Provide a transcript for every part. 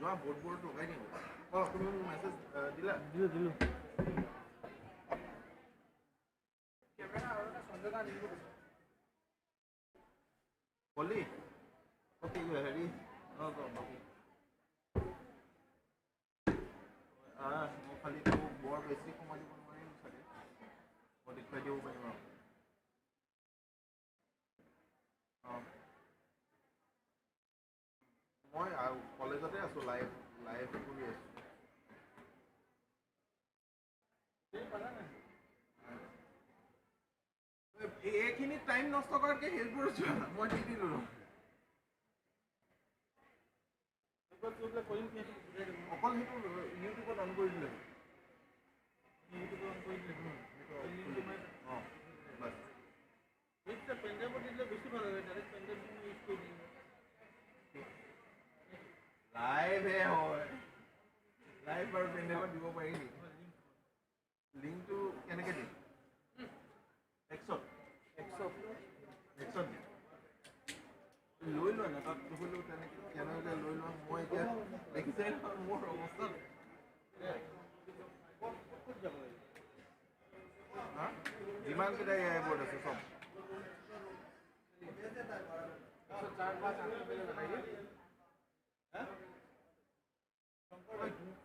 যোৱা বোৰ্ডবোৰ লগাই দিওঁ তুমি মোক মেছেজ দিলা দিলোঁ কেমেৰা আৰু এটা সঞ্জনা দিব কলি অ'কে হেৰি বাকী মই খালি বৰ বেছি সময় দিব নোৱাৰিম চাগে মই দেখুৱাই দিব পাৰিম আৰু মই কলেজতে আছোঁ লাইভ কৰি আছোঁ এইখিনি টাইম নষ্ট কৰাতকৈ সেইবোৰ চোৱা মই দি দিলোঁ অকল সেইটো ইউটিউবত অন কৰি দিলে অঁ বাছ পেনড্ৰাইভত দিলে বেছি ভাল হয় ডাইৰেক্ট পেনড্ৰাইভ ইউজ কৰি দিলে লাইভহে হয় লাইভ আৰু পেনড্ৰাইভত দিব পাৰি নেকি লিংকটো কেনেকৈ দিম এক্সত লৈ লোৱা না তাত নহ'লেও তেনেকৈ কেনেকৈ লৈ লোৱা মই এতিয়া দেখিছে মোৰ অৱস্থা যিমানকেইটা এ আই বৰ্ড আছে চব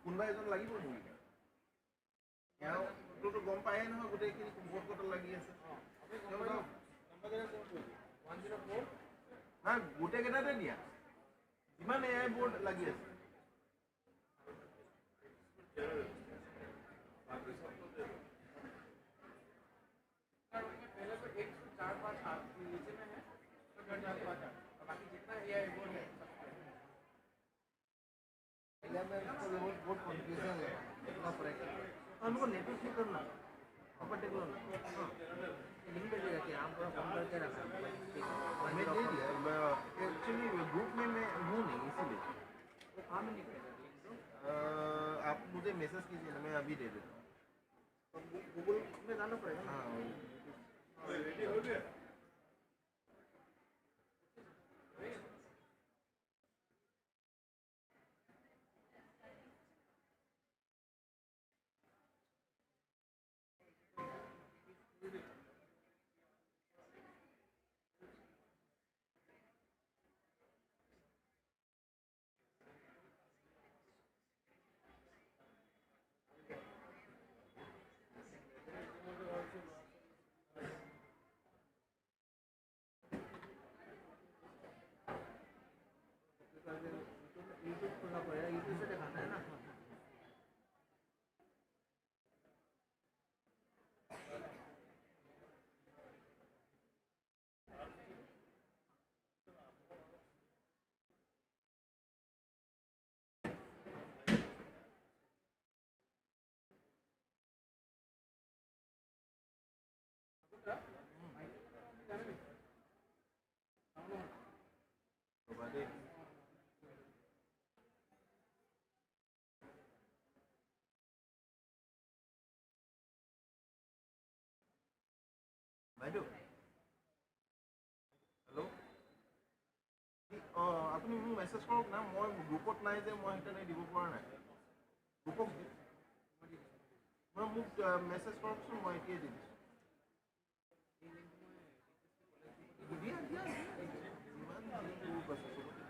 কোনোবা এজন লাগিব নেকি এওঁতো গম পায়ে নহয় গোটেইখিনি কোম্পত লাগি আছে নাই গোটেইকেইটাতে দিয়া যিমান এ আই বৰ্ড লাগি আছে बहुत कंफ्यूजन है इतना फर्क है हमको नेटवर्क ठीक करना पर्टिकुलर लिंक पे दिया कि आप पूरा फोन करके रखा मैं दे दिया एक्चुअली ग्रुप में मैं हूँ नहीं इसीलिए वो काम नहीं करेगा आप मुझे मैसेज कीजिए ना मैं अभी दे देता हूँ गूगल में जाना पड़ेगा हाँ रेडी हो गया यूट्यूब खोलना पड़ेगा यूट्यूब से दिखाना है ना বাইদেউ হেল্ল' অঁ আপুনি মোক মেছেজ কৰক না মই গ্ৰুপত নাই যে মই সেইকাৰণে দিব পৰা নাই গ্ৰুপক মই মোক মেছেজ কৰকচোন মই এতিয়াই দি দিছোঁ দিয়া দিয়া যিমান গ্ৰুপ আছে চবতে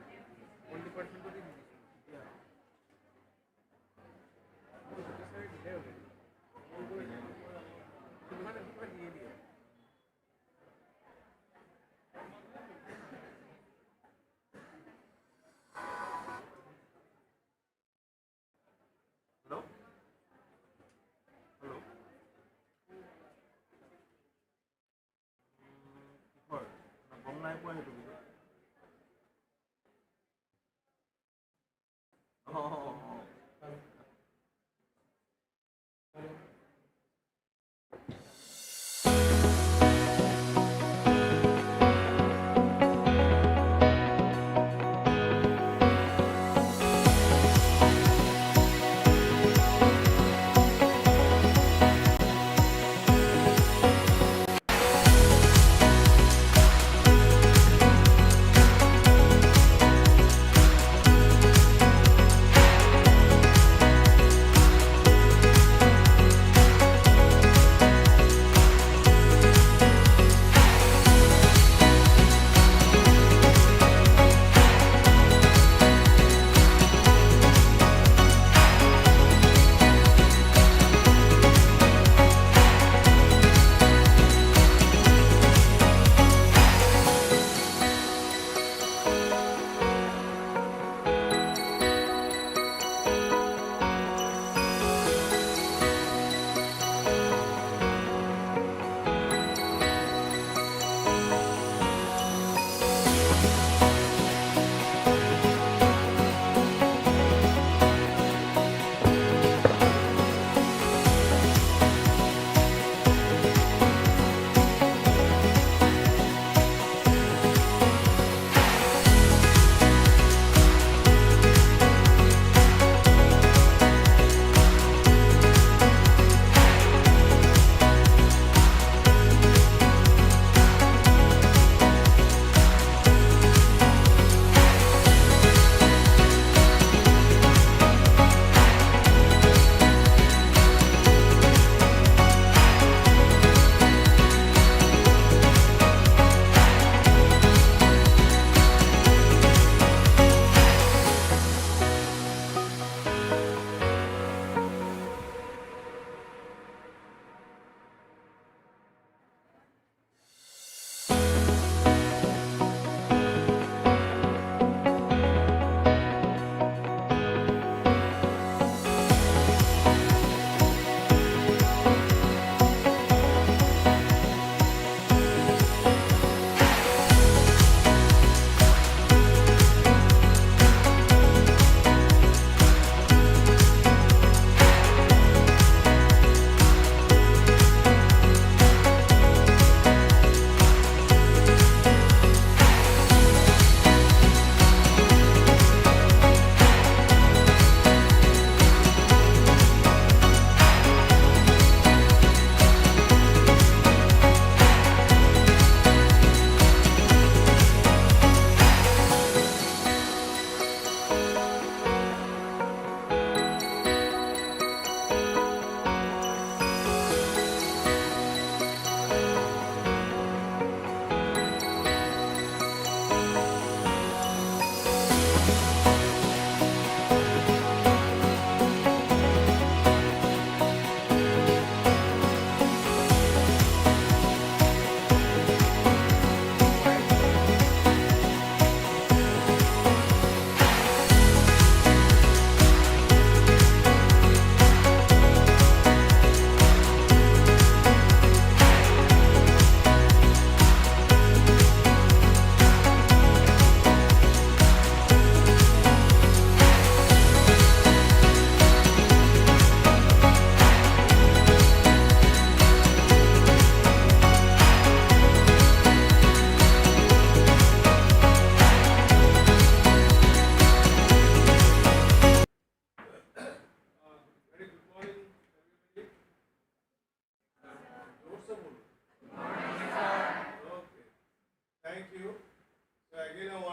20% দি দিছোঁ দিয়া দিয়ে দিয়ে নাই পোৱা সেইটো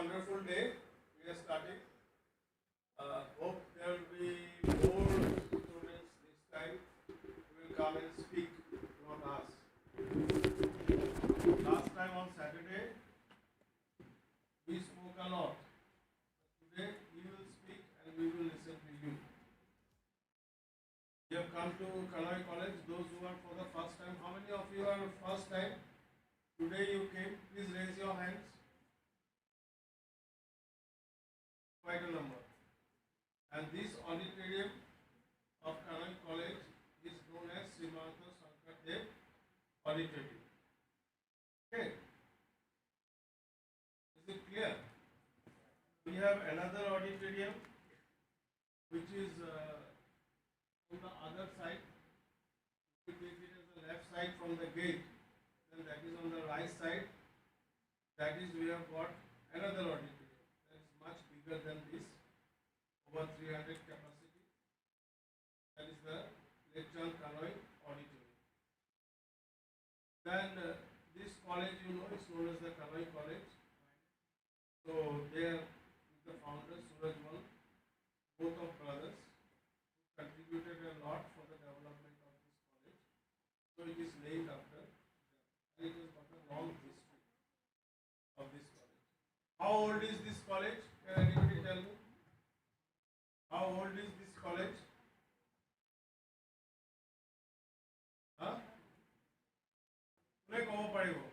wonderful day. We are starting. Hope there will be more students this time who will come and speak, not us. Last time on Saturday, we spoke a lot. Today, we will speak and we will listen to you. You have come to Kanoi College, those who are for the first time. How many of you are first time? Today you came, please raise your hands. Quite a number. And this auditorium of Kanoi College is known as Srimanta Sankardev Auditorium. Okay. Is it clear? We have another auditorium which is on the other side. We take it as the left side from the gate. Then that is on the right side. That is, we have got another auditorium that is much bigger than this, over 300 capacity. That is the Lecture Kanoi Auditorium. Then this college, you know, is known as the Kanoi College. So there, the founders, Surajwal, both of brothers, contributed a lot for the development of this college. So it is named after them. It has got a long history of this college. How old is this college? Can anybody tell me? How old is this college? Huh? Kune kobo paribo?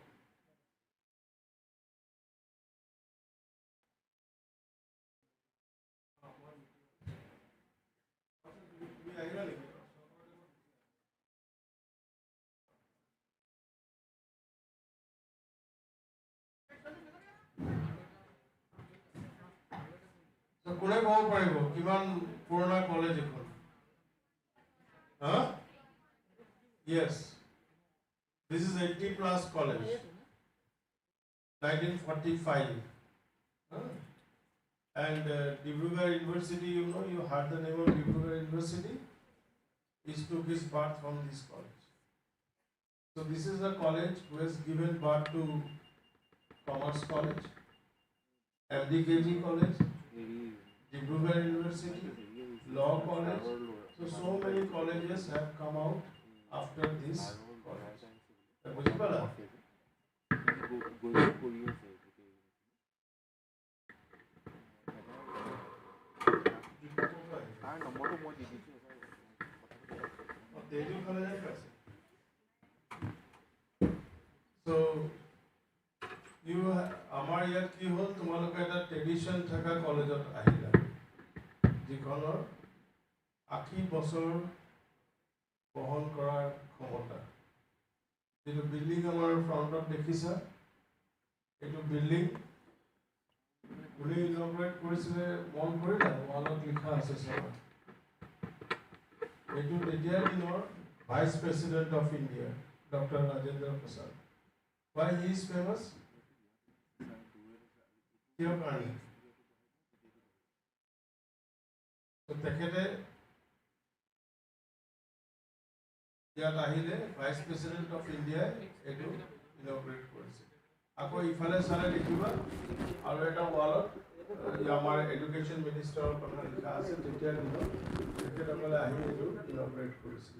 So কোনে ক'ব পাৰিব কিমান পুৰণা college এখন? Yes, this is 80 plus college, 1945. And Dibrugarh University, you know, you heard the name of Dibrugarh University, is took his birth from this college. So this is the college who has given birth to Commerce College, MDKG College, Dibrugarh University, Law College. So many colleges have come out after this college. So you আমাৰ ইয়াত কি হ'ল তোমালোকে এটা tradition থকা কলেজত আহিলা যিখনৰ 80 বছৰ বহন কৰাৰ ক্ষমতা যেটো বিল্ডিং আমাৰ ফ্ৰন্টত দেখিছা এইটো বিল্ডিং কোনে ইনগ্ৰেট কৰিছিলে মন কৰিলা ওয়ালত লিখা আছে সব এইটো তেতিয়াৰ দিনৰ vice president of India doctor Rajendra Prasad why he is famous কিয় কাৰণে তো তেখেতে ইয়াত আহিলে ভাইস প্ৰেসিডেন্ট অফ ইন্ডিয়া এইটো ইনগ্ৰেট কৰিছে আকৌ ইফালে চালে দেখিবা আৰু এটা ওয়ালত আমাৰ এডুকেশ্যন মিনিষ্টাৰৰ কথা লিখা আছে তেতিয়াৰ দিনত তেখেতসকলে আহি এইটো ইনগ্ৰেট কৰিছিল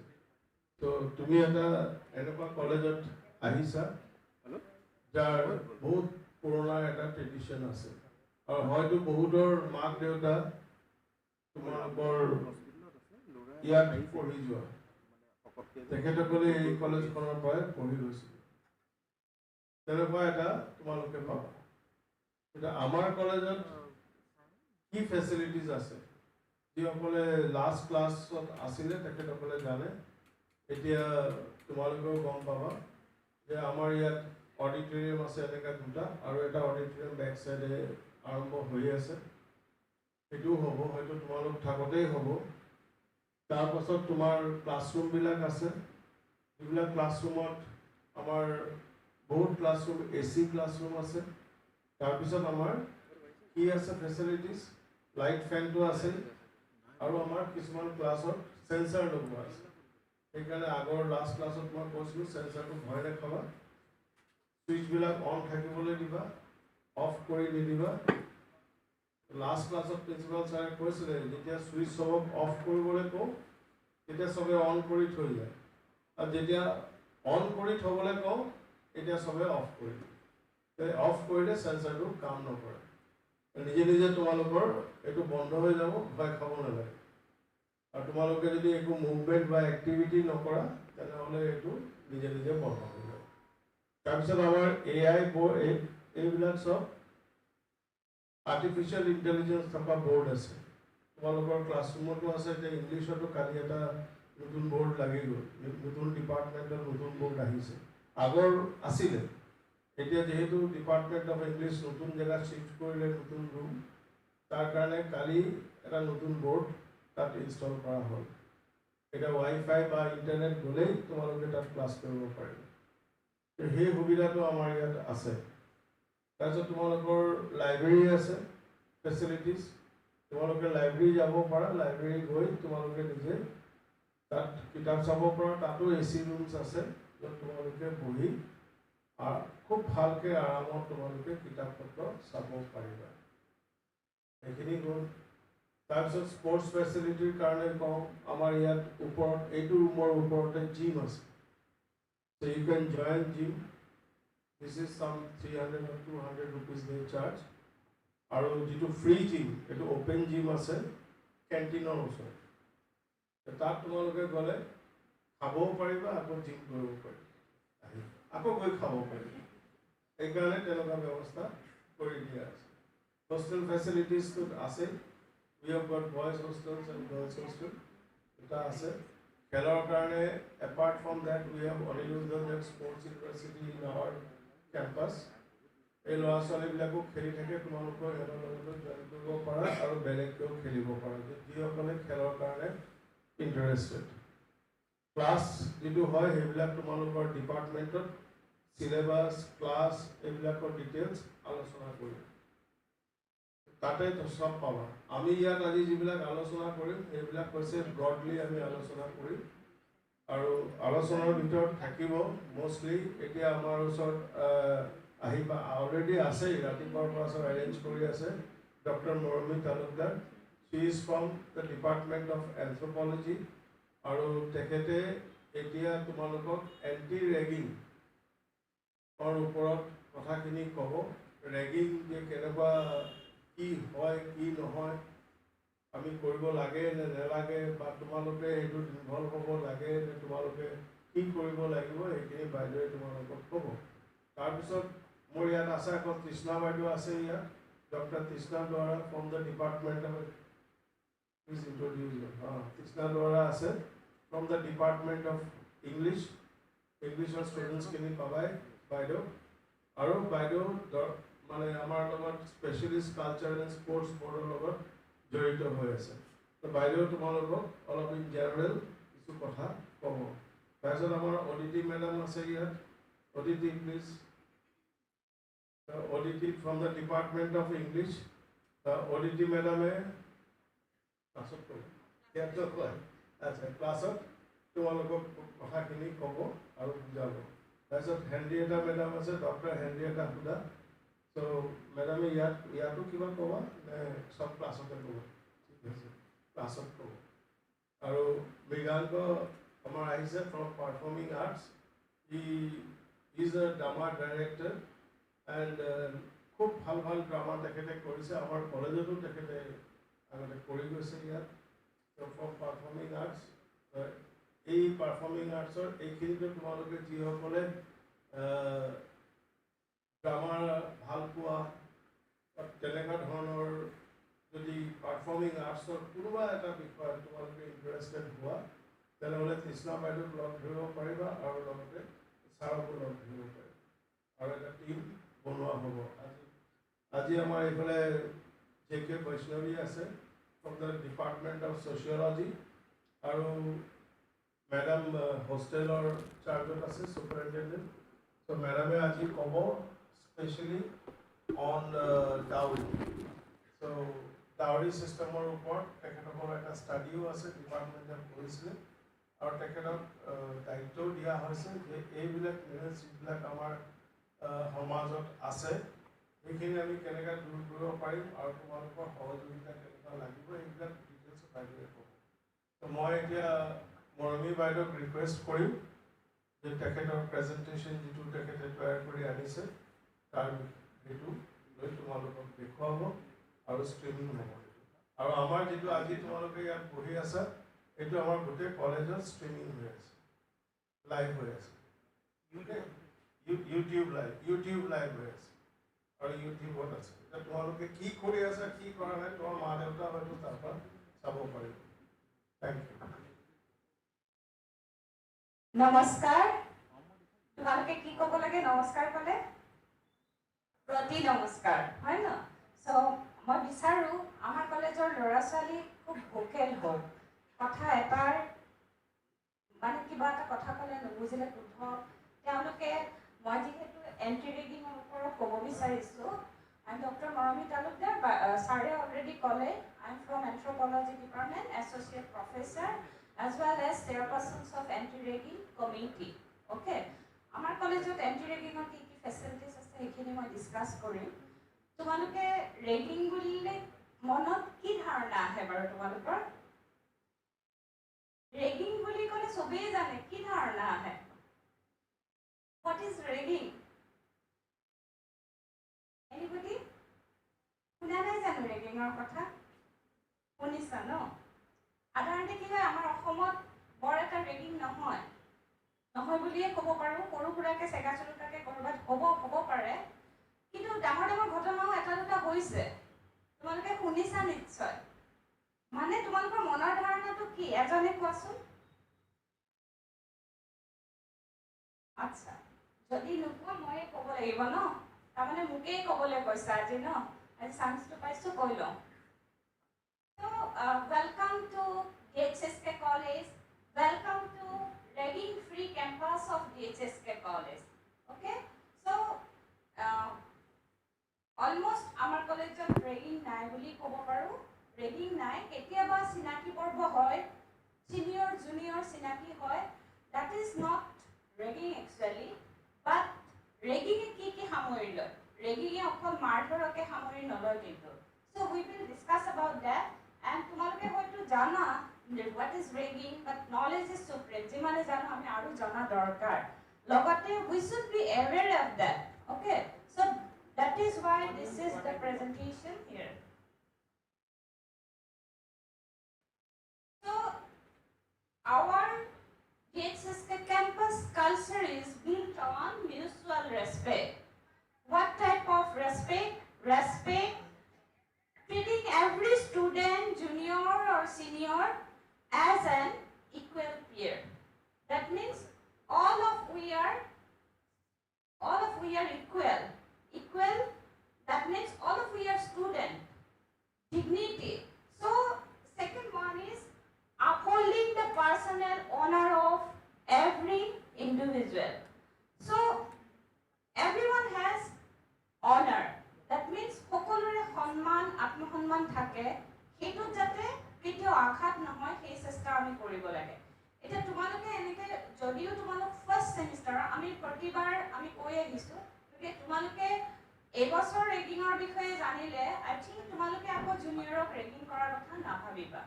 তো তুমি এটা এনেকুৱা কলেজত আহিছা যাৰ বহুত পুৰণা এটা ট্ৰেডিশন আছে আৰু হয়তো বহুতৰ মাক দেউতা তোমালোকৰ ইয়াত পঢ়ি যোৱা তেখেতসকলে এই কলেজখনৰ পৰা পঢ়ি গৈছিল তেনেকুৱা এটা তোমালোকে পাবা এটা আমাৰ কলেজত কি ফেচিলিটিজ আছে যিসকলে লাষ্ট ক্লাছত আছিলে তেখেতসকলে জানে এতিয়া তোমালোকেও গম পাবা যে আমাৰ ইয়াত অডিটোৰিয়াম আছে এনেকা দুটা আৰু এটা অডিটোৰিয়াম বেক সাইডে আৰম্ভ হৈ আছে এটো হ'ব হয়তো তোমালোক থাকতেই হ'ব তাৰ পাছত তোমাৰ ক্লাছৰুম বিলাক আছে এইবিলাক ক্লাছৰুমত আমাৰ বহুত ক্লাছৰুম এসি ক্লাছৰুম আছে তাৰ পিছত আমাৰ কি আছে ফেচিলিটিজ লাইট ফেনটো আছে আৰু আমাৰ কিছুমান ক্লাছত সেন্সৰ লগোৱা আছে সেইকাৰণে আগৰ লাষ্ট ক্লাছত মই কৈছিলো সেন্সৰটো ভয় ৰাখিবা সুইচ বিলাক অন থাকিবলৈ দিবা অফ কৰি নিদিবা লাষ্ট ক্লাছত প্ৰিন্সিপাল ছাৰে কৈছিলে যেতিয়া ছুইচ চবক অফ কৰিবলৈ কওঁ তেতিয়া চবে অন কৰি থৈ যায় আৰু যেতিয়া অন কৰি থ'বলৈ কওঁ এতিয়া চবে অফ কৰি দিয়ে অফ কৰিলে চেন্সাৰটো কাম নকৰে নিজে নিজে তোমালোকৰ এইটো বন্ধ হৈ যাব ভয় খাব নালাগে আৰু তোমালোকে যদি একো মুভমেণ্ট বা এক্টিভিটি নকৰা তেনেহ'লে এইটো নিজে নিজে বন্ধ হৈ যাব তাৰপিছত আমাৰ AI বোৰ্ড এইবিলাক চব আৰ্টিফিচিয়েল ইণ্টেলিজেঞ্চ থকা বোৰ্ড আছে তোমালোকৰ ক্লাছৰুমতো আছে এতিয়া ইংলিছতো কালি এটা নতুন বোৰ্ড লাগি গ'ল নতুন ডিপাৰ্টমেণ্টৰ নতুন বোৰ্ড আহিছে আগৰ আছিলে এতিয়া যেহেতু ডিপাৰ্টমেণ্ট অফ ইংলিছ নতুন জেগাত শিফ্ট কৰিলে নতুন ৰুম তাৰ কাৰণে কালি এটা নতুন বোৰ্ড তাত ইনষ্টল কৰা হ'ল এটা ৱাইফাই বা ইণ্টাৰনেট গ'লেই তোমালোকে তাত ক্লাছ কৰিব পাৰিব সেই সুবিধাটো আমাৰ ইয়াত আছে তাৰপিছত তোমালোকৰ লাইব্ৰেৰী আছে ফেচিলিটিজ তোমালোকে লাইব্ৰেৰী যাব পাৰা লাইব্ৰেৰী গৈ তোমালোকে নিজে তাত কিতাপ চাব পাৰা তাতো AC ৰুমছ আছে য'ত তোমালোকে বহি খুব ভালকৈ আৰামত তোমালোকে কিতাপ পত্ৰ চাব পাৰিবা এইখিনি গ'ল তাৰপিছত স্পৰ্টছ ফেচিলিটিৰ কাৰণে কওঁ আমাৰ ইয়াত ওপৰত এইটো ৰুমৰ ওপৰতে জিম আছে so you can join gym this is some 300 or 200 rupees they charge আৰু যিটো ফ্ৰী জিম এইটো অপেন জিম আছে কেণ্টিনৰ ওচৰত তাত তোমালোকে গ'লে খাবও পাৰিবা আকৌ জিম কৰিব পাৰিবা আকৌ গৈ খাব পাৰিবা এইকাৰণে তেনেকুৱা ব্যৱস্থা কৰি দিয়া আছে হোষ্টেল ফেচিলিটিজটো আছে we have got boys hostels and girls hostels এটা আছে খেলৰ কাৰণে apart from that we have Aniruddha Sports University in our campus এই ল'ৰা ছোৱালীবিলাকো খেলি থাকে তোমালোকৰ সিহঁতৰ লগত জইন কৰিব পাৰা আৰু বেলেগকেও খেলিব পাৰা যিসকলে খেলৰ কাৰণে ইণ্টাৰেষ্টেড ক্লাছ যিটো হয় সেইবিলাক তোমালোকৰ ডিপাৰ্টমেণ্টত চিলেবাছ ক্লাছ এইবিলাকৰ ডিটেইলছ আলোচনা কৰিম তাতে সব পাবা আমি ইয়াত আজি যিবিলাক আলোচনা কৰিম সেইবিলাক হৈছে ব্ৰডলি আমি আলোচনা কৰিম আৰু আলোচনাৰ ভিতৰত থাকিব মোষ্টলি এতিয়া আমাৰ ওচৰত আহিবা অলৰেডি আছে ৰাতিপুৱাৰ পৰা চব এৰেঞ্জ কৰি আছে doctor Moromi Talukdar she is from the department of anthropology আৰু তেখেতে এতিয়া তোমালোকক এণ্টি ৰেগিঙৰ ওপৰত কথাখিনি ক'ব ৰেগিং যে কেনেকুৱা কি হয় কি নহয় আমি কৰিব লাগে নে নেলাগে বা তোমালোকে সেইটো ইনভলভ হ'ব লাগে নে তোমালোকে কি কৰিব লাগিব সেইখিনি বাইদেৱে তোমালোকক ক'ব তাৰপিছত মোৰ ইয়াত আছে আকৌ তৃষ্ণা বাইদেউ আছে ইয়াত ডক্টৰ তৃষ্ণা দ্বাৰা from the department of please introduce Trishna দ্বাৰা আছে ফ্ৰম দ্য ডিপাৰ্টমেণ্ট অফ ইংলিছৰ ষ্টুডেণ্টছখিনি পাবাই বাইদেউ আৰু বাইদেউ মানে আমাৰ লগত স্পেচিয়েলিষ্ট কালচাৰ এণ্ড স্পৰ্টছ বৰ্ডৰ লগত জড়িত হৈ আছে তো বাইদেউ তোমালোকক অলপ ইন জেনেৰেল কিছু কথা ক'ব তাৰপিছত আমাৰ অদিতি মেডাম আছে ইয়াত Aditi please Aditi from the department of English Aditi মেডামে ক্লাছত ক'ব ইয়াতো কয় আচ্ছা ক্লাছত তোমালোকক কথাখিনি ক'ব আৰু বুজাব তাৰপিছত হেনৰিয়েটা মেডাম আছে ডক্টৰ হেনৰিয়েটা হুদা So, madam, ইয়াতো কিবা ক'বা নে সব ক্লাছতে ক'ব ঠিক আছে ক্লাছত ক'ব আৰু মৃগাংক আমাৰ আহিছে from performing arts he is a drama director and খুব ভাল ভাল ড্ৰামা তেখেতে কৰিছে আমাৰ কলেজতো তেখেতে আগতে কৰি গৈছে ইয়াত ফ্ৰম পাৰফৰ্মিং আৰ্টছ এই পাৰফৰ্মিং আৰ্টছৰ এইখিনিতো তোমালোকে যিসকলে ড্ৰামাৰ ভাল পোৱা তেনেকুৱা ধৰণৰ যদি পাৰফৰ্মিং আৰ্টছৰ কোনোবা এটা বিষয়ত তোমালোকে ইণ্টাৰেষ্টেড হোৱা তেনেহ'লে তৃষ্ণা বাইদেউক লগ ধৰিব পাৰিবা আৰু লগতে ছাৰকো লগ ধৰিব পাৰিবা আৰু এটা টিম বনোৱা হ'ব আজি আমাৰ এইফালে JK বৈষ্ণৱী আছে from the department of sociology আৰু মেডাম হোষ্টেলৰ চাৰ্জত আছে ছুপাৰিণ্টেণ্ডেণ্ট চ' মেডামে আজি ক'ব especially on dowry. So, dowry system or report, তেখেতসকলৰ এটা ষ্টাডিও আছে ডিপাৰ্টমেণ্টে কৰিছিলে আৰু তেখেতক দায়িত্ব দিয়া হৈছে যে এইবিলাক মেৰেজ যিবিলাক আমাৰ সমাজত আছে সেইখিনি আমি কেনেকৈ দূৰ কৰিব পাৰিম আৰু তোমালোকৰ সহযোগিতা কেনেকুৱা লাগিব এইবিলাক ডিটেইলছ বাইদেৱে ক'ব। তো মই এতিয়া মৰমী বাইদেউক ৰিকুৱেষ্ট কৰিম যে তেখেতৰ প্ৰেজেণ্টেশ্যন যিটো তেখেতে তৈয়াৰ কৰি আনিছে তাৰ সেইটো লৈ তোমালোকক দেখুৱাব আৰু ষ্ট্ৰীমিং হ'ব। আৰু আমাৰ যিটো আজি তোমালোকে ইয়াত বহি আছা এইটো আমাৰ গোটেই কলেজত ষ্ট্ৰীমিং হৈ আছে, লাইভ হৈ আছে, ইউটিউব লাইভ হৈ আছে আৰু ইউটিউবত আছে। এতিয়া তোমালোকে কি কৰি আছা কি কৰা নাই তোমাৰ মা দেউতা হয়তো তাৰ পৰা চাব পাৰিব। Thank you. নমস্কাৰ। তোমালোকে কি ক'ব লাগে? নমস্কাৰ ক'লে প্ৰতি নমস্কাৰ, হয় ন? চ' মই বিচাৰোঁ আমাৰ কলেজৰ ল'ৰা ছোৱালী খুব ভোকেল হ'ল। কথা এটাৰ মানে কিবা এটা কথা ক'লে নুবুজিলে শুদ্ধ। তেওঁলোকে মই যিহেতু এণ্টি ৰেগিঙৰ ওপৰত ক'ব বিচাৰিছোঁ, আই এম ডক্টৰ মৰমী তালুকদাৰ। ছাৰে অলৰেডি ক'লে I am from anthropology department, associate professor as well as chairpersons of anti-ragging committee. Okay, আমাৰ কলেজত anti-raggingৰ কি কি ফেচিলিটিজ আছে সেইখিনি মই ডিছকাছ কৰিম। তোমালোকে ৰেগিং বুলিলে মনত কি ধাৰণা আহে বাৰু? তোমালোকৰ ৰেগিং বুলি ক'লে চবেই জানে, কি ধাৰণা আহে? What is ragging? Anybody? শুনা নাই জানো ৰেগিঙৰ কথা? শুনিছা ন? সাধাৰণতে কি হয়, আমাৰ অসমত বৰ এটা ৰেগিং নহয় বুলিয়ে ক'ব পাৰোঁ। সৰু সুৰাকৈ চেগা চুৰুকাকৈ ক'ৰবাত হ'ব পাৰে, কিন্তু ডাঙৰ ডাঙৰ ঘটনাও এটা দুটা হৈছে। তোমালোকে শুনিছা নিশ্চয়। মানে তোমালোকৰ মনৰ ধাৰণাটো কি এজনে কোৱাচোন? আচ্ছা, যদি নোকোৱা ময়ে ক'ব লাগিব ন? তাৰমানে মোকেই ক'বলৈ কৈছা আজি ন? আজি চান্সটো পাইছোঁ, কৈ লওঁ। So, welcome to DHSK College. Welcome to ragging-free campus of DHSK College. Okay? So, almost our college of ragging নাই বুলি ক'ব পাৰোঁ। ragging নাই, কেতিয়াবা চিনাকি পৰ্ব হয়, senior junior চিনাকি হয়। That is not ragging actually, but ragging কি কি সামৰি লয়? ragging অকল মাৰধৰকে সামৰি নলয় কিন্তু। So we will discuss about that. And তোমালোকে হয়তো জানা what is ragging, but knowledge is supreme. যিমানে জানো আমি আৰু জানা দৰকাৰ। লগতে we should be aware of that. Okay? So that is why this is the presentation here. So our DHSK campus culture is built on mutual respect. What type of respect? Respect treating every student, junior or senior, as an equal peer. That means all of we are equal. Equal, that means all of we are student. Dignity. So second one is upholding the personal honor of every individual. So everyone has honor. That means সকলোৰে সন্মান আত্মসন্মান থাকে, সেইটো যাতে কেতিয়াও আঘাত নহয় সেই চেষ্টা আমি কৰিব লাগে। এটা তোমালোকে এনেকে যদিও তোমালোক ফাৰ্ষ্ট সেমিষ্টাৰ আমি প্ৰতিবাৰ আমি কৈ আহিছোঁ, গতিকে তোমালোকে এবছৰ ৰেগিঙৰ বিষয়ে জানিলে আই থিংক তোমালোকে আকৌ জুনিয়ৰক ৰেগিং কৰাৰ কথা নাভাবিবা।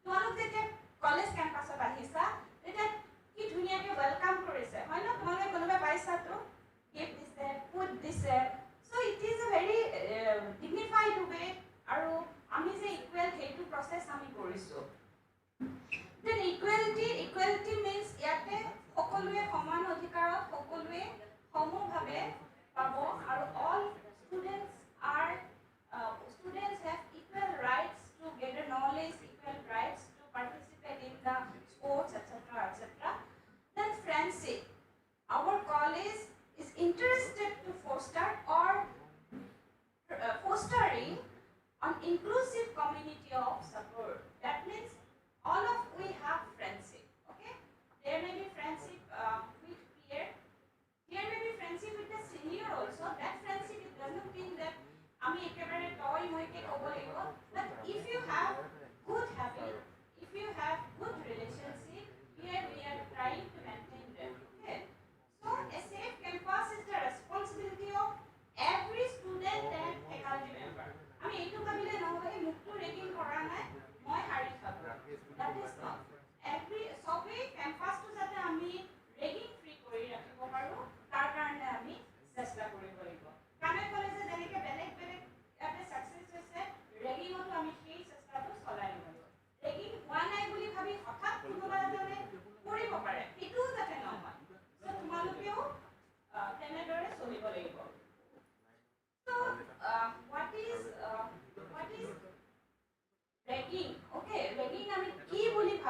তোমালোক যেতিয়া কলেজ কেম্পাছত আহিছা তেতিয়া কি ধুনীয়াকৈ ৱেলকাম কৰিছে, হয় ন? তোমালোকে কোনোবাই পাইছাতো, গিফ্ট দিছে, ফুড দিছে। So it is a very dignified way আৰু আমি যে ইকুৱেল সেইটো প্ৰচেছ আমি কৰিছোঁ। Then equality means ইয়াতে সকলোৱে সমান অধিকাৰত সকলোৱে সমভাৱে পাব আৰু all students have equal rights to gather knowledge, equal rights to participate in the sports, etc. Then friendship. Our college is interested to fostering an inclusive community of support. That means all of we have friendship. Okay, there may be friendship with peer. There may be friendship with the senior also. That friendship it doesn't mean that আমি একেবাৰে তই মইকে ক'ব লাগিব, but if you have good habit, if you have good relationship, here we are trying to maintain them. Okay, so a safe campus is the responsibility of every student and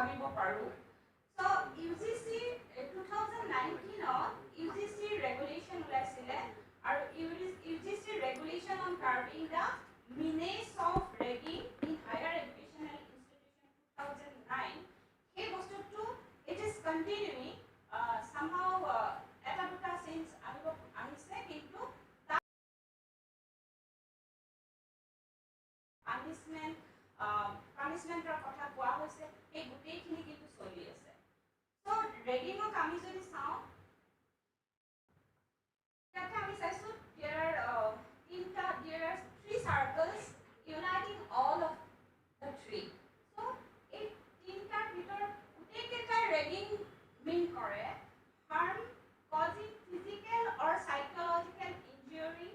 ভাবিব পাৰো so UGC 2019 UGC regulation ওলাইছিলে আৰু UGC regulation on curbing the menace of ragging in higher educational institutions 2009 সেই বস্তুটো it is continuing somehow এটা দুটা change আহিছে কিন্তু পানিশমেন্টৰ কথা কোৱা হৈছে এই গোটেইখিনি কিন্তু চলি আছে so raggingক আমি যদি চাওঁ তাতে আমি চাইছো there are three circles uniting all of the three so এই তিনটাৰ ভিতৰ গোটেইকেইটা ragging mean কৰে harm causing physical or psychological injury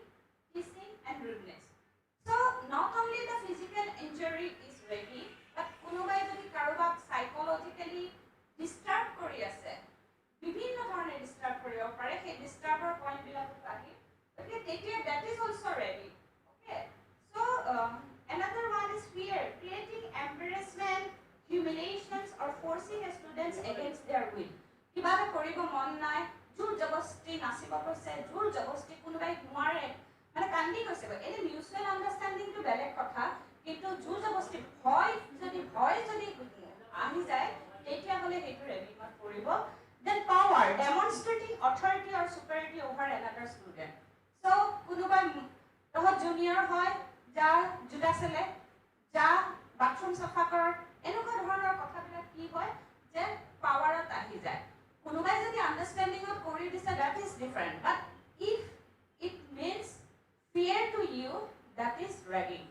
teasing and rudeness so not only the physical injury is ragging but কোনোবাই যদি কাৰোবাক psychologically disturb কৰি আছে বিভিন্ন ধৰণে disturb কৰিব পাৰে সেই disturber point বিলাকত আহি okay তেতিয়া that is also ragging okay so another one is fear creating embarrassment humiliations or forcing students against their will কিবা এটা কৰিব মন নাই জোৰ জবৰদস্তি নাচিব কৈছে জোৰ জবৰদস্তি কোনোবাই নোৱাৰে মানে কান্দি কৈছে এনে মিউচুৱেল আন্ডাৰষ্টেণ্ডিংটো বেলেগ কথা কিন্তু জোৰ জবৰদস্তি ভয় যদি আহি যায় তেতিয়া হলে সেইটো ৰেগিঙত পৰিব then power demonstrating authority or superiority over another student so কোনোবা তহত জুনিয়ৰ হয় যা জুতা চেলে যা বাথৰুম সাফা কৰ এনেকুৱা ধৰণৰ কথাবিলাক কি হয় যে পাৱাৰত আহি যায় কোনোবাই যদি আন্ডাৰষ্টেণ্ডিংত কৰি দিছে that is different but if it means fear to you that is ragging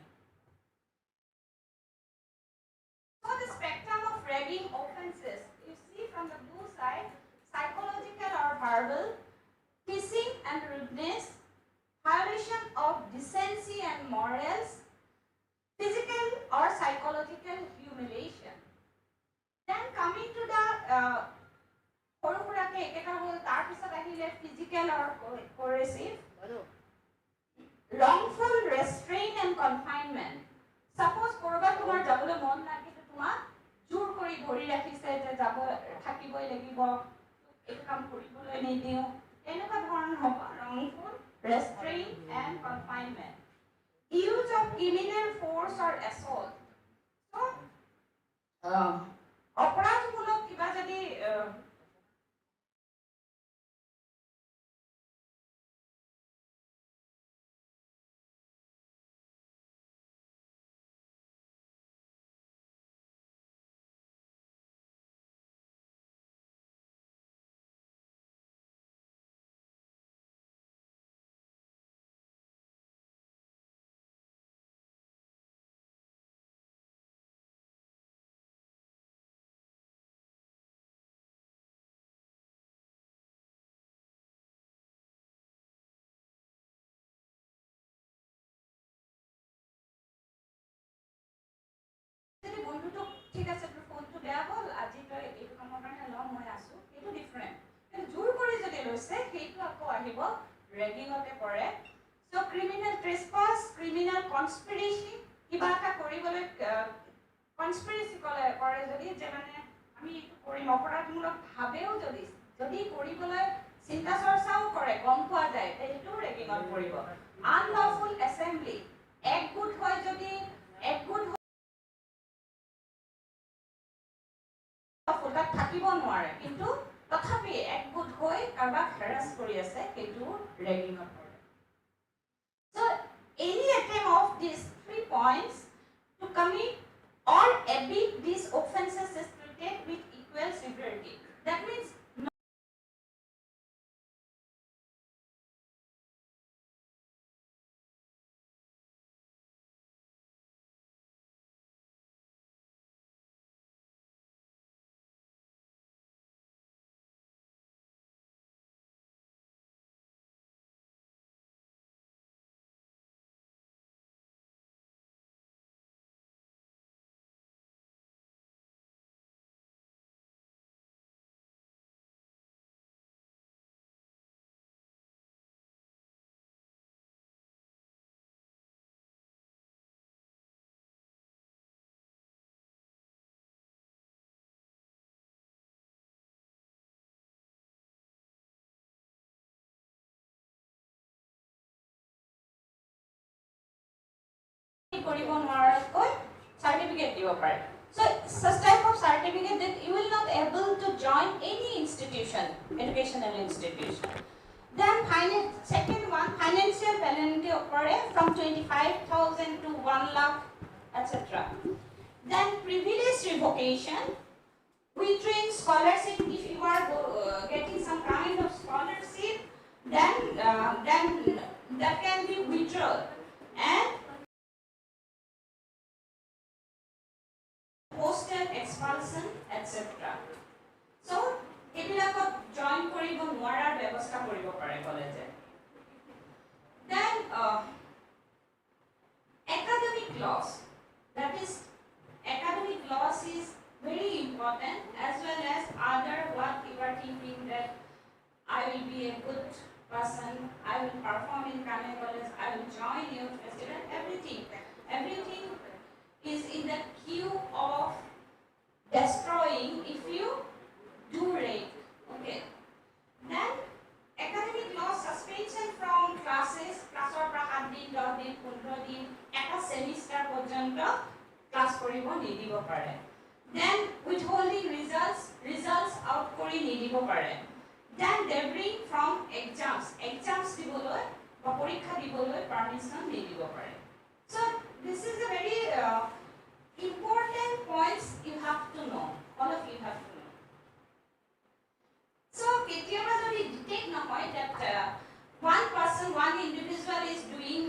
so the spectrum of ragging offenses you see from the blue side psychological or verbal teasing and rudeness violation of decency and morals physical or psychological humiliation then coming to the সৰুসুৰাকে একেটা হ'ল তাৰ পিছত আহিলে physical or coercive wrongful restraint and confinement suppose কৰবাত তোমাৰ যাবলৈ মন নাই কিন্তু তোমাক জোৰ কৰি ধৰি ৰাখিছে যে যাব থাকিবই লাগিব এই কাম কৰিবলৈ নিদিও এনেকুৱা ধৰণৰ হ'ব wrongful restraint and confinement use of criminal force or assault so অপৰাধমূলক কিবা যদি বন্ধুটো ঠিক আছে তোৰ ফোনটো বেয়া হ'ল আজি তই এই কামৰ কাৰণে লম মই আছো সেইটো ডিফাৰেন্ট কিন্তু জোৰ কৰি যদি লৈছে সেইটো আকৌ আহিব ৰেগিঙতে পৰে সো ক্ৰিমিনাল ট্ৰেসপাস ক্ৰিমিনাল কনস্পিৰেসি কিবা এটা কৰিবলৈ কনস্পিৰেসি কৰে যদি যে মানে আমি এইটো কৰিম অপৰাধমূলক ভাবেও যদি কৰিবলৈ চিন্তা চৰ্চাও কৰে গম পোৱা যায় সেইটো ৰেগিঙত পৰিব আনলফুল এসেম্বলি একগোট হয় যদি একগোট ফুলকাত থাকিব নোৱাৰে কিন্তু তথাপি একগোট হৈ কাৰোবাক হেৰাস কৰি আছে সেইটো ৰেগিঙত পৰে so any attempt of these 3 points to commit or abet these offenses is treated with equal severity that means কৰিব নোৱাৰাকৈ certificate দিব পাৰে so such type of certificate that you will not able to join any institution educational institution then second one financial penalty occur from 25,000 to 1 lakh etc then privilege revocation withdrawing scholarship if you are getting some kind of scholarship then that can be withdrawn and postal expulsion etc so ebilakot join koribo noarar byabostha koribo pare college then academic loss that is academic loss is very important as well as other what you are thinking that I will be a good person, I will perform in Kanoi College, I will join youth festival, everything is in the queue of destroying if you do rape. Okay. Then academic loss suspension from classes, class or 7 din, 10 din, 15 din, eta semester porjonto class koribo nidibo pare. Then withholding results out kori nidibo pare. Then debarring from exams diboloi ba porikha diboloi permission nidibo pare. So this is a very important points you have to know, all of you have to know. So ketiaba jodi detect na hoy that one person, one individual is doing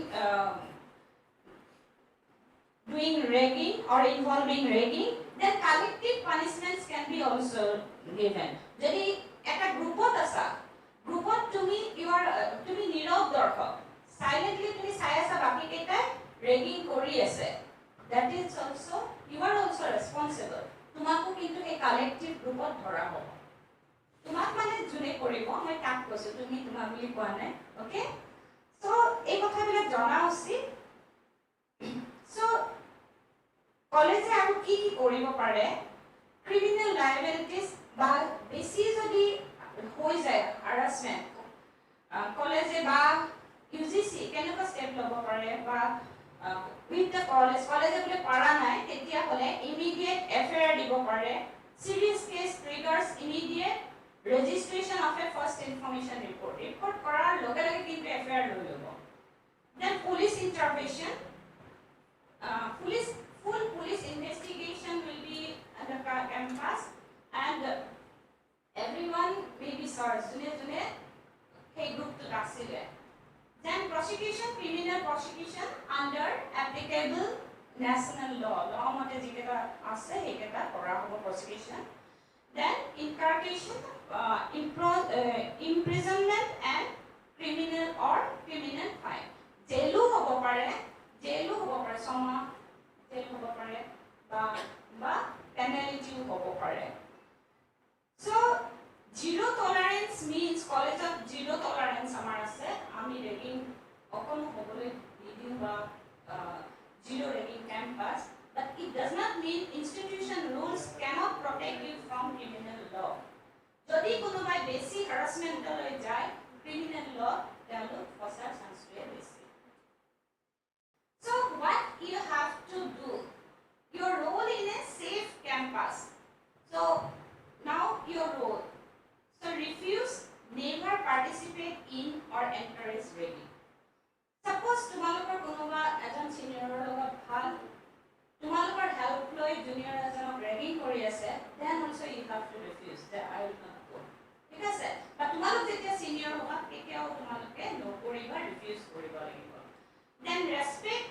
ragging or involving ragging, then collective punishments can be also given. Jodi eta groupot asa, groupot tumi nirab dorkok, silently tumi sai asa baki ketai ragging kori ase, that is also you are also responsible. Tumako kintu ei collective groupot dhora hobo. Tumak mane june koribo, moi tak koisu tumi tuma boli koa nai, okay? So ei kotha bilak jana uchi. So college aru ki koribo pare criminal liabilities ba besi jodi hoi jay harassment college ba UGC kenuka step lobo pare ba with the college bole para nai tetia hole immediate FIR dibo pare serious case triggers immediate registration of a first information report korar loge loge kintu FIR loi lobo then police intervention full police investigation will be at the campus and everyone will be searched june hey group to rasile then prosecution criminal prosecution under applicable national law mote jiketa ase heketa kora hobo prosecution then incarceration imprisonment and criminal fine jailu hobo pare soma jail hobo pare ba penalty hobo pare so zero tolerance means college of zero tolerance amar ase ami ragging okono hobole didiu ba zero ragging campus but it does not mean institution rules cannot protect you from criminal law jodi konobai besi harassment loi jay criminal law develop fosar chance to besi so what you have to do your role in a safe campus so now your role so refuse never participate in or encourage ragging suppose tumalokor konoba ejon senior logot bhal tumalokor help loi junior ejonok ragging kori ase then also you have to refuse that I will not go ঠিক আছে বা tumalok jetia senior hoba kekiao tumaloke no koriba refuse koriba lagibo then respect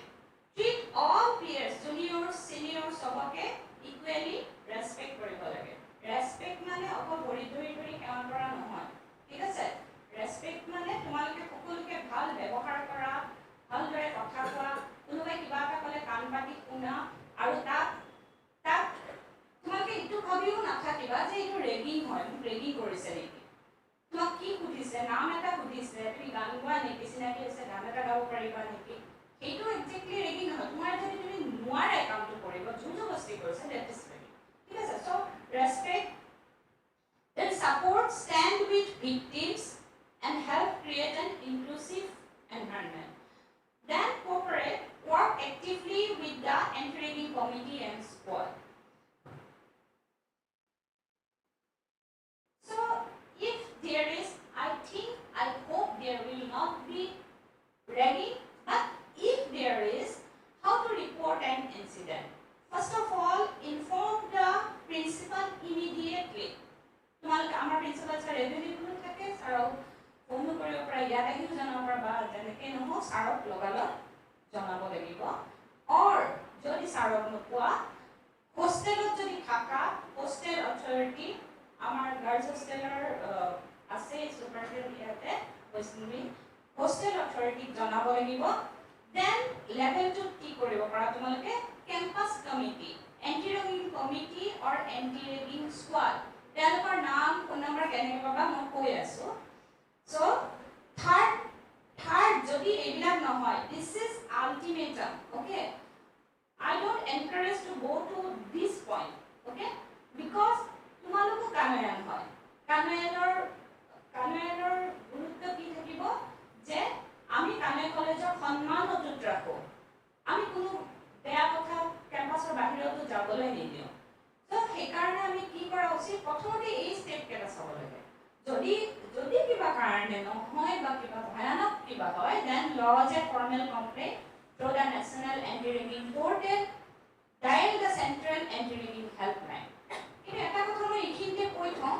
treat all peers junior senior sobake equally respect koriba lage respect mane okol bori dori kaam kora nohoy ঠিক আছে respect mane tumaloke সকলোকে ভাল ব্যৱহাৰ কৰা ভাল দৰে কথা কোৱা কোনোবাই কিবা এটা কলে কাণ পাতি শুনা আৰু তাক তোমাকে ইটো ভাবিও নাথাকিবা যে ইটো ৰেগিং হয় ৰেগিং মোক ছাৰক লগালগ জনাব লাগিব অৰ যদি ছাৰক নোপোৱা হোষ্টেলত যদি থাকা হোষ্টেল অথৰিটি আমাৰ গাৰ্লছ হোষ্টেলৰ আছে সুপাৰভাইজাৰ ইয়াতে বৈষ্ণৱী হোষ্টেল অথৰিটিক জনাব লাগিব দেন লেভেলটোত কি কৰিব পাৰা তোমালোকে campus committee anti ragging committee or anti ragging squad তেওঁলোকৰ নাম ফোন নম্বৰ কেনেকৈ পাবা মই কৈ আছোঁ চ' থাৰ্ড যদি এইবিলাক নহয় this is ultimatum okay I don't encourage to go to this point, okay? Because তোমালোকো কানয়ান হয় কানয়ানৰ গুৰুত্ব কি থাকিব যে আমি কানয় কলেজৰ সন্মান অটুট ৰাখো আমি কোনো বেয়া কথা কেম্পাছৰ বাহিৰতো যাবলৈ নিদিওঁ তো সেইকাৰণে আমি কি কৰা উচিত প্ৰথমতে এই ষ্টেপ কেইটা চাব লাগে যদি কিবা কাৰণে নহয় বা কিবা ভয়ানক কিবা হয় then lodge a formal complaint through the National Anti-Ragging Portal, dial the Central Anti-Ragging Helpline. কিন্তু এটা কথা মই এইখিনিতে কৈ থওঁ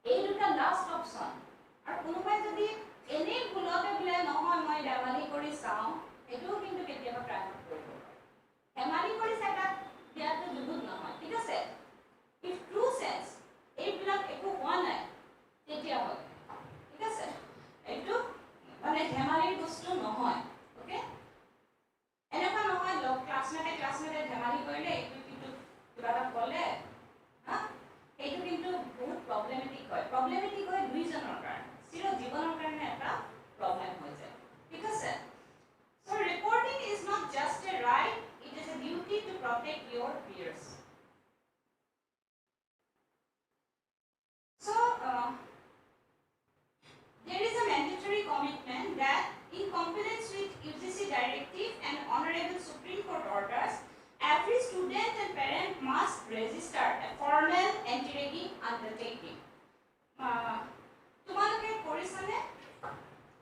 এই দুটা লাষ্ট অপশ্যন আৰু কোনোবাই যদি এনেই ভুলতে বোলে নহয় মই ধেমালি কৰি চাওঁ এইটোও কিন্তু কেতিয়াবা ট্ৰাই কৰিব পাৰে ধেমালি কৰি চাই দিয়াটো যুগুত নহয় ঠিক আছে ইফ ট্ৰু চেন্স এইবিলাক একো হোৱা নাই তেতিয়া হয় ঠিক আছে এইটো মানে ধেমালিৰ বস্তু নহয় অ'কে এনেকুৱা নহয় লগ ক্লাছমেটে ধেমালি কৰিলে এইটো কিন্তু কিবা এটা ক'লে হা সেইটো কিন্তু বহুত প্ৰব্লেমেটিক হয় দুইজনৰ কাৰণে চিৰ জীৱনৰ কাৰণে এটা প্ৰব্লেম হৈ যায় ঠিক আছে So reporting is not just a right, it is a duty to protect your peers. So there is a mandatory commitment that in compliance with UGC directive and honorable Supreme Court orders, every student and parent must register a formal anti-ragging undertaking. তোমালোকে কৰিছানে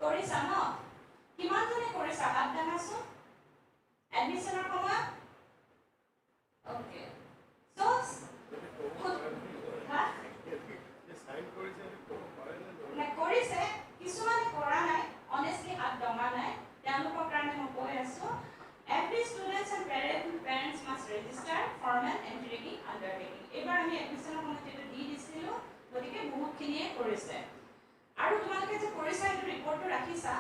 কৰিছা ন কিমান জনে কৰিছা হাত দাঙাচোন এডমিশনৰ সময়ত okay so হা কৰিছে কিছুমানে কৰা নাই honestly হাত দঙা নাই তেওঁলোকৰ কাৰণে মই কৈ আছোঁ every students and parents must register formal anti-ragging undertaking এবাৰ আমি এডমিশনৰ সময়ত এটা দি দিছিলোঁ গতিকে বহুতখিনিয়ে কৰিছে আৰু তোমালোকে যে কৰিছা এইটো ৰিপৰ্টটো ৰাখিছা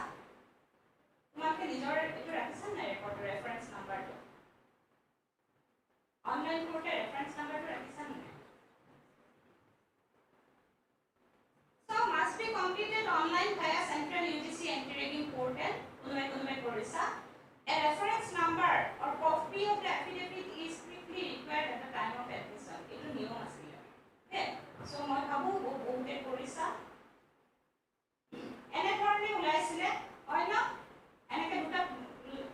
তোমালোকে নিজৰ এইটো ৰাখিছা নাই ৰিপৰ্টৰ ৰেফাৰেন্স নাম্বাৰটো অনলাইন কোৰ্টে ৰেফাৰেন্স নাম্বাৰটো ৰাখিছা নাই So must be completed online via Central UGC Anti-Ragging Portal. Kunme korisa. A reference number or copy of the affidavit is strictly required at the time of admission. It is new asile. Okay. So moi bhabu bote korisa. Ene dhorone ulaisile hoy na eneke duta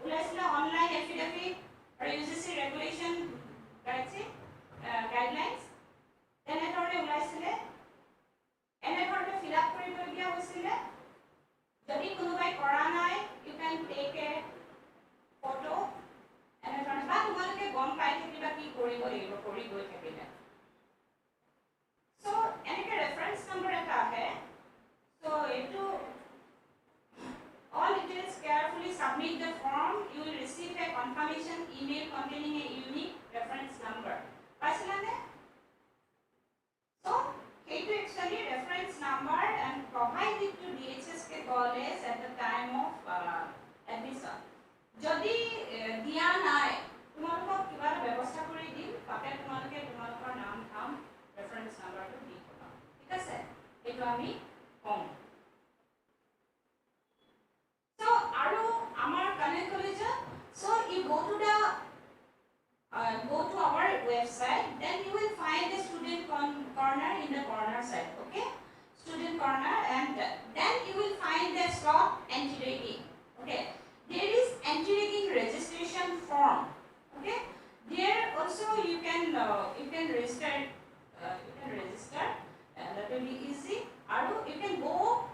ulaisile online affidavit or UGC regulation guidelines. Ene dhorone ulaisile এনে ধৰণে fill up কৰিবলগীয়া হৈছিলে যদি কোনোবাই কৰা নাই you can take a photo এনে ধৰণে বা তোমালোকে গম পাই থাকিবা কি কৰিব লাগিব কৰি গৈ থাকিলে চ' এনেকে ৰেফাৰেন্স নম্বৰ এটা আহে চ' এইটো all details carefully submit the form you will receive a confirmation email containing a unique reference number পাইছিলানে so it is actually reference number and provide it to DHSK college at the time of admission. Jodi diya nai tumalok kiba ব্যবস্থা কৰি দিম তাতে তোমালোকে তোমালোকৰ নাম থাম reference number টো দি দিবা ঠিক আছে এটো আমি কম so আৰু আমাৰ Kanoi College so you go to our website then you will find the student corner in the corner side okay student corner and then you will find the slot anti-ragging okay there is anti-ragging registration form okay there also you can register that will be easy or you can go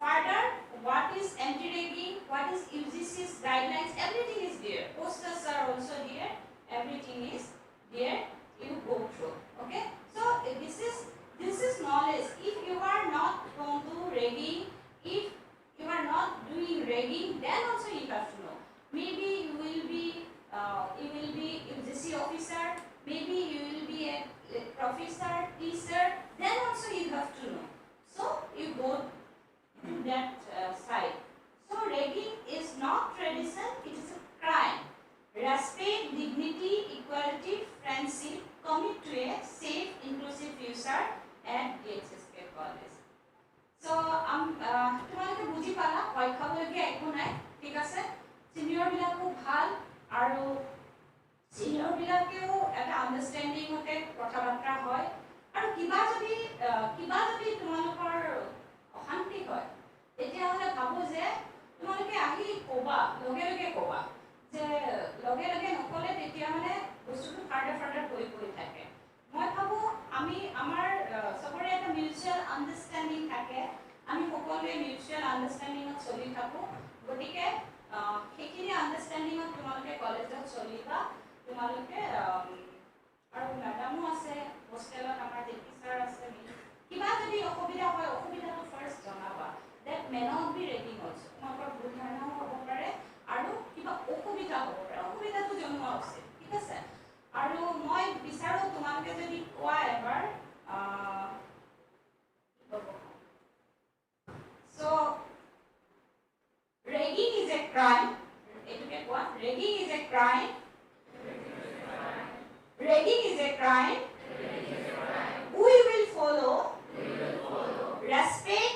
further what is anti-ragging what is UGC's guidelines everything is there posters are also there everything is there you go through okay so this is knowledge if you are not prone to ragging if you are not doing ragging, then also you have to know. Maybe you will be UGC officer, maybe you will be a professor, teacher, then also you have to know. So you go to that side. So ragging is not tradition, it is a crime. Respect, dignity, equality, friendship, commit to a safe, inclusive future at DHSK College. So তোমালোকে বুজি পালা ভয় খাবলগীয়া একো নাই ঠিক আছে senior বিলাকো ভাল আৰু সিনিয়ৰ বিলাকেও এটা আন্ডাৰষ্টেণ্ডিং মতে কথা বাৰ্তা হয় আৰু কিবা যদি তোমালোকৰ অশান্তি হয় তেতিয়াহ'লে ভাবো যে তোমালোকে আহি ক'বা লগে ক'বা যে লগে নকলে তেতিয়া মানে বস্তুটো ফাৰ্ডাৰ কৰি থাকে মই ভাবো আমি আমাৰ সবৰে এটা মিউচুৱেল আন্ডাৰষ্টেণ্ডিং থাকে আমি সকলোৱে মিউচুৱেল আন্ডাৰষ্টেণ্ডিঙত চলি থাকো গতিকে সেইখিনি আন্ডাৰষ্টেণ্ডিঙত তোমালোকে কলেজত চলিবা তোমালোকে আৰু মেডামো আছে হোষ্টেলত আমাৰ টিচাৰ আছে কিবা যদি অসুবিধা হয় অসুবিধাটো ফাৰ্ষ্ট জনাবা that may not be ragging also তোমালোকৰ ভুল ধাৰণাও হ'ব পাৰে আৰু কিবা অসুবিধা হ'ব পাৰে অসুবিধাটো জনোৱা উচিত ঠিক আছে আৰু মই বিচাৰো তোমালোকে যদি কোৱা এবাৰ so ragging is a crime এটুকে কোৱা ragging is a crime ragging is a crime we will follow respect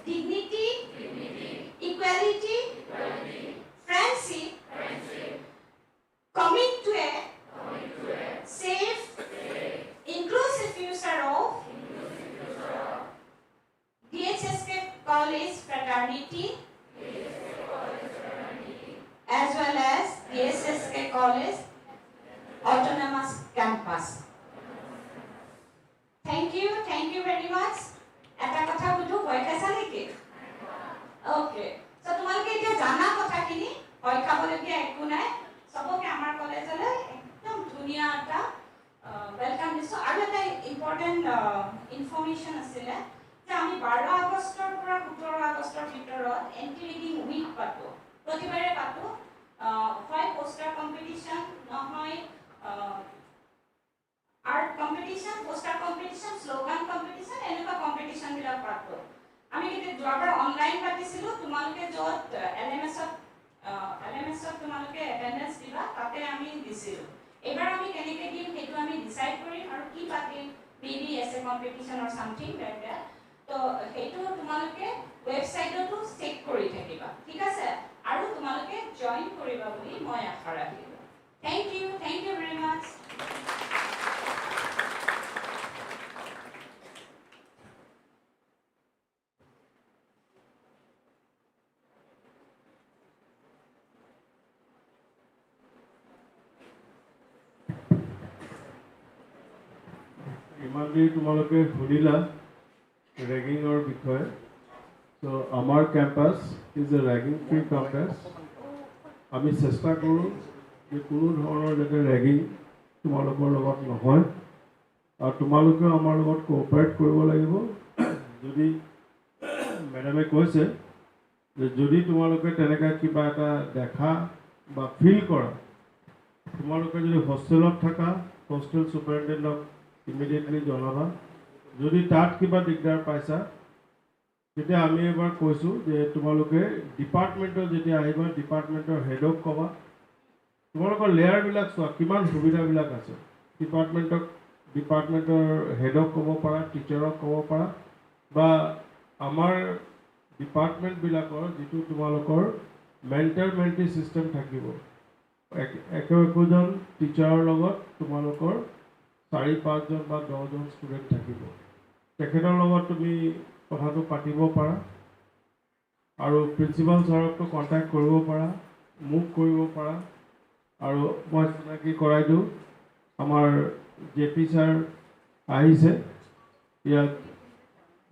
dignity equality friendship commit to a safe inclusive future of DHSK College fraternity as well as DHSK College autonomous campus. Thank you very much. এটা কথা বুঝো ভয় খাইছা নেকি okay so তোমালোকে এতিয়া জানা কথাখিনি ভয় খাবলগীয়া একো নাই সবকে আমাৰ কলেজলৈ একদম ধুনীয়া এটা ওয়েলকাম দিছো আৰু এটা ইম্পৰ্টেন্ট ইনফৰমেশন আছিল যে আমি 12 আগষ্টৰ পৰা 17 আগষ্টৰ ভিতৰত এন্টি ৰিডিং উইক পাতো প্ৰতিবাৰে পাতো হয় পোষ্টাৰ কম্পিটিশন নহয় art competition poster competition slogan competition এনেকুৱা competition বিলাক পাতো আমি কিন্তু যোৱাবাৰ অনলাইন পাতিছিলো তোমালোকে যত LMS তোমালোকে অ্যাটেন্ডেন্স দিবা তাতে আমি দিছিলো এবাৰ আমি কেনেকৈ দিম সেইটো আমি ডিসাইড কৰিম আৰু কি পাতিম maybe essay competition or something like that তো সেইটো তোমালোকে ওয়েবসাইটতো চেক কৰি থাকিবা ঠিক আছে আৰু তোমালোকে জয়েন কৰিবা বুলি মই আশা ৰাখিলো থ্যাংক ইউ ভেৰি মাচ ইমানদি তোমালোকে শুনিলা ৰেগিঙৰ বিষয়ে so আমাৰ campus is a ragging free campus আমি চেষ্টা কৰোঁ যে কোনো ধৰণৰ যাতে ৰেগিং তোমালোকৰ লগত নহয় আৰু তোমালোকে আমাৰ লগত কোঅপাৰেট কৰিব লাগিব যদি মেডামে কৈছে যে যদি তোমালোকে তেনেকৈ কিবা এটা দেখা বা ফিল কৰা তোমালোকে যদি হোষ্টেলত থাকা হোষ্টেল সুপাৰিনটেণ্ডেণ্টক ইমিডিয়েটলি জনাবা যদি তাত কিবা দিগদাৰ পাইছা তেতিয়া আমি এবাৰ কৈছোঁ যে তোমালোকে ডিপাৰ্টমেণ্টৰ যেতিয়া আহিবা ডিপাৰ্টমেণ্টৰ হেডক ক'বা তোমালোকৰ লেয়াৰবিলাক চোৱা কিমান সুবিধাবিলাক আছে ডিপাৰ্টমেণ্টৰ হেডক ক'ব পাৰা টিচাৰক ক'ব পাৰা বা আমাৰ ডিপাৰ্টমেণ্টবিলাকৰ যিটো তোমালোকৰ মেণ্টি ছিষ্টেম থাকিব একোজন টিচাৰৰ লগত তোমালোকৰ 4-5 জন বা 10 জন ষ্টুডেণ্ট থাকিব তেখেতৰ লগত তুমি কথাটো পাতিব পাৰা আৰু প্ৰিন্সিপাল ছাৰকটো কণ্টেক্ট কৰিব পাৰা মোক কৰিব পাৰা আৰু মই চিনাকি কৰাই দিওঁ আমাৰ জেপি ছাৰ আহিছে ইয়াত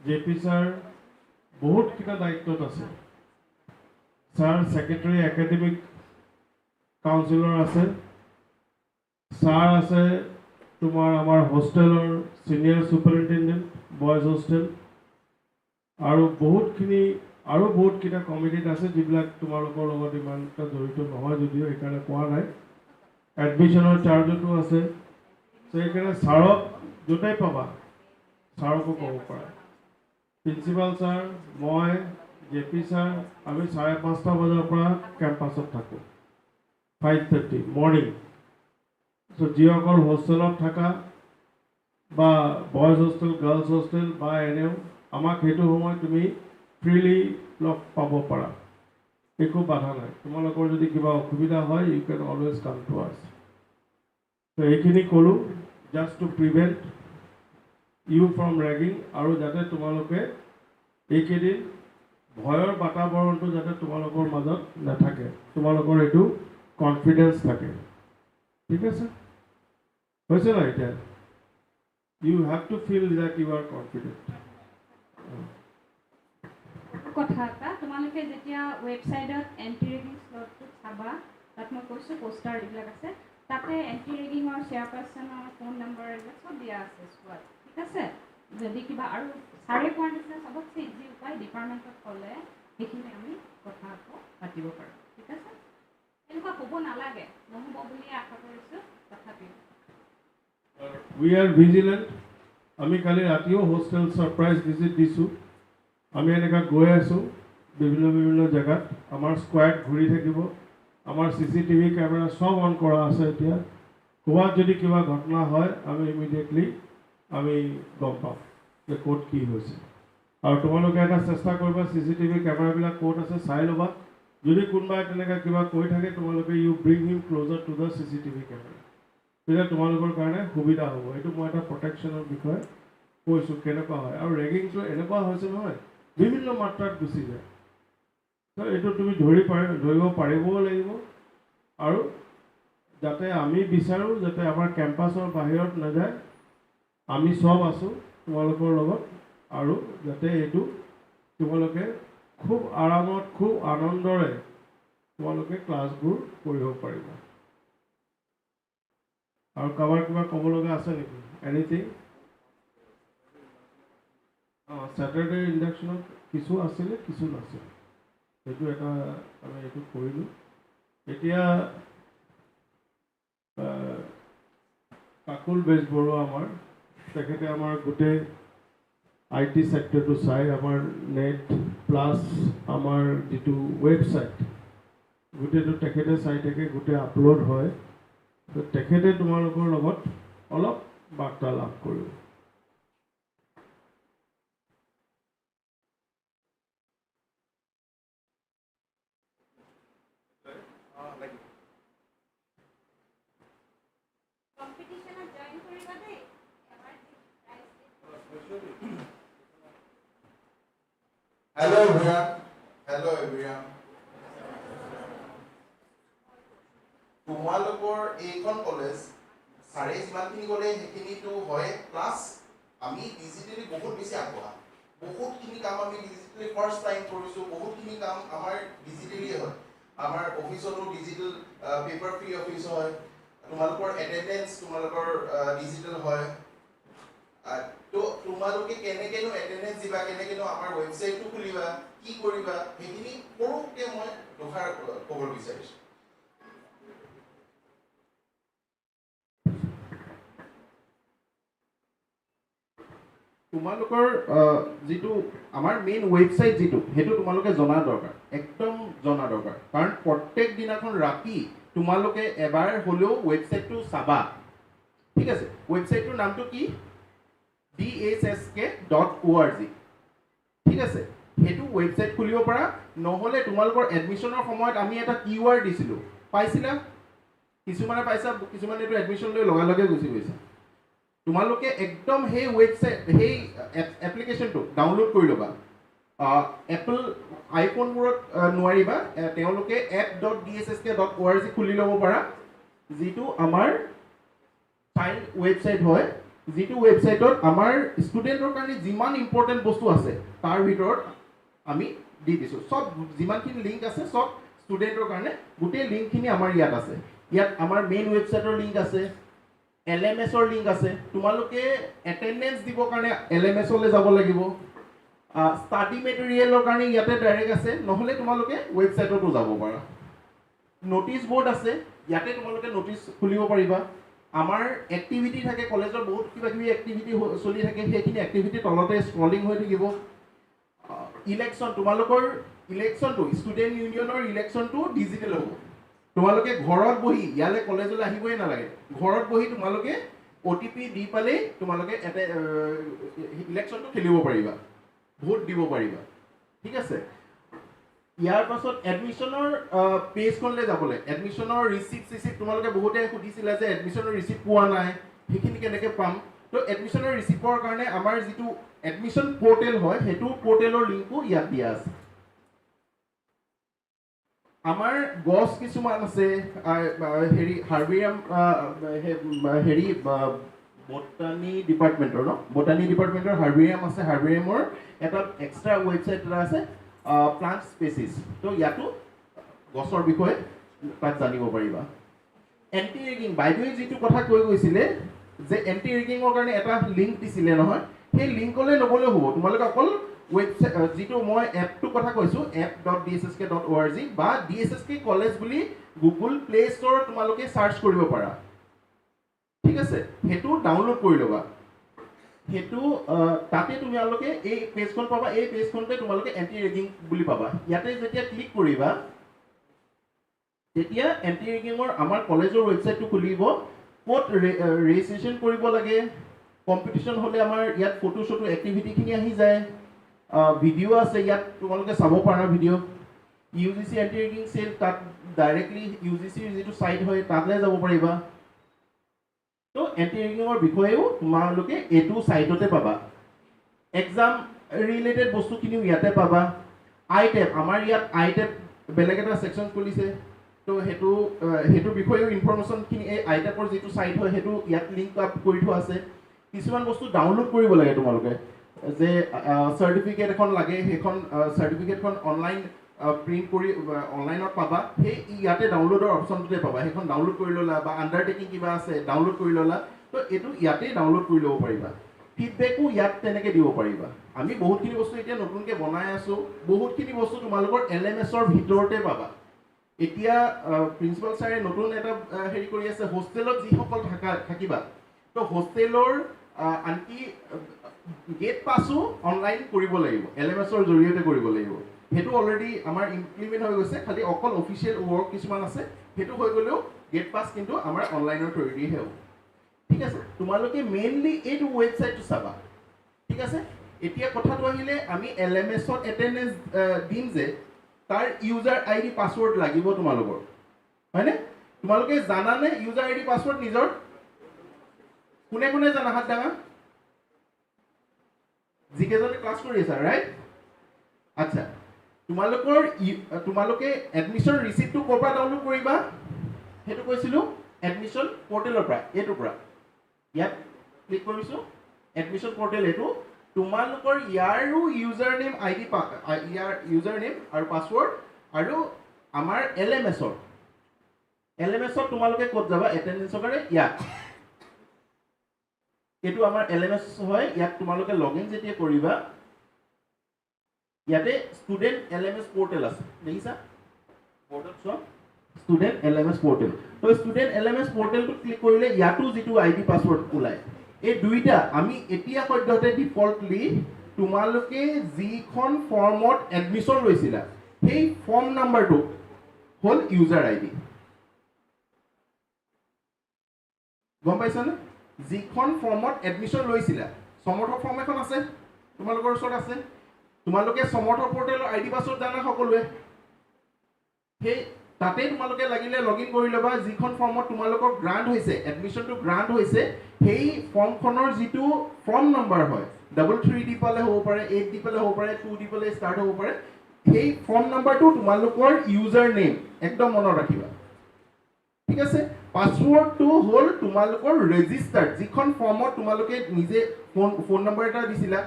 জেপি ছাৰ বহুত কিটা দায়িত্বত আছে ছাৰ ছেক্ৰেটাৰী একাডেমিক কাউন্সিলৰ আছে ছাৰ আছে তোমাৰ আমাৰ হোষ্টেলৰ সিনিয়ৰ সুপাৰিনটেণ্ডেণ্ট বয়জ হোষ্টেল আৰু বহুতখিনি আৰু বহুত কিটা কমিটিত আছে যিবিলাক তোমালোকৰ লগত ইমান এটা জড়িত নহয় যদিও এইকাৰণে কোৱা নাই এডমিশ্যনৰ চাৰ্জতো আছে চ' এইকাৰণে ছাৰক য'তেই পাবা ছাৰকো ক'ব পাৰা প্ৰিন্সিপাল ছাৰ মই জেপি ছাৰ আমি 5:30 বজাৰ পৰা কেম্পাছত থাকোঁ 5:30 মৰ্ণিং চ' যিসকল হোষ্টেলত থাকা বা বয়জ হোষ্টেল গাৰ্লছ হোষ্টেল বা এনেও আমাক সেইটো সময়ত তুমি ফ্ৰীলি লগ পাব পাৰা একো বাধা নাই তোমালোকৰ যদি কিবা অসুবিধা হয় you can always come to us ত' এইখিনি ক'লোঁ just to prevent you from ragging আৰু যাতে তোমালোকে এইকেইদিন ভয়ৰ বাতাবৰণটো যাতে তোমালোকৰ মাজত নাথাকে তোমালোকৰ এইটো কনফিডেন্স থাকে ঠিক আছে হৈছে না এতিয়া you have to feel that you are confident কথা এটা তোমালোকে যেতিয়া ৱেবছাইটত এন্টি ৰেগিং স্লটটো চাবা তাত মই কৈছোঁ পোষ্টাৰ এইবিলাক আছে তাতে এন্টি ৰেগিঙৰ চেয়াৰপাৰ্চনৰ ফোন নম্বৰ এইবিলাক চব দিয়া আছে স্কুৱাড ঠিক আছে যদি কিবা আৰু ছাৰে কোৱাৰ নিচিনা চবতছে ইজি উপায় ডিপাৰ্টমেণ্টত ক'লে সেইখিনি আমি কথা আকৌ পাতিব পাৰোঁ ঠিক আছে এনেকুৱা হ'ব নালাগে নহ'ব বুলি আশা কৰিছোঁ তথাপিও we are vigilant আমি কালি ৰাতিও হোষ্টেল সাৰপ্ৰাইজ ভিজিট দিছোঁ আমি এনেকা গৈ আছোঁ বিভিন্ন জেগাত আমাৰ স্কোৱাড ঘূৰি থাকিব আমাৰ চিচিটিভি কেমেৰা সব অন কৰা আছে এতিয়া ক'ৰবাত যদি কিবা ঘটনা হয় আমি ইমিডিয়েটলি আমি গম পাম যে ক'ত কি হৈছে আৰু তোমালোকে এটা চেষ্টা কৰিবা চিচিটিভি কেমেৰাবিলাক ক'ত আছে চাই ল'বা যদি কোনোবাই তেনেকৈ কিবা কৈ থাকে তোমালোকে you bring him closer to the CCTV camera তেতিয়া তোমালোকৰ কাৰণে সুবিধা হ'ব এইটো মই এটা প্ৰটেকশ্যনৰ বিষয়ে কৈছোঁ কেনেকুৱা হয় আৰু ৰেগিংটো এনেকুৱা হৈছে নহয় বিভিন্ন মাত্ৰাত গুচি যায় তো এইটো তুমি ধৰিব পাৰিবও লাগিব আৰু যাতে আমি বিচাৰোঁ যাতে আমাৰ কেম্পাছৰ বাহিৰত নাযায় আমি সব আছোঁ তোমালোকৰ লগত আৰু যাতে এইটো তোমালোকে খুব আৰামত খুব আনন্দৰে তোমালোকে ক্লাছবোৰ কৰিব পাৰিবা আৰু কাৰোবাৰ কিবা ক'ব লগা আছে নেকি এনিথিং Saturday ইণ্ডাকশ্যনত কিছু আছিলে কিছু নাছিলে সেইটো এটা আমি এইটো কৰিলোঁ এতিয়া কাকুল বেজবৰুৱা আমাৰ তেখেতে আমাৰ গোটেই IT চেক্টৰটো চাই আমাৰ নেট প্লাছ আমাৰ যিটো ৱেবছাইট গোটেইটো তেখেতে চাই থাকে গোটেই আপলোড হয় তো তেখেতে তোমালোকৰ লগত অলপ বাৰ্তালাপ কৰিব Hello everyone. Hello everyone. তোমালোকৰ এইখন কলেজ সাৰে যিমানখিনি গ'লে সেইখিনিতো হয় প্লাছ আমি ডিজিটেলি বহুত বেছি আগবঢ়া বহুতখিনি কাম আমি ডিজিটেলি ফাৰ্ষ্ট টাইম কৰিছোঁ বহুতখিনি কাম আমাৰ ডিজিটেলিয়ে হয় আমাৰ অফিচতো ডিজিটেল পেপাৰ ফ্ৰী অফিচ হয় তোমালোকৰ এটেণ্ডেঞ্চ তোমালোকৰ ডিজিটেল হয় তো তোমালোকে কেনেকেনো এটেণ্ডেঞ্চ দিবা কেনেকেনো আমাৰ ৱেবছাইটটো খুলিবা কি কৰিবা সেইখিনি সৰুকৈ মই দুষাৰ ক'ব বিচাৰিছোঁ তোমালোকৰ যিটো আমাৰ মেইন ৱেবছাইট যিটো সেইটো তোমালোকে জনা দৰকাৰ একদম জনা দৰকাৰ কাৰণ প্ৰত্যেক দিনাখন ৰাতি তোমালোকে এবাৰ হ'লেও ৱেবছাইটটো চাবা ঠিক আছে ৱেবছাইটটোৰ নামটো কি DHSK.org ঠিক আছে সেইটো ৱেবছাইট খুলিব পাৰা নহ'লে তোমালোকৰ এডমিশ্যনৰ সময়ত আমি এটা কিউআৰ দিছিলোঁ পাইছিলা কিছুমানে পাইছা কিছুমানে এইটো এডমিশ্যন লৈ লগে গুচি গৈছে তোমালোকে একদম সেই ৱেবছাইট সেই এপ্লিকেশ্যনটো ডাউনলোড কৰি ল'বা এপল আইফোনবোৰত নোৱাৰিবা তেওঁলোকে app.dhsk.org খুলি ল'ব পাৰা যিটো আমাৰ চাইল্ড ৱেবছাইট হয় যিটো ৱেবছাইটত আমাৰ ষ্টুডেণ্টৰ কাৰণে যিমান ইম্পৰ্টেণ্ট বস্তু আছে তাৰ ভিতৰত আমি দি দিছোঁ সব যিমানখিনি লিংক আছে সব ষ্টুডেণ্টৰ কাৰণে গোটেই লিংকখিনি আমাৰ ইয়াত আছে ইয়াত আমাৰ মেইন ৱেবছাইটৰ লিংক আছে LMSৰ লিংক আছে তোমালোকে এটেণ্ডেঞ্চ দিবৰ কাৰণে LMSলৈ যাব লাগিব ষ্টাডি মেটেৰিয়েলৰ কাৰণে ইয়াতে ডাইৰেক্ট আছে, নহ'লে তোমালোকে ৱেবছাইটতো যাব পাৰা। নটিচ বৰ্ড আছে, ইয়াতে তোমালোকে নটিচ খুলিব পাৰিবা। আমাৰ এক্টিভিটি থাকে, কলেজৰ বহুত কিবা কিবি এক্টিভিটি চলি থাকে, সেইখিনি এক্টিভিটি তলতে স্ক্ৰলিং হৈ থাকিব। ইলেকশ্যন, তোমালোকৰ ইলেকশ্যনটো ষ্টুডেণ্ট ইউনিয়নৰ ইলেকশ্যনটো ডিজিটেল হ'ব। তোমালোকে ঘৰত বহি, ইয়ালৈ কলেজলৈ আহিবই নালাগে, ঘৰত বহি তোমালোকে OTP দি পালেই তোমালোকে এটা ইলেকশ্যনটো খেলিব পাৰিবা, ভোট দিব পাৰিবা। ঠিক আছে, ইয়াৰ পাছত এডমিশ্যনৰ পেজখনলৈ যাবলৈ, এডমিশ্যনৰ ৰিচিপ্ট তোমালোকে বহুতে সুধিছিলা যে এডমিশ্যনৰ ৰিচিপ্ট পোৱা নাই, সেইখিনি কেনেকৈ পাম। তো এডমিশ্যনৰ ৰিচিপ্টৰ কাৰণে আমাৰ যিটো এডমিশ্যন পৰ্টেল হয়, সেইটো পৰ্টেলৰ লিংকো ইয়াত দিয়া আছে। আমাৰ গছ কিছুমান আছে, হেৰি হাৰ্বেৰিয়াম, হেৰি বটানী ডিপাৰ্টমেণ্টৰ বটানী ডিপাৰ্টমেণ্টৰ হাৰ্বেৰিয়াম আছে, হাৰ্বেৰিয়ামৰ এটা এক্সট্ৰা ৱেবছাইট এটা আছে, প্লান্ট স্পেচিছ। তো ইয়াতো গছৰ বিষয়ে তাত জানিব পাৰিবা। এণ্টি ৰেগিং, বাইদেৱে যিটো কথা কৈ গৈছিলে যে এণ্টি ৰেগিঙৰ কাৰণে এটা লিংক দিছিলে নহয়, সেই লিংকলৈ নগ'লেও হ'ব, তোমালোকে অকল ৱেবছাইট যিটো মই এপটোৰ কথা কৈছোঁ, app.dhsk.org বা DHSK কলেজ বুলি গুগল প্লে ষ্ট'ৰত তোমালোকে চাৰ্চ কৰিব পাৰা। ঠিক আছে, সেইটো ডাউনলোড কৰি ল'বা। সেইটো তাতে তোমালোকে এই পেজখন পাবা, এই পেজখনতে তোমালোকে এণ্টি ৰেগিং বুলি পাবা। ইয়াতে যেতিয়া ক্লিক কৰিবা তেতিয়া এণ্টি ৰেগিঙৰ আমাৰ কলেজৰ ৱেবছাইটটো খুলিব, ক'ত ৰেজিষ্ট্ৰেশ্যন কৰিব লাগে, কম্পিটিশ্যন হ'লে আমাৰ ইয়াত ফটো চটো এক্টিভিটিখিনি আহি যায়, ভিডিঅ' আছে ইয়াত তোমালোকে চাব পাৰা video'. UGC anti ragging cell, তাত ডাইৰেক্টলি UGCৰ যিটো ছাইট হয় তালৈ যাব পাৰিবা। তো এণ্টি ৰেগিঙৰ বিষয়েও তোমালোকে এইটো ছাইটতে পাবা। এক্সাম ৰিলেটেড বস্তুখিনিও ইয়াতে পাবা। আইটেপ, আমাৰ ইয়াত আইটেপ বেলেগ এটা ছেকশ্যন খুলিছে, তো সেইটো বিষয়েও ইনফৰমেশ্যনখিনি এই আইটেপৰ যিটো ছাইট হয় সেইটো ইয়াত লিংক আপ কৰি থোৱা আছে। কিছুমান বস্তু ডাউনলোড কৰিব লাগে তোমালোকে, যে চাৰ্টিফিকেট এখন লাগে, সেইখন চাৰ্টিফিকেটখন অনলাইন প্ৰিণ্ট কৰি অনলাইনত পাবা, সেই ইয়াতে ডাউনলোডৰ অপশ্যনটোতে পাবা। সেইখন ডাউনলোড কৰি ল'লা, বা আণ্ডাৰটেকিং কিবা আছে ডাউনলোড কৰি ল'লা, তো এইটো ইয়াতেই ডাউনলোড কৰি ল'ব পাৰিবা। ফিডবেকো ইয়াত তেনেকৈ দিব পাৰিবা। আমি বহুতখিনি বস্তু এতিয়া নতুনকৈ বনাই আছোঁ, বহুতখিনি বস্তু তোমালোকৰ LMSৰ ভিতৰতে পাবা। এতিয়া প্ৰিন্সিপাল ছাৰে নতুন এটা হেৰি কৰি আছে, হোষ্টেলত যিসকল থাকিবা, তো হোষ্টেলৰ আনকি গেট পাছো অনলাইন কৰিব লাগিব, LMSৰ জৰিয়তে কৰিব লাগিব। সেইটো অলৰেডি আমাৰ ইমপ্লিমেণ্ট হৈ গৈছে, খালি অকল অফিচিয়েল ৱৰ্ক কিছুমান আছে, সেইটো হৈ গ'লেও গেট পাছ কিন্তু আমাৰ অনলাইনৰ থ্ৰুদিহে হ'ব। ঠিক আছে, তোমালোকে মেইনলি এইটো ৱেবছাইটটো চাবা। ঠিক আছে, এতিয়া কথাটো আহিলে আমি LMSত এটেণ্ডেঞ্চ দিম যে তাৰ ইউজাৰ ID পাছৱৰ্ড লাগিব তোমালোকৰ, হয়নে? তোমালোকে জানানে ইউজাৰ ID পাছৱৰ্ড নিজৰ? কোনে কোনে জানা হাত দাঙা? যিকেইজনে ক্লাছ কৰি আছা, ৰাইট? আচ্ছা, তোমালোকে এডমিশ্যন ৰিচিপ্টটো ক'ৰ পৰা ডাউনলোড কৰিবা? সেইটো কৈছিলোঁ, এডমিশ্যন পৰ্টেলৰ পৰা, এইটোৰ পৰা। ইয়াত ক্লিক কৰিছোঁ, এডমিশ্যন পৰ্টেল এইটো। তোমালোকৰ ইয়াৰো ইউজাৰ নেম ID, ইয়াৰ ইউজাৰ নেম আৰু পাছৱৰ্ড, আৰু আমাৰ LMSত তোমালোকে ক'ত যাবা এটেণ্ডেঞ্চৰ কাৰণে? ইয়াত, এইটো আমাৰ LMS হয়। ইয়াত তোমালোকে লগইন যেতিয়া কৰিবা, ইয়াতে ষ্টুডেণ্ট LMS পৰ্টেল আছে, দেখিছা? বৰ্ডত চোৱা, ষ্টুডেণ্ট LMS পৰ্টেল। তো ষ্টুডেণ্ট LMS পৰ্টেলটোত ক্লিক কৰিলে ইয়াতো যিটো ID পাছৱৰ্ড ওলায়, এই দুইটা আমি এতিয়া সদ্যহতে ডিফল্টলি তোমালোকে যিখন ফৰ্মত এডমিশ্যন লৈছিলা সেই ফৰ্ম নাম্বাৰটো হ'ল ইউজাৰ ID। গম পাইছানে? যিখন ফৰ্মত এডমিশ্যন লৈছিলা, সমৰ্থ ফৰ্ম এখন আছে তোমালোকৰ ওচৰত আছে, তোমালোকে সমৰ্থ পৰ্টেলৰ ID পাছৱৰ্ড জানা সকলোৱে, সেই তাতে তোমালোকে লাগিলে লগইন কৰি ল'বা। যিখন ফৰ্মত তোমালোকৰ গ্ৰাণ্ট হৈছে, এডমিশ্যনটো গ্ৰাণ্ট হৈছে, সেই ফৰ্মখনৰ যিটো ফৰ্ম নম্বৰ হয়, 33 দি পালে হ'ব পাৰে, 8 দি পালে হ'ব পাৰে, 2 দি পালে ষ্টাৰ্ট হ'ব পাৰে, সেই ফৰ্ম নম্বৰটো তোমালোকৰ ইউজাৰ নেম একদম মনত ৰাখিবা। ঠিক আছে, পাছৱৰ্ডটো হ'ল তোমালোকৰ ৰেজিষ্টাৰ্ড, যিখন ফৰ্মত তোমালোকে নিজে ফোন নম্বৰ এটা দিছিলা,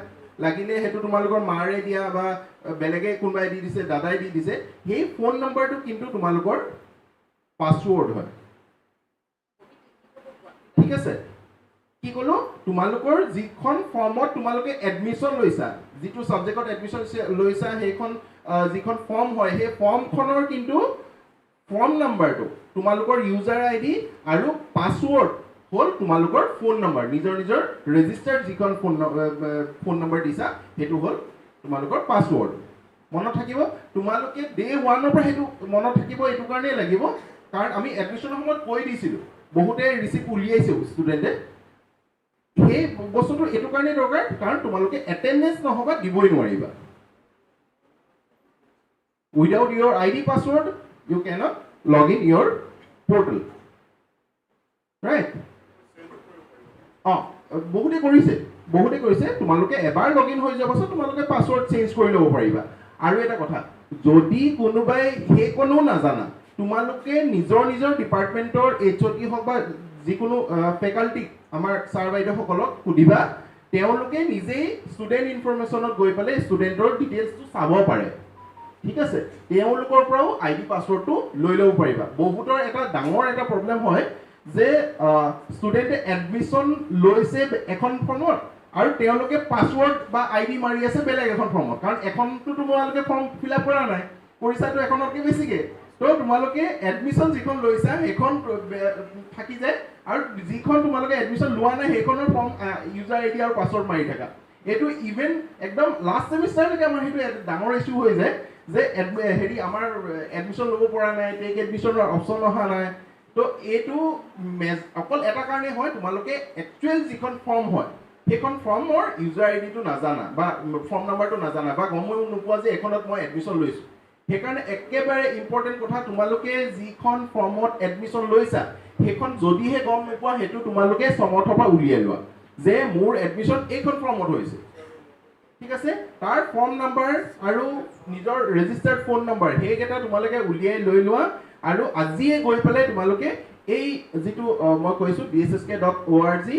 লাগিলে সেইটো তোমালোকৰ মাৰে দিয়া বা বেলেগে কোনোবাই দি দিছে, দাদাই দি দিছে, সেই ফোন নম্বৰটো কিন্তু তোমালোকৰ পাছৱৰ্ড হয়। ঠিক আছে, কি কলো তোমালোকৰ যিখন ফৰ্মত তোমালোকে এডমিশন লৈছা যিটো সাবজেক্টত এডমিশন লৈছা সেইখন যিখন ফৰ্ম হয় সেই ফৰ্মখনৰ কিন্তু ফৰ্ম নাম্বাৰটো তোমালোকৰ ইউজাৰ আইডি আৰু পাছৱৰ্ড হল তোমালোকৰ ফোন নাম্বাৰ নিজৰ নিজৰ ৰেজিষ্টাৰ্ড যিখন ফোন নাম্বাৰ দিছা হেতু হল তোমালোকৰ পাছৱৰ্ড মনত থাকিব তোমালোকে ডে 1 ৰ পৰা হেতু মনত থাকিব এটো কাৰণে লাগিব কাৰণ আমি এডমিশনৰ সময়ত কৈ দিছিলো বহুতে ৰিসিপ্ট উলিয়াইছে ষ্টুডেন্টে এই বস্তুটো এটো কাৰণে দৰকাৰ কাৰণ তোমালোকে এটেন্ডেন্স নহবা দিবই নোৱাৰিবা without your id password you cannot log in your portal right বহুতে কৰিছে তোমালোকে এবাৰ লগ ইন হৈ যাব পাছত তোমালোকে পাছৱৰ্ড চেঞ্জ কৰি ল'ব পাৰিবা আৰু এটা কথা যদি কোনোবাই হে কোনো নাজানা তোমালোকে নিজৰ নিজৰ ডিপাৰ্টমেন্টৰ এইচঅডি হক বা যিকোনো ফেকাল্টি আমাৰ ছাৰ বাইদেউ সকলক সুধিবা তেওঁলোকে নিজেই ষ্টুডেন্ট ইনফৰমেশনত গৈ পালে ষ্টুডেন্টৰ ডিটেইলছটো চাব পাৰে ঠিক আছে তেওঁলোকৰ পৰাও আইডি পাছৱৰ্ডটো লৈ ল'ব পাৰিবা বহুতৰ এটা ডাঙৰ এটা প্ৰবলেম হয় যে ষ্টুডেন্টে এডমিশন লৈছে এখন ফৰ্মত আৰু তেওঁলোকে পাছৱৰ্ড বা আইডি মাৰি আছে বেলেগ এখন ফৰ্মত কাৰণ এখনটো তোমালোকে ফৰ্ম ফিল আপ কৰা নাই কৰিছাটো এখনতকৈ বেছিকে তো তোমালোকে এডমিশন যিখন লৈছা সেইখন থাকি যায় আৰু যিখন তোমালোকে এডমিশন লোৱা নাই সেইখনৰ ফৰ্ম ইউজাৰ আইডি আৰু পাছৱৰ্ড মাৰি থাকা এটো ইভেন একদম লাষ্ট সেমিষ্টাৰলৈকে আমাৰ হেতু ডাঙৰ ইস্যু হৈ যায় যে হেৰি আমাৰ এডমিশন ল'ব পৰা নাই টেক এডমিশনৰ অপচন অহা নাই তো এটো অকল এটা কাৰণে হয় তোমালোকে একচুৱেল যিখন ফৰ্ম হয় সেইখন ফৰ্মৰ ইউজাৰ আইডিটো নাজানা বা ফৰ্ম নাম্বাৰটো নাজানা বা গম নোপোৱা যে এখনত মই এডমিশন লৈছো সেইকাৰণে একেবাৰে ইম্পৰ্টেন্ট কথা তোমালোকে যিখন ফৰ্মত এডমিশন লৈছা সেইখন যদিহে গম নোপোৱা হেতু তোমালোকে সমৰ্থৰ পৰা উলিয়াই লোৱা যে মোৰ এডমিশন এইখন ফৰ্মত হৈছে ঠিক আছে তাৰ ফৰ্ম নাম্বাৰ আৰু নিজৰ ৰেজিষ্টাৰ্ড ফোন নাম্বাৰ হেইকেটা তোমালোকে উলিয়াই লৈ লোৱা আৰু আজিয়ে গৈ পেলাই তোমালোকে এই যেটো মই কৈছো dhsk.org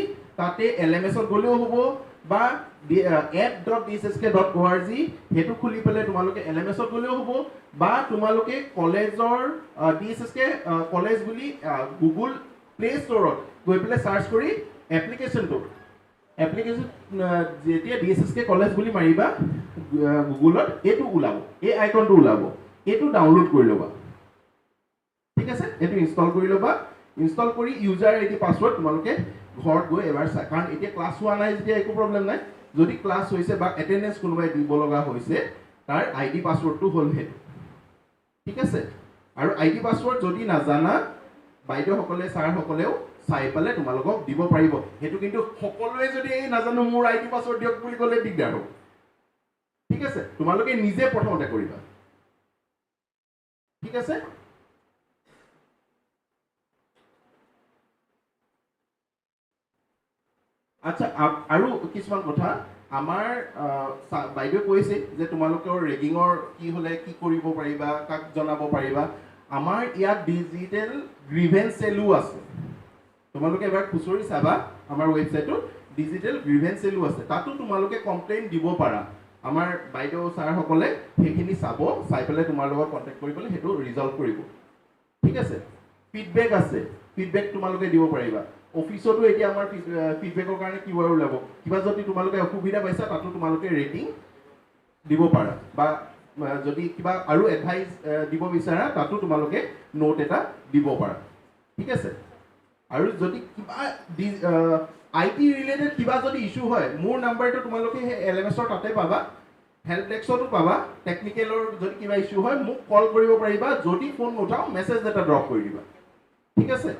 তাতে LMS ত গলেও হ'ব বা app.dhsk.org হেতু খুলি পেলাই তোমালোকে LMS ত গলেও হ'ব বা তোমালোকে কলেজৰ DHSK কলেজ বুলি গুগল প্লে ষ্টৰত গৈ পেলাই সাৰ্চ কৰি এপ্লিকেশনটো যেতিয়া DHSK কলেজ বুলি মাৰিবা গুগলত এটো ওলাব এই আইকনটো ওলাব এটো ডাউনলোড কৰি লবা ঠিক আছে এটো ইনষ্টল কৰি লবা ইনষ্টল কৰি ইউজাৰ আইডি পাছৱৰ্ড তোমালোকে ঘৰত গৈ এবাৰ চাই কাৰণ এতিয়া ক্লাছ হোৱা নাই যেতিয়া একো প্ৰবলেম নাই যদি ক্লাছ হৈছে বা এটেন্ডেন্স কোনোবাই দিব লগা হৈছে তাৰ আইডি পাছৱৰ্ডটো হল হেতু ঠিক আছে আৰু আইডি পাছৱৰ্ড যদি নাজানা বাইদেউ সকলে ছাৰ সকলেও চাই পালে তোমালোকক দিব পাৰিব হেতু কিন্তু সকলোৱে যদি এই নাজানো মোৰ আইডি পাছৱৰ্ড দিয়ক বুলি ক'লে দিগদাৰ হ'ব ঠিক আছে তোমালোকে নিজে প্ৰথমতে কৰিবা ঠিক আছে আচ্ছা আৰু কিছুমান কথা আমাৰ বাইদেউ কৈছে যে তোমালোকৰ ৰেগিঙৰ কি হলে কি কৰিব পাৰিবা কাক জনাব পাৰিবা আমাৰ ইয়াত ডিজিটেল গ্ৰিভেন্স সেলও আছে তোমালোকে এবাৰ খুচৰি চাবা আমাৰ ওয়েবসাইটত ডিজিটেল গ্ৰিভেন্স সেলও আছে তাতো তোমালোকে কমপ্লেইন দিব পাৰা আমাৰ বাইদেউ ছাৰ সকলে সেইখিনি চাব চাই পেলাই তোমাৰ লগত কন্টাক্ট কৰি পেলাই হেতু ৰিজলভ কৰিব ঠিক আছে ফিডবেক আছে ফিডবেক তোমালোকে দিব পাৰিবা অফিসতো এতিয়া আমাৰ ফিডবেকৰ কাৰণে কি ওলাব ওলাব কিবা যদি তোমালোকে অসুবিধা পাইছা তাতো তোমালোকে ৰেটিং দিব পাৰা বা যদি কিবা আৰু এডভাইস দিব বিচাৰা তাতো তোমালোকে নোট এটা দিব পাৰা ঠিক আছে আৰু যদি কিবা আইটি ৰিলেটেড কিবা যদি ইস্যু হয় মোৰ নাম্বাৰটো তোমালোকে এলএমএছৰ তাতে পাবা হেল্প ডেস্কতো পাবা টেকনিক্যালৰ যদি কিবা ইস্যু হয় মোক কল কৰিব পাৰিবা যদি ফোন নুঠাও মেছেজ এটা ড্ৰপ কৰি দিবা ঠিক আছে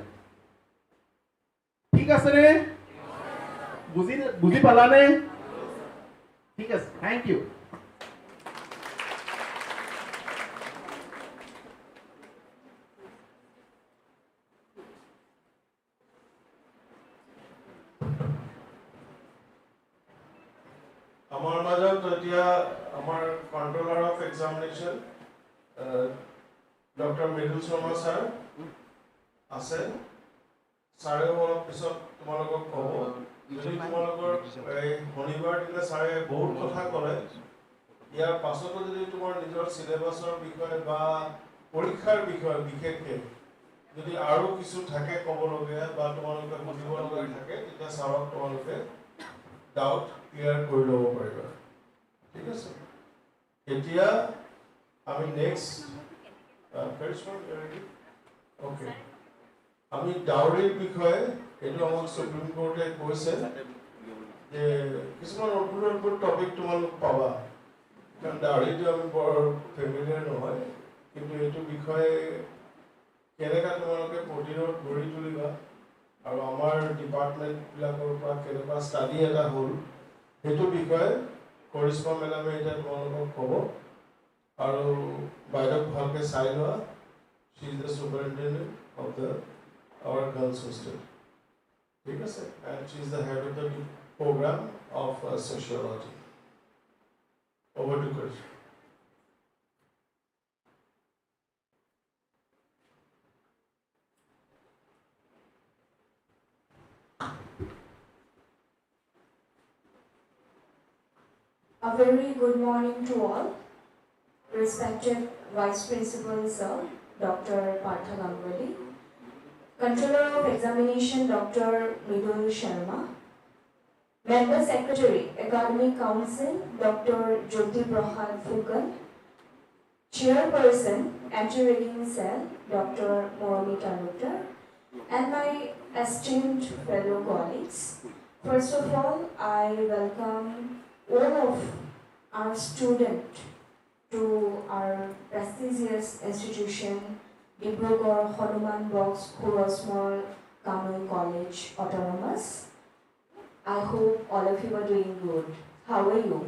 ঠিক আছে ৰে বুজি পালানে ঠিক আছে থ্যাংক ইউ আমাৰ মাজত এতিয়া আমাৰ controller of examination doctor Mridul Sharma sir আছে ছাৰেও অলপ পিছত তোমালোকক ক'ব যদি তোমালোকৰ এই শনিবাৰ দিনা ছাৰে বহুত কথা ক'লে ইয়াৰ পাছতো যদি তোমাৰ নিজৰ চিলেবাছৰ বিষয়ে বা পৰীক্ষাৰ বিষয়ে বিশেষকৈ যদি আৰু কিছু থাকে ক'বলগীয়া বা তোমালোকে বুজিব লগা থাকে তেতিয়া ছাৰক তোমালোকে ডাউট ক্লিয়াৰ কৰি ল'ব পাৰিবা ঠিক আছে এতিয়া আমি নেক্সট ওকে আমি ডাউৰিৰ বিষয়ে এইটো আমাক সুপ্ৰিম কোৰ্টে কৈছে যে কিছুমান নতুন টপিক তোমালোক পাবা কাৰণ ডাউৰিটো আমি বৰ ফেমিলিয়াৰ নহয় কিন্তু এইটো বিষয়ে কেনেকৈ তোমালোকে প্ৰতিৰোধ গঢ়ি তুলিবা আৰু আমাৰ ডিপাৰ্টমেণ্টবিলাকৰ পৰা কেনেকুৱা ষ্টাডি এটা হ'ল সেইটো বিষয়ে কৰিশ্মা মেডামে এতিয়া তোমালোকক ক'ব আৰু বাইদেউক ভালকৈ চাই লোৱা she is the superintendent of the our girls hostel ठीक है sir and she is the head of the program of sociology over to Krishna A very good morning to all. Respected Vice Principal Sir, Dr. Partha Gangwali, Controller of Examination Dr. Midul Sharma, Member Secretary, Academic Council Dr. Jyoti Prahad Fugan, Chairperson, Anti-Ragging Cell Dr. Moramita Luther, and my esteemed fellow colleagues. First of all, I welcome all of our students to our prestigious institution, Dibrugarh H.S. Kanoi College, Autonomous. I hope all of you are doing good. How are you?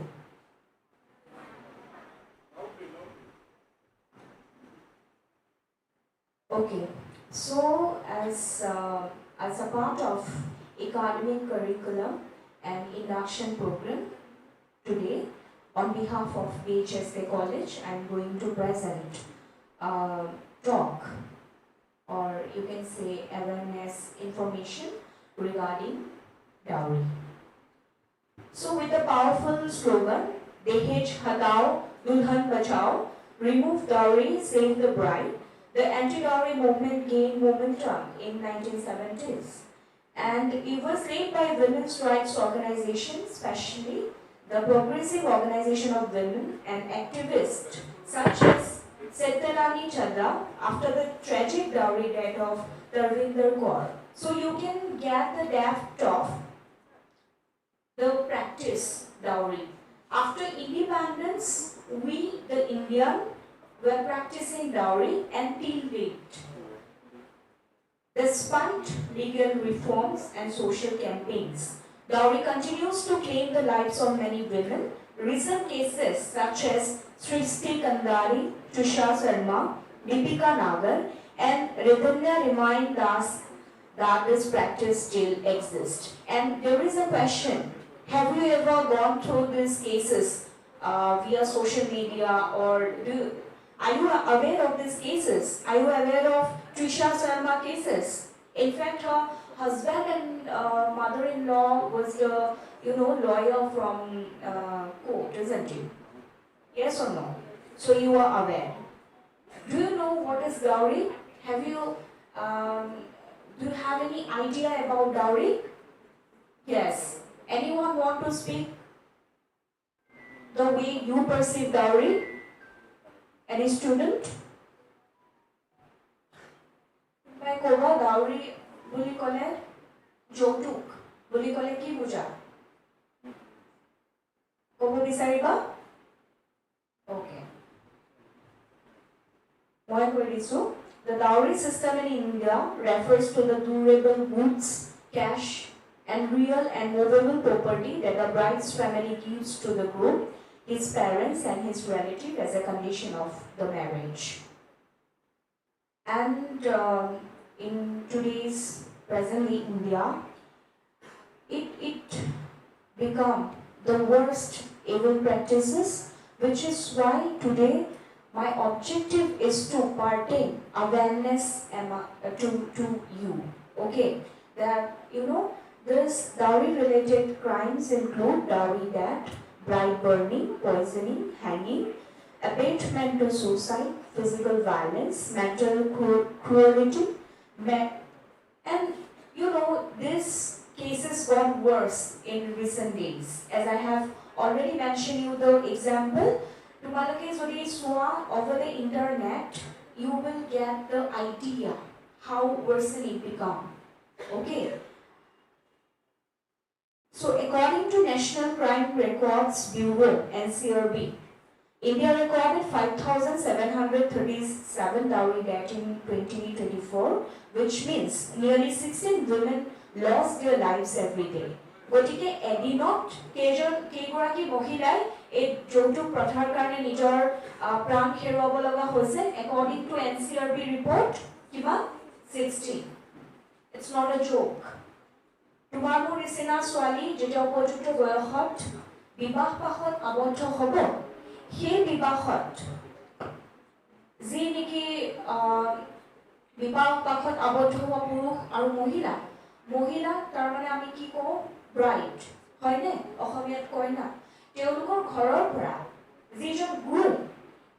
Okay, so as a part of academic curriculum and induction program, today, on behalf of DHSK College, I am going to present talk, or you can say awareness information regarding dowry. So with the powerful slogan, Dehej Hatao, Dulhan Bachao, remove dowry, save the bride, the anti-dowry movement gained momentum in 1970s. And it was led by women's rights organizations, especially the progressive organization of women and activists such as Setarani Chandra after the tragic dowry death of Tarvinder Kaur. So you can get the depth of the practice dowry. After independence, we, the Indian, were practicing dowry until date. Despite legal reforms and social campaigns, dowry continues to claim the lives of many women. Recent cases such as Srishti Kandari, Trisha Sharma, Deepika Nagar, and Ritanya remind us that this practice still exists. And there is a question: have you ever gone through these cases via social media, or are you aware of these cases? Are you aware of Trisha Sharma cases? In fact, her husband and mother-in-law was the lawyer from court, isn't he? Yes or no? So you are aware. Do you know what is dowry? Have you do you have any idea about dowry? Yes. Anyone want to speak the way you perceive dowry? Any student? मैं कोबा dowry বুলি ক'লে যৌতুক বুলি ক'লে কি বুজা ক'ব বিচাৰিবা ওকে মই কৈ দিছো the dowry system in India refers to the durable goods cash and real and movable property that the bride's family gives to the groom, his parents and his relative as a condition of the marriage. And in today's presently India, it become the worst evil practices, which is why today my objective is to partake awareness to you. Okay, that this dowry related crimes include dowry death, bride burning, poisoning, hanging, abatement to suicide, physical violence, mental cruelty, And you know, this cases got worse in recent days. As I have already mentioned you the example, tumaloke jodi swa over the internet, you will get the idea how worsen it become. Okay. So according to National Crime Records Bureau, NCRB, India recorded 5,737 dowry deaths in 2024, which means nearly 16 women lost their lives every day. গতিকে এদিনত কেইগৰাকী মহিলাই এই যৌতুক প্ৰথাৰ কাৰণে নিজৰ প্ৰাণ হেৰুৱাব লগা হৈছে according to NCRB report কিমান 60. It's not a joke. তোমাৰ মোৰ নিচিনা ছোৱালী যেতিয়া উপযুক্ত বয়সত বিবাহ পাশত আবদ্ধ হ'ব, সেই বিবাহত যি নেকি বিবাহ পাশত আবদ্ধ হোৱা পুৰুষ আৰু মহিলা তাৰমানে আমি কি কওঁ ব্ৰাইড হয়নে অসমীয়াত কইনা তেওঁলোকৰ ঘৰৰ পৰা যিজন গ্ৰুম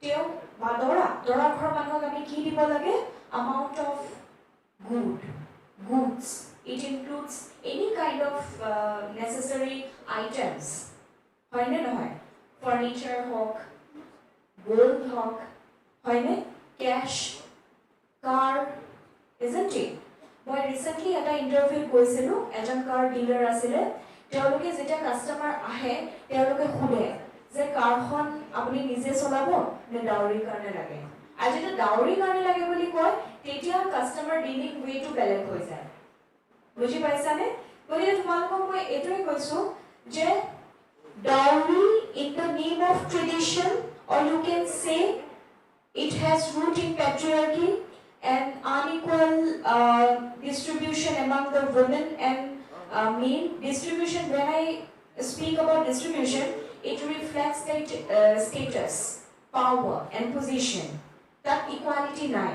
তেওঁ বা দৰা ঘৰৰ মানুহক আমি কি দিব লাগে amount of goods. It includes any kind of necessary items. হয়নে নহয় furniture hawk, gold hawk, হয়নে cash, car, isn't it? মই recently এটা ইন্টাৰভিউ কৰিছিলো এজন কাৰ ডিলাৰ আছিলে তেওঁলোকে যেতিয়া কাস্টমাৰ আহে তেওঁলোকে খুলে যে কাৰখন আপুনি নিজে চলাব নে ডাউৰি কাৰণে লাগে আজি তো ডাউৰি কাৰণে লাগে বুলি কয় তেতিয়া কাস্টমাৰ ডিলিং ৱেটো বেলেগ হৈ যায় বুজি পাইছানে গতিকে তোমালোকক মই এইটোৱে কৈছো যে dowry in the name of tradition, or you can say it has root in patriarchy and unequal distribution among the women and men. Distribution, when I speak about distribution, it reflects that status, power and position. That equality nai.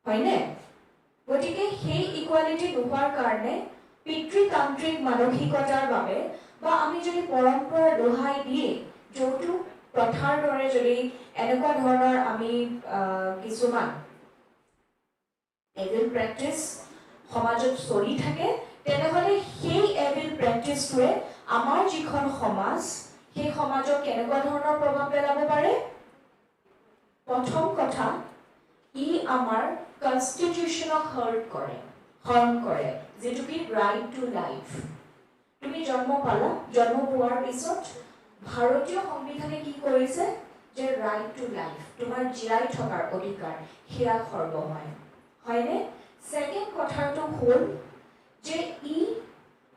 Hoine? গতিকে সেই equality নোহোৱাৰ কাৰণে পিতৃতান্ত্ৰিক মানসিকতাৰ বাবে বা আমি যদি পৰম্পৰা দোহাই দিয়ে যৌতুক প্ৰথাৰ দৰে যদি এনেকুৱা ধৰণৰ আমি কিছুমান এভিল প্ৰেক্টিছ সমাজত চলি থাকে তেনেহ'লে সেই এভিল প্ৰেক্টিছটোৱে আমাৰ যিখন সমাজ সেই সমাজক কেনেকুৱা ধৰণৰ প্ৰভাৱ পেলাব পাৰে প্ৰথম কথা ই আমাৰ কনষ্টিটিউচনক হাৰ্ম কৰে যেটো কি ৰাইট টু লাইফ তুমি জন্ম পালা জন্ম পোৱাৰ পিছত ভাৰতীয় সংবিধানে কি কৰিছে যে ৰাইট টু লাইফ তোমাৰ জীয়াই থকাৰ অধিকাৰ হিয়া সৰ্বময় হয়নে সেকেন্ড কথাটো হ'ল যে ই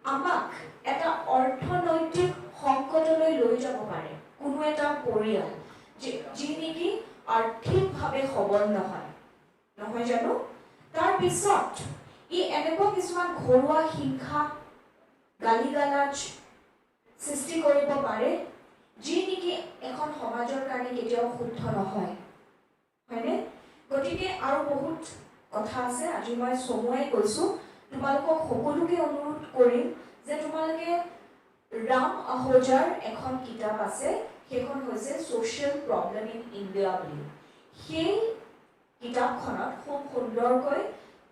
আমাক এটা অৰ্থনৈতিক সংকটলৈ লৈ যাব পাৰে কোনো এটা পৰিয়াল যি নেকি আৰ্থিকভাৱে সবল নহয় জানো তাৰ পিছত ই এনেকুৱা কিছুমান ঘৰুৱা হিংসা গালিগালাজ সৃষ্টি কৰিব পাৰে যি নেকি এখন সমাজৰ কাৰণে কেতিয়াও শুদ্ধ নহয় হয়নে গতিকে আৰু বহুত কথা আছে আজি মই সময় কৈছো তোমালোকক সকলোকে অনুৰোধ কৰিম যে তোমালোকে ৰাম আহোজাৰ এখন কিতাপ আছে সেইখন হৈছে সোশ্যাল প্ৰবলেম ইন ইণ্ডিয়া বুলি সেই কিতাপখনত খুব সুন্দৰকৈ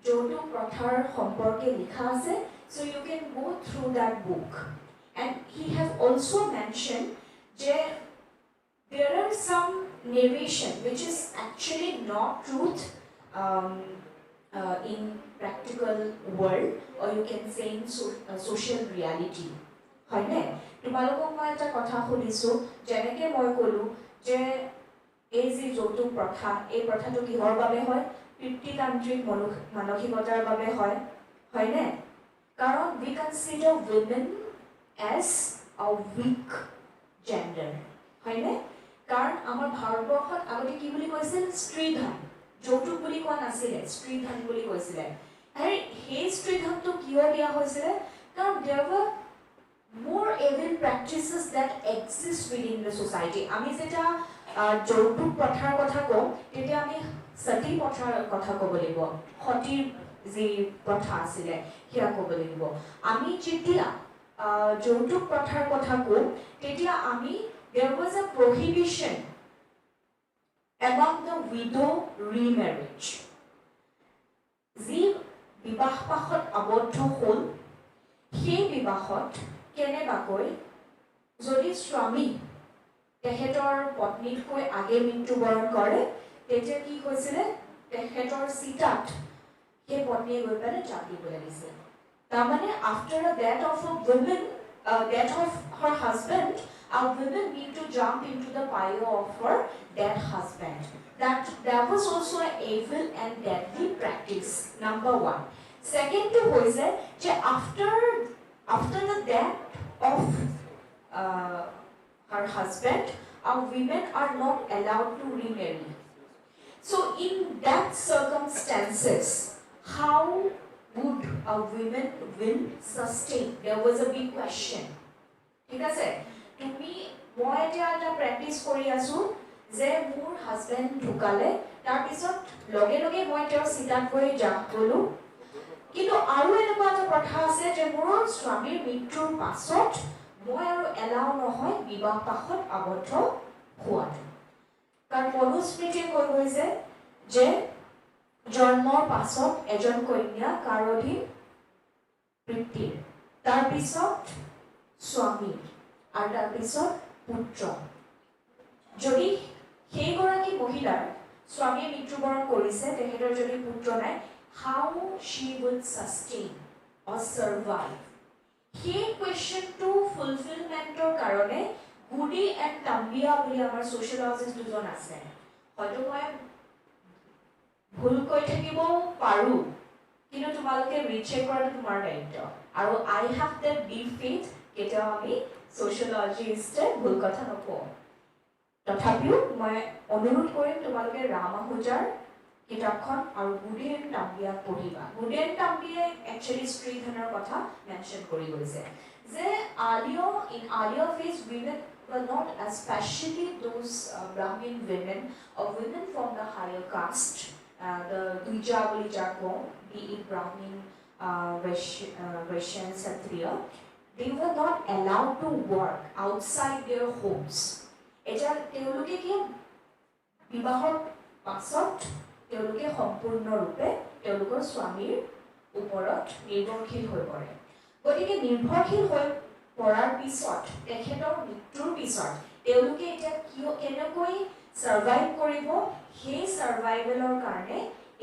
যৌতুক প্ৰথাৰ সম্পৰ্কে লিখা আছে so you can go through that book and he has also mentioned that there are some narration which is actually not truth in practical world or you can say in social reality হয়নে তোমালোকক মই এটা কথা শুনিছো যেনেকে মই কলো যে এই যে যৌতুক প্ৰথা এই প্ৰথাটো কিহৰ বাবে হয় পিতৃতান্ত্ৰিক মানসিকতাৰ বাবে হয়নে কাৰণ we consider women as a weak gender হয়নে কাৰণ আমাৰ ভাৰতবৰ্ষত আগতে কি বুলি কৈছিল স্ত্ৰীধন যৌতুক বুলি কোৱা নাছিলে স্ত্ৰীধন বুলি কৈছিলে আৰু সেই স্ত্ৰীধনটো কিয় দিয়া হৈছিলে কাৰণ there were more evil practices that exist within the society আমি যেটা যৌতুক প্ৰথাৰ কথা কওঁ তেতিয়া আমি সতী প্ৰথাৰ কথা ক'ব লাগিব সতীৰ যি প্ৰথা আছিলে হিয়া ক'ব লাগিব আমি যেতিয়া যৌতুক প্ৰথাৰ কথা কওঁ তেতিয়া আমি there was a prohibition among the widow remarriage যি বিবাহ পাশত আবদ্ধ হ'ল সেই বিবাহত কেনেবাকৈ যদি স্বামী তেখেতৰ পত্নীতকৈ আগে মৃত্যুবৰণ কৰে তেতিয়া কি হৈছিলে তেখেতৰ চিতাত সেই পত্নীয়ে গৈ পেলাই জাপ দিব লাগিছিল তাৰমানে after a death of a woman death of her husband a woman need to jump into the pyre of her dead husband that was also an evil and deadly practice number 1 second to hoise je after the death of her husband our women are not allowed to remarry so in that circumstances how would a woman will sustain there was a big question ঠিক আছে তুমি মই এটা practice কৰি আছো যে মোৰ husband ঢুকালে তাৰ পিছত লগে লগে মই তেওঁৰ চিতাত গৈ যাম বলো কিন্তু আৰু এনেকুৱা এটা কথা আছে যে মোৰ স্বামীৰ মৃত্যুৰ পাছত মই আৰু এলাও নহয় বিবাহ পাশত আবদ্ধ হোৱাটো কাৰণ মনুস্মৃতিয়ে কৈ গৈছে যে জন্মৰ পাছত এজন কন্যা কাৰধীন পিতৃৰ তাৰ পিছত স্বামী আৰু তাৰ পিছত পুত্ৰ যদি সেইগৰাকী মহিলাৰ স্বামীয়ে মৃত্যুবৰণ কৰিছে তেখেতৰ যদি পুত্ৰ নাই how she would sustain or survive সেই কোৱেশ্চনটো ফুলফিলমেন্টৰ কাৰণে গুডি এণ্ড টাম্বিয়া বুলি আমাৰ সোশিয়োলজিষ্ট দুজন আছে হয়তো মই ভুল কৈ থাকিব পাৰো কিন্তু তোমালোকে ৰিচেক কৰাটো তোমাৰ দায়িত্ব আৰু আই হ্যাভ দ্যাট ডিপ ফেথ কেতিয়াও আমি সোশিয়োলজিষ্টে ভুল কথা নকওঁ তথাপিও মই অনুৰোধ কৰিম তোমালোকে ৰামাহুজাৰ কিতাপখন আৰু গুডি এণ্ড টাম্বিয়া পঢ়িবা গুডি এণ্ড টাম্বিয়া একচুৱেলি স্ত্ৰীধনৰ কথা মেনশ্যন কৰি গৈছে যে earlier phase women were not especially those Brahmin women or women from the higher caste the Dvija বুলি যাক কওঁ be it Brahmin Vaishyan Kshatriya they were not allowed to work outside their homes এটা তেওঁলোকে কি বিবাহৰ পাছত তেওঁলোকে সম্পূৰ্ণৰূপে তেওঁলোকৰ স্বামীৰ ওপৰত নিৰ্ভৰশীল হৈ পৰে গতিকে নিৰ্ভৰশীল হৈ পৰাৰ পিছত তেখেতৰ মৃত্যুৰ পিছত তেওঁলোকে এতিয়া কেনেকৈ সাৰ্ভাইভ কৰিব সেই সাৰ্ভাইভেলৰ কাৰণে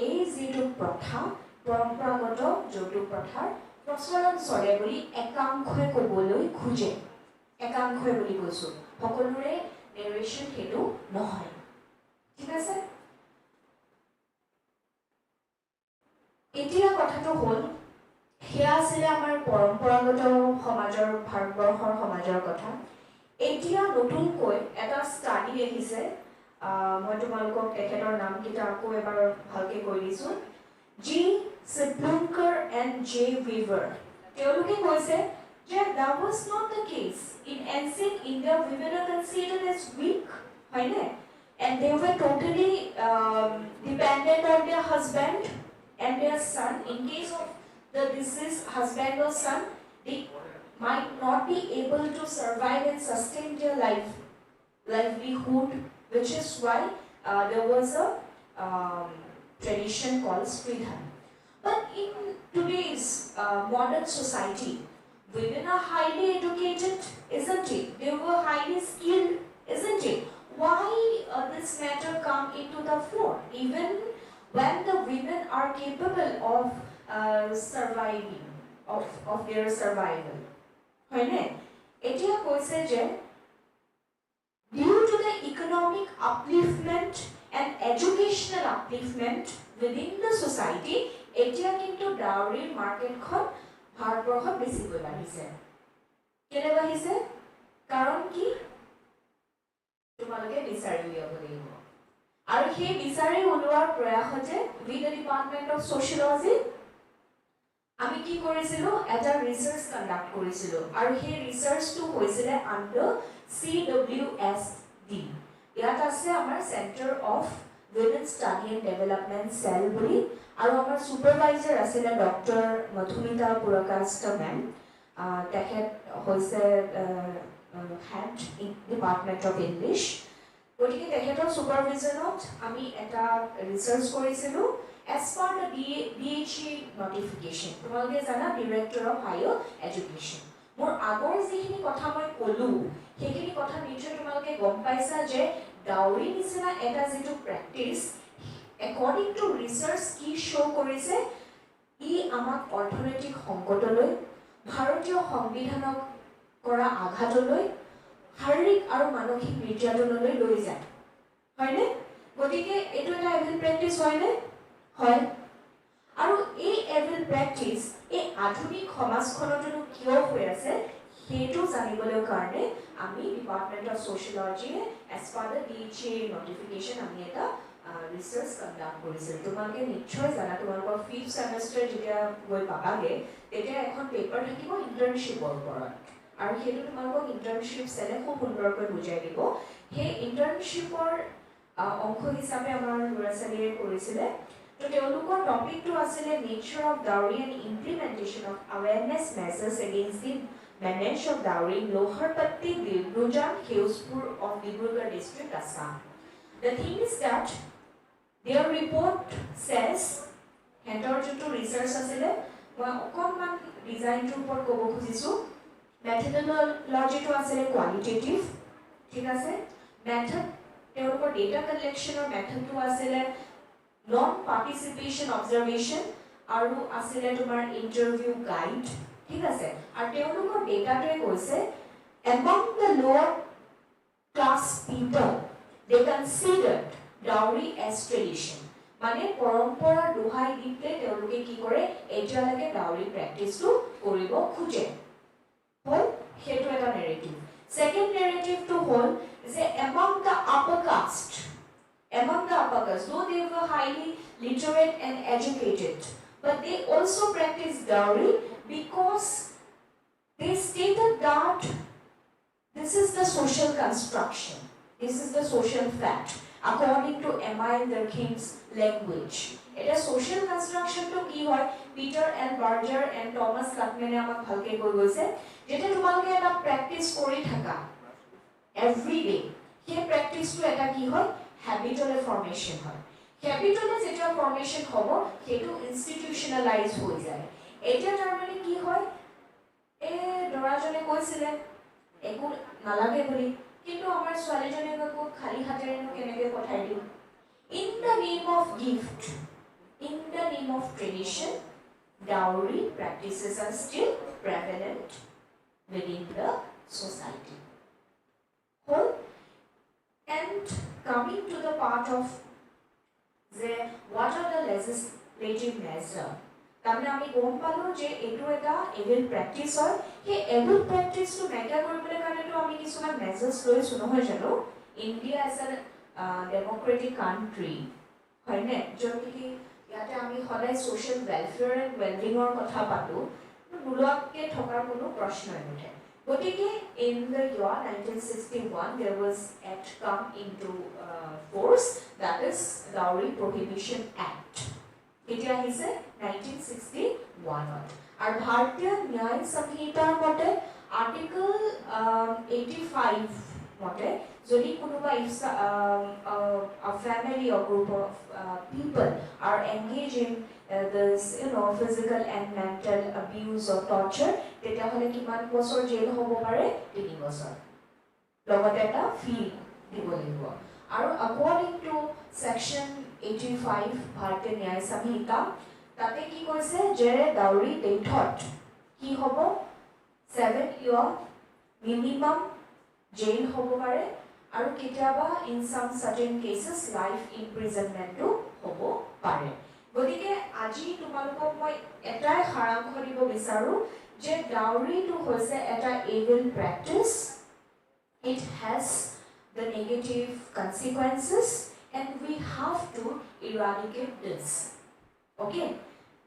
এই যিটো প্ৰথা পৰম্পৰাগত যৌতুক প্ৰথাৰ প্ৰচলন চলে বুলি একাংশই ক'বলৈ খোজে একাংশই বুলি কৈছো সকলোৰে নেৰেশ্যন সেইটো নহয় ঠিক আছে এতিয়া কথাটো হ'ল সেয়া আছিলে আমাৰ পৰম্পৰাগত সমাজৰ ভাৰতবৰ্ষৰ সমাজৰ কথা এতিয়া নতুনকৈ এটা ষ্টাডি আহিছে মই তোমালোকক তেখেতৰ নামকেইটা আকৌ এবাৰ ভালকৈ কৈ দিছো জি সিপ্লুংকাৰ এণ্ড জে উইভাৰ তেওঁলোকে কৈছে যে that was not the case in ancient India women were considered as weak হয়নে and they were totally dependent on their husband and their son in case of the deceased husband or son they might not be able to survive and sustain their livelihood which is why there was a tradition called Sridhan but in today's modern society women are highly educated isn't it they were highly skilled isn't it why this matter come into the fore even when the women are capable of surviving of their survival হয়নে এতিয়া কৈছে যে due to the economic upliftment and educational upliftment within the society এতিয়া কিন্তু ডাউৰিৰ মাৰ্কেটখন ভাৰতবৰ্ষত বেছিকৈ বাঢ়িছে কেলে বাঢ়িছে কাৰণ কি তোমালোকে বিচাৰি উলিয়াব লাগিব আৰু সেই বিচাৰি উলিওৱাৰ প্ৰয়াসতে with the department of sociology আমি কি কৰিছিলো এটা ৰিসাৰ্চ কণ্ডাক্ট কৰিছিলো আৰু সেই ৰিসাৰ্চটো হৈছিলে আন্ডাৰ CWSD ইয়াত আছে আমাৰ centre of women study and development cell বুলি আৰু আমাৰ সুপাৰভাইজাৰ আছিল ডক্টৰ মধুমিতা পুৰকাষ্ট মেম তেখেত হৈছে head in department of English গতিকে তেখেতৰ সুপাৰভিজনত আমি এটা ৰিসাৰ্চ কৰিছিলো as per the DHE notification তোমালোকে জানা Director of Higher Education মোৰ আগৰ যিখিনি কথা মই ক'লো সেইখিনি কথা নিশ্চয় তোমালোকে গম পাইছা যে ডাউৰি নিচিনা এটা যেটো প্ৰেক্টিস according to research কি show কৰিছে ই আমাক অৰ্থনৈতিক সংকটলৈ ভাৰতীয় সংবিধানক কৰা আঘাতলৈ শাৰীৰিক আৰু মানসিক নিৰ্যাতনলৈ লৈ যায় হয়নে গতিকে এটো এটা এভিল প্ৰেক্টিস হয়নে হয় আৰু এই এভিল প্ৰেক্টিস এই আধুনিক সমাজখনতো কিয় হৈ আছে হেতু জানিবলৈ কাৰণে আমি department of sociology as per the DHA notification আমি এটা research conduct কৰিছিল তোমালোকে নিশ্চয় জানা তোমালোকৰ 5th semester যেতিয়া গৈ পাবাগে তেতিয়া এখন পেপাৰ থাকিব ইন্টাৰ্নশিপৰ ওপৰত আৰু হেতু তোমালোকক ইন্টাৰ্নশিপ সেলে খুব সুন্দৰকৈ বুজাই দিব হে ইন্টাৰ্নশিপৰ অংশ হিচাপে আমাৰ ল'ৰা-ছোৱালীয়ে কৰিছিলে তো তেওঁলোকৰ টপিকটো আছিল nature of dowry and implementation of awareness measures against the menace of dowry Loharpatti Dibrugarh হেউজপুৰ of Dibrugarh district Assam. The thing is that their report says হেতৰ যেটো ৰিসাৰ্চ আছিল মই অকনমান ডিজাইনটোৰ ওপৰত ক'ব খুজিছো মেথডলজিটো আছিল কোৱালিটেটিভ ঠিক আছে মেথড তেওঁলোকৰ ডেটা কালেকচনৰ মেথডটো আছিল নন পাৰ্টিসিপেশন অবজাৰভেশন আৰু আছিল তোমাৰ ইন্টাৰভিউ গাইড ঠিক আছে আৰু তেওঁলোকৰ ডেটাটোৱে কৈছে among the lower class people they considered dowry as tradition মানে পৰম্পৰা দুহাই দিতে তেওঁলোকে কি কৰে এতিয়ালৈকে ডাউৰি প্ৰেক্টিসটো কৰিব খোজে হল হেতু এটা নেৰেটিভ সেকেন্ড নেৰেটিভ টু হল যে among the upper caste though they were highly literate and educated but they also practiced dowry because they stated that this is the social construction this is the social fact according to Emile Durkheim's language এটা social construction to কি হয় Peter and Berger and Thomas Luckman আমাক ভালকে কৈ গৈছে যেটা তোমালোকে এটা প্র্যাকটিস কৰি থাকা every day সেই প্র্যাকটিসটো এটা কি হয় habitual formation হয় habitual যেটা formation হ'ব হেতু institutionalize হৈ যায় এটা তাৰ মানে কি হয় এ দৰাজনে কৈছিলে একো নালাগে বুলি কিন্তু আমাৰ ছোৱালীজনে আকৌ খালি হাতেৰে কেনেকৈ পঠাই দিও in the name of gift in the name of tradition dowry practices are still prevalent within the society whole and coming to the part of the what are the legislative measures তাহলে আমি গম পালো যে এটো এটা evil practice হয় হে evil প্ৰেক্টিসটো মেকা কৰিবলৈ কাৰণেটো আমি কিছুমান মেজাৰ্স লৈছো নহয় জানো India as a democratic country হয়নে যদি ইয়াতে আমি সদায় সোশ্যাল ওয়েলফেয়াৰ এণ্ড ওয়েলবিঙৰ কথা পাতো নুলুৱাকে থকাৰ কোনো প্ৰশ্নই নুঠে গতিকে in the year 1961 there was act come into force that is Dowry Prohibition Act এটা হিসে 1961 আর ভারতীয় ন্যায় সংহিতার মতে আর্টিকেল 85 মতে যদি কোনোবা a family or group of people are engaged in this physical and mental abuse or torture তেতিয়া হলে কিমান বছৰ জেল হ'ব পাৰে 3 বছৰ লগতে এটা ফি দিব লাগিব আৰু according to section 85 ভাৰতীয় ন্যায় সংহিতা তাতে কি কৈছে যে ডাউৰি ডেথত কি হ'ব 7 ইয়াৰ মিনিমাম জেল হ'ব পাৰে আৰু কেতিয়াবা in some certain cases life imprisonment হ'ব পাৰে গতিকে আজি তোমালোকক মই এটাই সাৰাংশ দিব বিচাৰো যে ডাউৰিটো হৈছে এটা evil practice it has the negative consequences and we have to eradicate this okay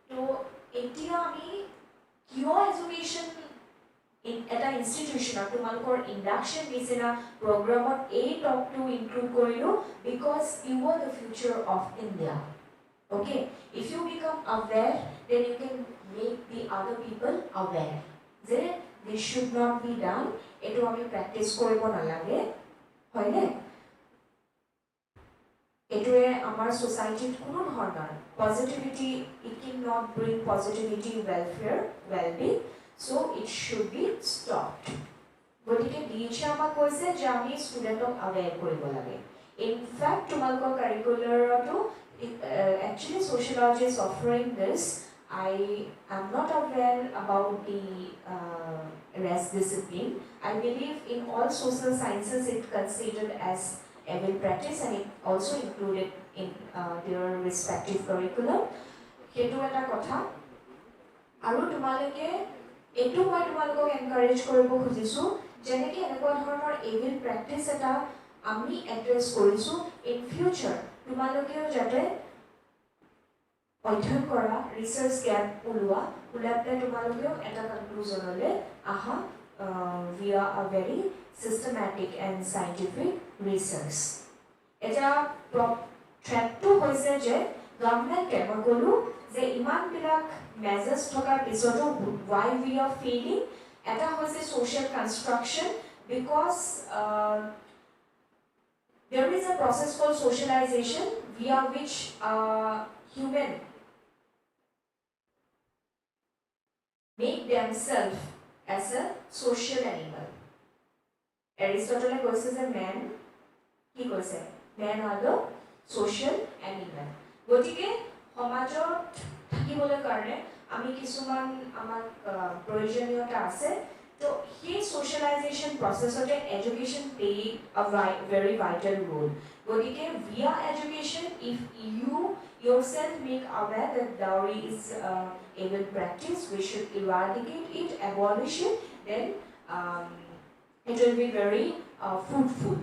so etia ami kyo education in eta institution tumalkor induction disina program a talk to include korilo because you are the future of India okay if you become aware then you can make the other people aware that this should not be done eto ami practice koribo nalage hoyne এটোৱে আমাৰ সোসাইটিত কোনো ধৰণৰ positivity, it cannot bring positivity, welfare, well-being, so it should be stopped. গতিকে DHS আমাক কৈছে যে আমি ষ্টুডেণ্টক আৱেৰ কৰিব লাগে। In fact, তোমালোকৰ কাৰিকুলাৰটো actually sociology is offering this. I am not aware about the rest discipline. I believe in all social sciences it considered as able practice and it also included in their respective curriculum. Hetu eta kotha aru tumaleke etu moi tumalok encourage koribo khujisu jeneki enekwa dhoroner able practice eta ami address korisu in future tumalokeo jate অধ্যয়ন কৰা research gap উলাতে তোমালোকেও এটা কনক্লুজনলে আহা via a very systematic and scientific research. এটা ট্ৰেকটো হৈছে যে গভৰ্ণমেণ্টে মই ক'লো যে ইমানবিলাক মেজাৰ্ছ থকাৰ পিছতো why we are failing এটা হৈছে social construction because there is a process called socialization via which human make themselves as a social animal. Aristotle কৈছে যে man কি কৈছে man are the social animal. গতিকে সমাজত থাকিবলৈ কাৰণে আমি কিছুমান আমাক প্ৰয়োজনীয়তা আছে তো সেই socialization processতে education play a very vital role. গতিকে via education if you yourself make aware that dowry is able practice, we should eradicate it, abolish it, then it will be very fruitful.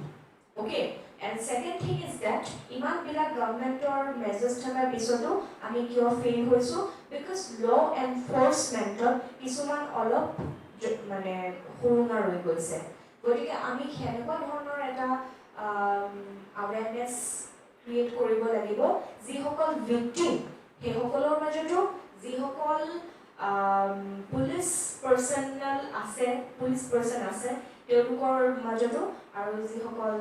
Okay, and second thing is that iman bila government or measures thakar pisoto ami kyo fail hoisu because law enforcement kisuman olop mane horunga roi goise gotike ami khenekwa dhornor eta awareness create koribo lagibo ji hokol victim he hokolor majoto ji hokol police person ase তেওঁলোকৰ মাজতো আৰু যি সকল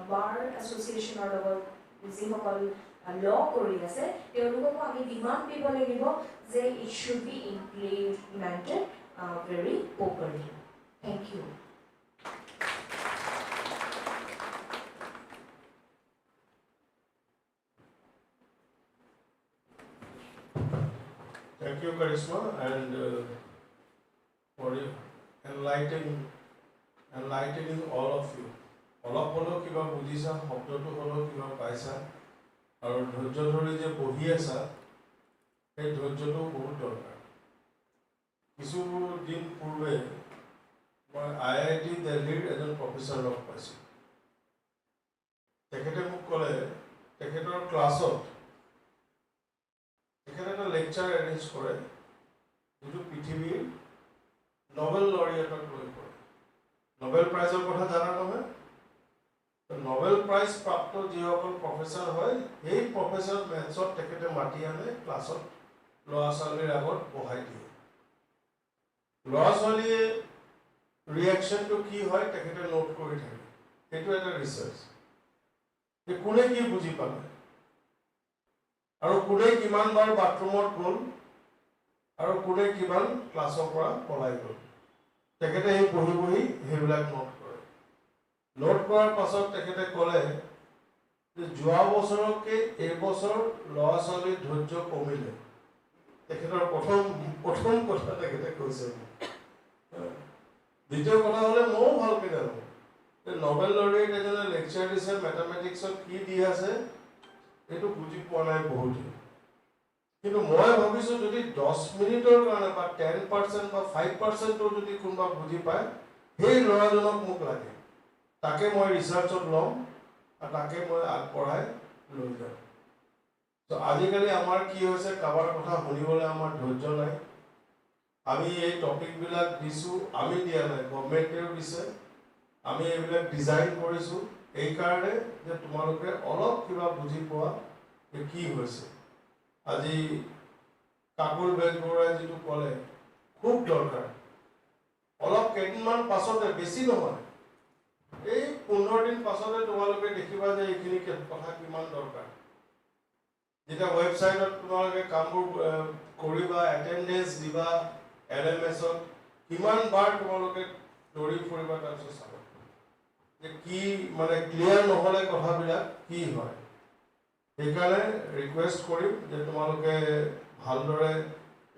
bar association or যি সকল law কৰি আছে তেওঁলোককো আমি ডিমান্ড দিব লাগিব যে it should be implemented very properly. Thank you. Thank you, Karisma, and for enlightening all of you. অলপ হলেও কিবা বুজিছা, শব্দটো হলেও কিবা পাইছা, আৰু ধৈৰ্য ধৰি যে পঢ়ি আছা সেই ধৈৰ্যটো বহুত দৰকাৰ। কিছুদিন পূৰ্বে মই IIT দিল্লীৰ এজন প্ৰফেচৰ লগ পাইছোঁ। তেখেতে মোক ক'লে তেখেতৰ ক্লাছত তেখেতে এটা লেকচাৰ এৰেঞ্জ কৰে যিটো পৃথিৱীৰ নোবেল লৰিয়েটক লৈ কৰে। নোবেল প্ৰাইজৰ কথা জানা নহয়? নোবেল প্ৰাইজ প্ৰাপ্ত যিসকল প্ৰফেচৰ হয় সেই প্ৰফেচৰ মেথছত তেখেতে মাতি আনে ক্লাছত ল'ৰা ছোৱালীৰ আগত বহাই দিয়ে। ল'ৰা ছোৱালীয়ে ৰিয়েকশ্যনটো কি হয় তেখেতে নোট কৰি থাকে। সেইটো এটা ৰিচাৰ্চ। কোনে কি বুজি পালে আৰু কোনে কিমান বাৰ বাথৰুমত গ'ল আৰু কোনে কিমান ক্লাছৰ পৰা পলাই গ'ল তেখেতে সেই পঢ়ি পঢ়ি সেইবিলাক নোট কৰে। নোট কৰাৰ পাছত তেখেতে ক'লে যে যোৱা বছৰতকৈ এইবছৰ ল'ৰা ছোৱালীৰ ধৈৰ্য কমিলে। তেখেতৰ প্ৰথম কথা তেখেতে কৈছে। দ্বিতীয় কথা হ'লে ময়ো ভালকৈ জানো যে নোবেল লৰিয়েট এজনে লেকচাৰ দিছে মেথামেটিক্সত কি দি আছে এইটো বুজি পোৱা নাই বহুতে। কিন্তু মই ভাবিছোঁ যদি 10 মিনিটৰ কাৰণে বা 10% বা 5%ও যদি কোনোবা বুজি পায় সেই ল'ৰাজনক মোক লাগে, তাকে মই ৰিচাৰ্চত ল'ম আৰু তাকে মই আগবঢ়াই লৈ যাম। তো আজিকালি আমাৰ কি হৈছে কাৰোবাৰ কথা শুনিবলৈ আমাৰ ধৈৰ্য নাই। আমি এই টপিকবিলাক দিছোঁ, আমি দিয়া নাই, গভৰ্ণমেণ্টেও দিছে। আমি এইবিলাক ডিজাইন কৰিছোঁ এইকাৰণে যে তোমালোকে অলপ কিবা বুজি পোৱা যে কি হৈছে। আজি কাকুৰ বেজবৰুৱাই যিটো ক'লে খুব দৰকাৰ। অলপ কেইদিনমান পাছতে বেছি নহয় এই 15 দিন পাছতে তোমালোকে দেখিবা যে এইখিনি কথা কিমান দৰকাৰ যেতিয়া ৱেবছাইটত তোমালোকে কামবোৰ কৰিবা এটেন্ডেন্স দিবা LMS-ত কিমান বাৰ তোমালোকে দৌৰি ফুৰিবা তাৰপিছত চাবা যে কি মানে ক্লিয়াৰ নহ'লে কথাবিলাক কি হয় সেইকাৰণে ৰিকুৱেষ্ট কৰিম যে তোমালোকে ভালদৰে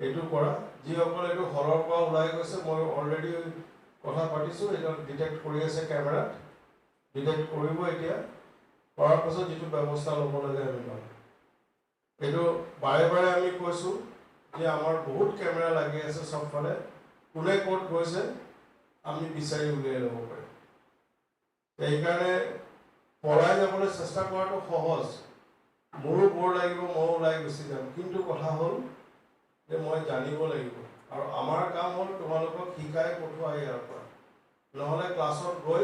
এইটো কৰা যিসকলে এইটো হলৰ পৰা ওলাই গৈছে মই অলৰেডি কথা পাতিছোঁ এইটো ডিটেক্ট কৰি আছে কেমেৰাত ডিটেক্ট কৰিব এতিয়া কৰাৰ পাছত যিটো ব্যৱস্থা ল'ব লাগে আমি ল'ম এইটো বাৰে বাৰে আমি কৈছোঁ যে আমাৰ বহুত কেমেৰা লাগি আছে চবফালে কোনে ক'ত গৈছে আমি বিচাৰি উলিয়াই ল'ব পাৰিম সেইকাৰণে পলাই যাবলৈ চেষ্টা কৰাটো সহজ মোৰো বৰ লাগিব মই ওলাই গুচি যাম কিন্তু কথা হ'ল যে মই জানিব লাগিব আৰু আমাৰ কাম হ'ল তোমালোকক শিকাই পঠোৱা ইয়াৰ পৰা নহ'লে ক্লাছত গৈ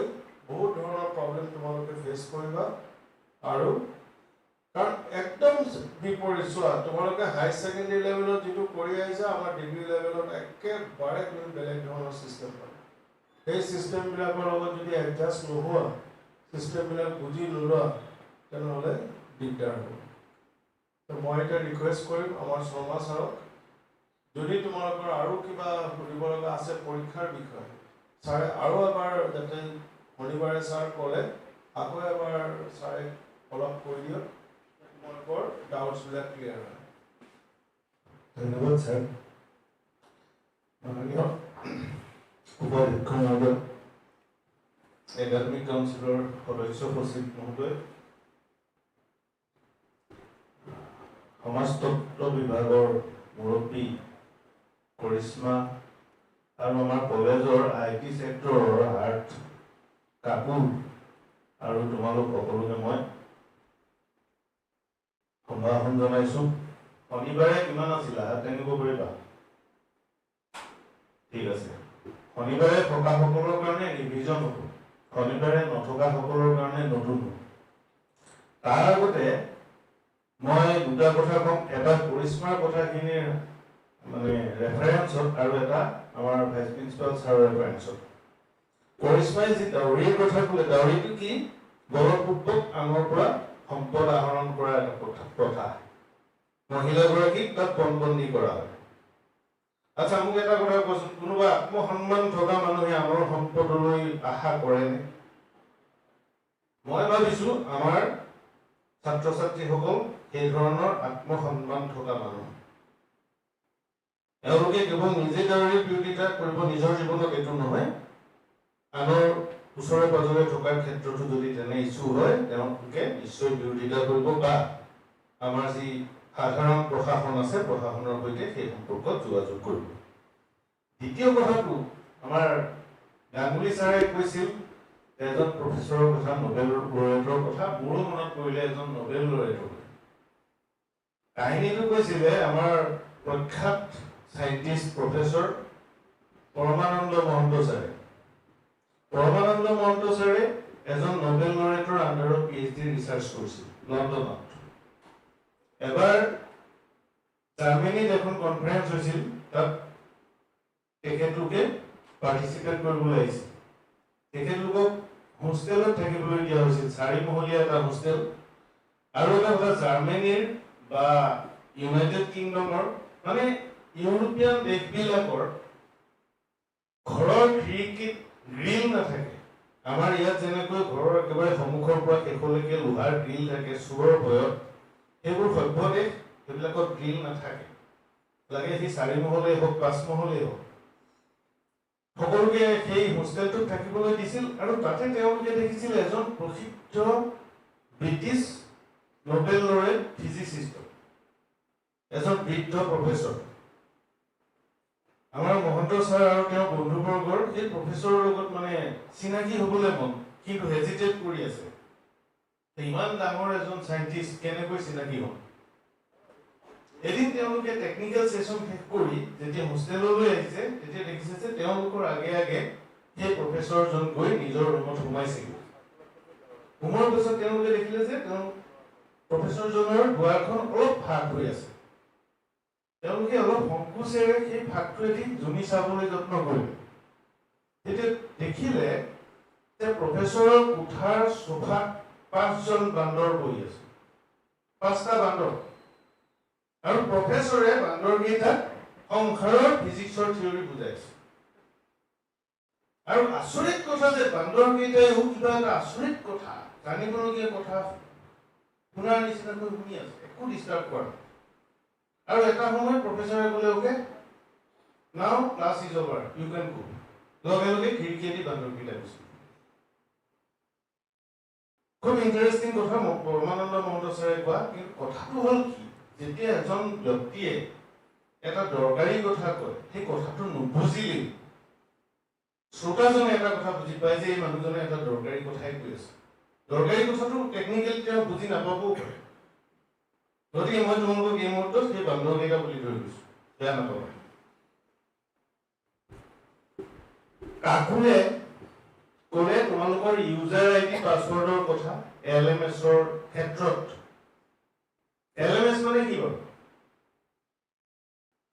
বহুত ধৰণৰ প্ৰব্লেম তোমালোকে ফেচ কৰিবা আৰু কাৰণ একদম বিপৰীত চোৱা তোমালোকে হাই ছেকেণ্ডেৰী লেভেলত যিটো কৰি আহিছা আমাৰ ডিগ্ৰী লেভেলত একেবাৰে তুমি বেলেগ ধৰণৰ ছিষ্টেম পাবা সেই ছিষ্টেমবিলাকৰ লগত যদি এডজাষ্ট নোহোৱা ছিষ্টেমবিলাক বুজি নোলোৱা তেনেহ'লে দিগদাৰ হ'ব মই এতিয়া ৰিকুৱেষ্ট কৰিম আমাৰ শৰ্মা ছাৰক যদি তোমালোকৰ আৰু কিবা সুধিব লগা আছে পৰীক্ষাৰ বিষয়ে ছাৰে আৰু এবাৰ যাতে শনিবাৰে ছাৰ ক'লে আকৌ এবাৰ ছাৰে অলপ কৈ দিয়ক তোমালোকৰ ডাউটছবিলাক ক্লিয়াৰ হয় ধন্যবাদ ছাৰ মাননীয় উপাধ্যক্ষ মহোদয় একাডেমিক কাউন্সিলৰ সদস্য সচিব মহোদয় সমাজতত্ব বিভাগৰ মুৰব্বী কৰিশ্মা আৰু আমাৰ কলেজৰ IT ছেক্টৰৰ হাৰ্ট কাপুৰ আৰু তোমালোক সকলোকে মই সম্ভাষণ জনাইছোঁ শনিবাৰে কিমান আছিলা তেনেকৈ কৰিবা ঠিক আছে শনিবাৰে থকাসকলৰ কাৰণে ৰিভিজন হ'ব শনিবাৰে নথকাসকলৰ কাৰণে নতুন হ'ব তাৰ আগতে মই দুটা কথা কম এটা কৰিশ্মাৰ কথাখিনিৰ মানে ৰেফাৰেন্সত আৰু এটা আমাৰ ভাইচ প্ৰিন্সিপাল ছাৰৰ ৰেফাৰেন্সত কৰিশ্মাই যি ডাউৰীৰ কথা ক'লে ডাউৰীটো কি বলপূৰ্বক আনৰ পৰা সম্পদ আহৰণ কৰা এটা প্ৰথা মহিলাগৰাকীক তাত পণবন্দী কৰা হয় আচ্ছা মোক এটা কথা কোৱাচোন কোনোবা আত্মসন্মান থকা মানুহে আনৰ সম্পদলৈ আশা কৰেনে মই ভাবিছোঁ আমাৰ ছাত্ৰ ছাত্ৰীসকল সেই ধৰণৰ আত্মসন্মান থকা মানুহ এওঁলোকে কেৱল নিজে ডাউৰীৰ বিৰোধিতা কৰিব নিজৰ জীৱনত এইটো নহয় আনৰ ওচৰে পাজৰে থকাৰ ক্ষেত্ৰতো যদি তেনে ইচ্ছু হয় তেওঁলোকে নিশ্চয় বিৰোধিতা কৰিব বা আমাৰ যি সাধাৰণ প্ৰশাসন আছে প্ৰশাসনৰ সৈতে সেই সম্পৰ্কত যোগাযোগ কৰিব দ্বিতীয় কথাটো আমাৰ গাংগুলী ছাৰে কৈছিল এজন প্ৰফেচৰৰ কথা নোবেল লৰেটৰ কথা মোৰো মনত পৰিলে এজন নোবেল লৰেটৰ কাহিনীটো কৈছিলে আমাৰ প্ৰখ্যাত সাইণ্টিষ্ট প্ৰফেচৰ পৰমানন্দ মহন্ত ছাৰে এজন নোবেল লৰেটৰ আণ্ডাৰত PhD ৰিচাৰ্চ কৰিছিল লণ্ডনত এবাৰ জাৰ্মানীত এখন কনফাৰেন্স হৈছিল তাত তেখেতলোকে পাৰ্টিচিপেট কৰিবলৈ আহিছিল তেখেতলোকক হোষ্টেলত থাকিবলৈ দিয়া হৈছিল 4 মহলীয়া এটা হোষ্টেল আৰু এটা কথা জাৰ্মানীৰ বা ইউনাইটেড কিংডমৰ মানে ইউৰোপীয়ান দেশবিলাকৰ ঘৰৰ খিৰিকীত গ্ৰিল নাথাকে আমাৰ ইয়াত যেনেকৈ ঘৰৰ একেবাৰে সন্মুখৰ পৰা শেষলৈকে লোহাৰ গ্ৰিল থাকে চোৰৰ ভয়ত সেইবোৰ সভ্য দেশ সেইবিলাকত গ্ৰিল নাথাকে লাগে সি 4 মহলেই হওক 5 মহলেই হওক সকলোকে সেই হোষ্টেলটোত থাকিবলৈ দিছিল আৰু তাতে তেওঁলোকে দেখিছিল এজন প্ৰসিদ্ধ ব্ৰিটিছ নোবেল লৰেট ফিজিচিষ্ট এজন বৃদ্ধ প্ৰফেচৰ আমাৰ মহন্ত ছাৰ আৰু তেওঁৰ বন্ধুবৰ্গৰ সেই প্ৰফেচৰৰ লগত মানে চিনাকি হ'বলৈ মন কিন্তু হেজিটেট কৰি আছে ইমান ডাঙৰ এজন সাইণ্টিষ্ট কেনেকৈ চিনাকি হ'ল এদিন তেওঁলোকে টেকনিকেল সেশন শেষ কৰি যেতিয়া হোষ্টেললৈ আহিছে তেতিয়া দেখিছে যে তেওঁলোকৰ আগে আগে সেই প্ৰফেচৰজন গৈ নিজৰ ৰুমত সোমাইছিল সোমোৱাৰ পিছত তেওঁলোকে দেখিলে যে তেওঁ প্ৰফেচৰজনৰ দুৱাৰখন অলপ ফাঁক হৈ আছে তেওঁলোকে অলপ সংকোচেৰে সেই ফাঁকটোৱেদি জুমি চাবলৈ যত্ন কৰিলে তেতিয়া দেখিলে যে প্ৰফেচৰৰ কোঠাৰ সোফাত 5জন বান্দৰ বহি আছে 5টা বান্দৰ আৰু প্ৰফেচৰে বান্দৰকেইটাক সংসাৰৰ ফিজিক্সৰ থিয়ৰি বুজাইছে আৰু আচৰিত কথা যে বান্দৰকেইটাইও কিবা এটা আচৰিত কথা জানিবলগীয়া কথা শুনাৰ নিচিনাকৈ শুনি আছে একো ডিষ্টাৰ্ব কৰা আৰু এটা সময়ত প্ৰফেচৰে ক'লে ওকে নাও ক্লাছ ইজ অভাৰ ইউ কেন গো লগে লগে খিৰিকীয়েদি বান্দৰকেইটা গৈছে খুব ইণ্টাৰেষ্টিং কথা পৰমানন্দ মহন্ত ছাৰে কোৱা কিন্তু কথাটো হ'ল কি যেতিয়া এজন ব্যক্তিয়ে এটা দৰকাৰী কথা কয় সেই কথাটো নুবুজিলেই শ্ৰোতাজনে এটা কথা বুজি পায় যে এই মানুহজনে এটা দৰকাৰী কথাই কৈ আছে দৰকাৰী কথাটো টেকনিকেলি তেওঁ বুজি নাপাবও পাৰে গতিকে মই তোমালোকক এই মুহূৰ্তত সেই বান্দৰকেইটা বুলি ধৰি গৈছো বেয়া নাপাব কাকুৰে ক'লে তোমালোকৰ ইউজাৰ আইডি পাছৱৰ্ডৰ কথা LMS-ৰ ক্ষেত্ৰত LMS মানে কি বাৰু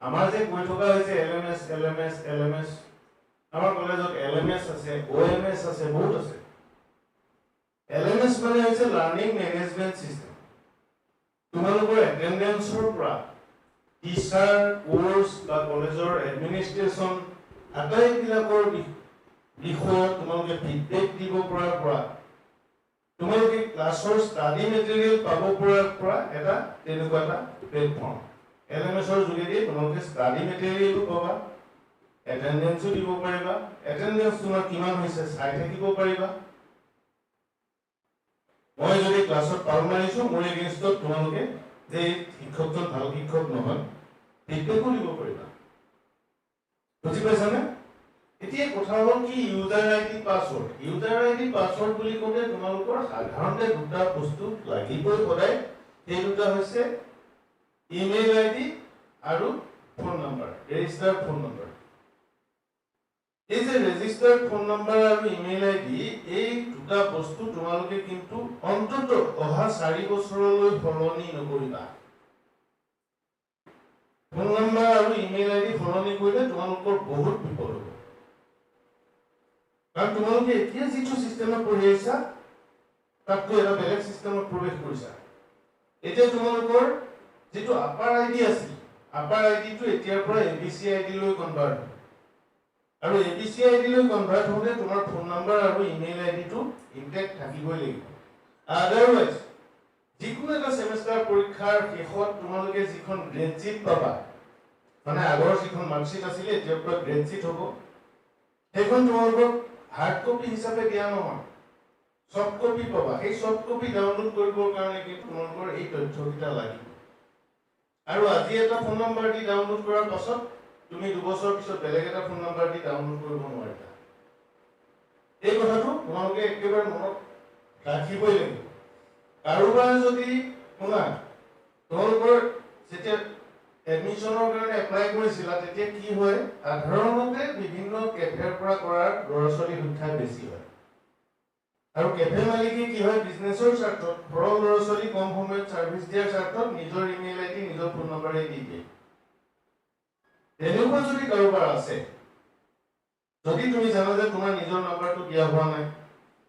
আমাৰ যে কৈ থকা হৈছে LMS আমাৰ কলেজত LMS আছে OMS আছে বহুত আছে LMS মানে হৈছে লাৰ্নিং মেনেজমেণ্ট সিস্টেম তোমালোকৰ এটেন্ডেন্সৰ পৰা টিচাৰ কোৰ্স বা কলেজৰ এডমিনিষ্ট্ৰেচন আটাইবিলাকৰ বিষয়ত তোমালোকে ফিডবেক দিব পৰাৰ পৰা তোমালোকে ক্লাছৰ ষ্টাডি মেটেৰিয়েল পাব পৰাৰ পৰা এটা তেনেকুৱা এটা প্লেটফৰ্ম LMS-ৰ যোগেদি তোমালোকে ষ্টাডি মেটেৰিয়েলো পাবা এটেন্ডেন্সও দিব পাৰিবা এটেন্ডেন্স তোমাৰ কিমান হৈছে চাই থাকিব পাৰিবা মই যদি ক্লাছত পাল মাৰিছো মোৰ এগেইনষ্টত তোমালোকে যে শিক্ষকজন ভাল শিক্ষক নহয় ফিডবেকো দিব পাৰিবা বুজি পাইছানে এতিয়া কথা হ'ল কি ইউজাৰ আইডি পাছৱৰ্ড বুলি ক'লে তোমালোকৰ সাধাৰণতে দুটা বস্তু লাগিবই সদায় সেই দুটা হৈছে ইমেইল আইডি আৰু phone number registered phone number এই যে ৰেজিষ্টাৰ্ড ফোন নম্বৰ আৰু ইমেইল আইডি এই দুটা বস্তু তোমালোকে কিন্তু অন্তত অহা 4 বছৰলৈ সলনি নকৰিবা ফোন নম্বৰ আৰু ইমেইল আইডি সলনি কৰিলে তোমালোকৰ বহুত বিপদ হ'ব কাৰণ তোমালোকে এতিয়া যিটো সিস্টেমত পঢ়ি আহিছা তাতকৈ এটা বেলেগ সিস্টেমত প্ৰৱেশ কৰিছা এতিয়া তোমালোকৰ যেটো আপাৰ আইডি আছিল আপাৰ আইডিটো এতিয়াৰ পৰা এবিসি আইডি লৈ কনভাৰ্ট আৰু এবিসি আইডি লৈ কনভাৰ্ট হ'লে তোমাৰ ফোন নম্বৰ আৰু ইমেইল আইডিটো ইনটেক্ট থাকিবই লাগিব আদাৰৱাইজ যিকোনো এটা সেমেষ্টাৰ পৰীক্ষাৰ শেষত তোমালোকে যিখন গ্ৰেড শীট পাবা মানে আগৰ যিখন মাৰ্কশীট আছিল এতিয়াৰ পৰা গ্ৰেড শীট হ'ব সেইখন তোমালোকক হাৰ্ড কপি হিচাপে দিয়া নহয় সফট কপি পাবা সেই সফট কপি ডাউনলোড কৰিবৰ কাৰণে কি তোমালোকৰ এই তথ্যকেইটা লাগিব আৰু আজি এটা ফোন নম্বৰ দি ডাউনলোড কৰাৰ পাছত তুমি 2 বছৰ পিছত বেলেগ এটা ফোন নম্বৰ দি ডাউনলোড কৰিব নোৱাৰিবা এই কথাটো তোমালোকে একেবাৰে মনত ৰাখিবই লাগিব কাৰোবাৰ যদি শুনা তোমালোকৰ যেতিয়া এডমিশনৰ কাৰণে এপ্লাই কৰিছিলা তেতিয়া কি হয় সাধাৰণতে বিভিন্ন কেফেৰ পৰা কৰাৰ ল'ৰা-ছোৱালীৰ সংখ্যা বেছি হয় আৰু কেফে মালিকে কি হয় বিজনেছৰ স্বাৰ্থত সৰল ল'ৰা-ছোৱালী কম সময়ত সাৰ্ভিস দিয়াৰ স্বাৰ্থত নিজৰ ইমেইল আইডি নিজৰ ফোন নম্বৰে দি দিয়ে তেনেকুৱা যদি কাৰোবাৰ আছে যদি তুমি জানা যে তোমাৰ নিজৰ নম্বৰটো দিয়া হোৱা নাই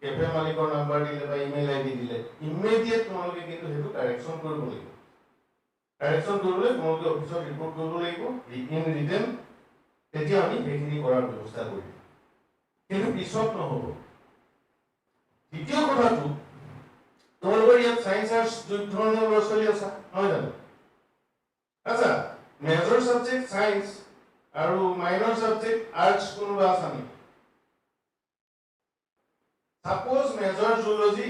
কেফে মালিকৰ নম্বৰ দিলে বা ইমেইল আইডি দিলে ইমিডিয়েট তোমালোকে কিন্তু হেতু কাৰেকচন কৰিব লাগিব কাৰেকচন কৰিবলৈ তোমালোকে অফিচত ৰিপৰ্ট কৰিব লাগিব ইন ৰিটেন তেতিয়া আমি সেইখিনি কৰাৰ ব্যৱস্থা কৰিম কিন্তু পিছত নহব দ্বিতীয় কথাটো তোমালোকৰ ইয়াত সায়েন্স আৰু দুই ধৰণৰ ল'ৰা-ছোৱালী আছে নহয় জানো আচ্ছা মেজৰ সাবজেক্ট সায়েন্স আৰু মাইনৰ সাবজেক্ট আৰ্টস কোনোবা আছে নেকি suppose major zoology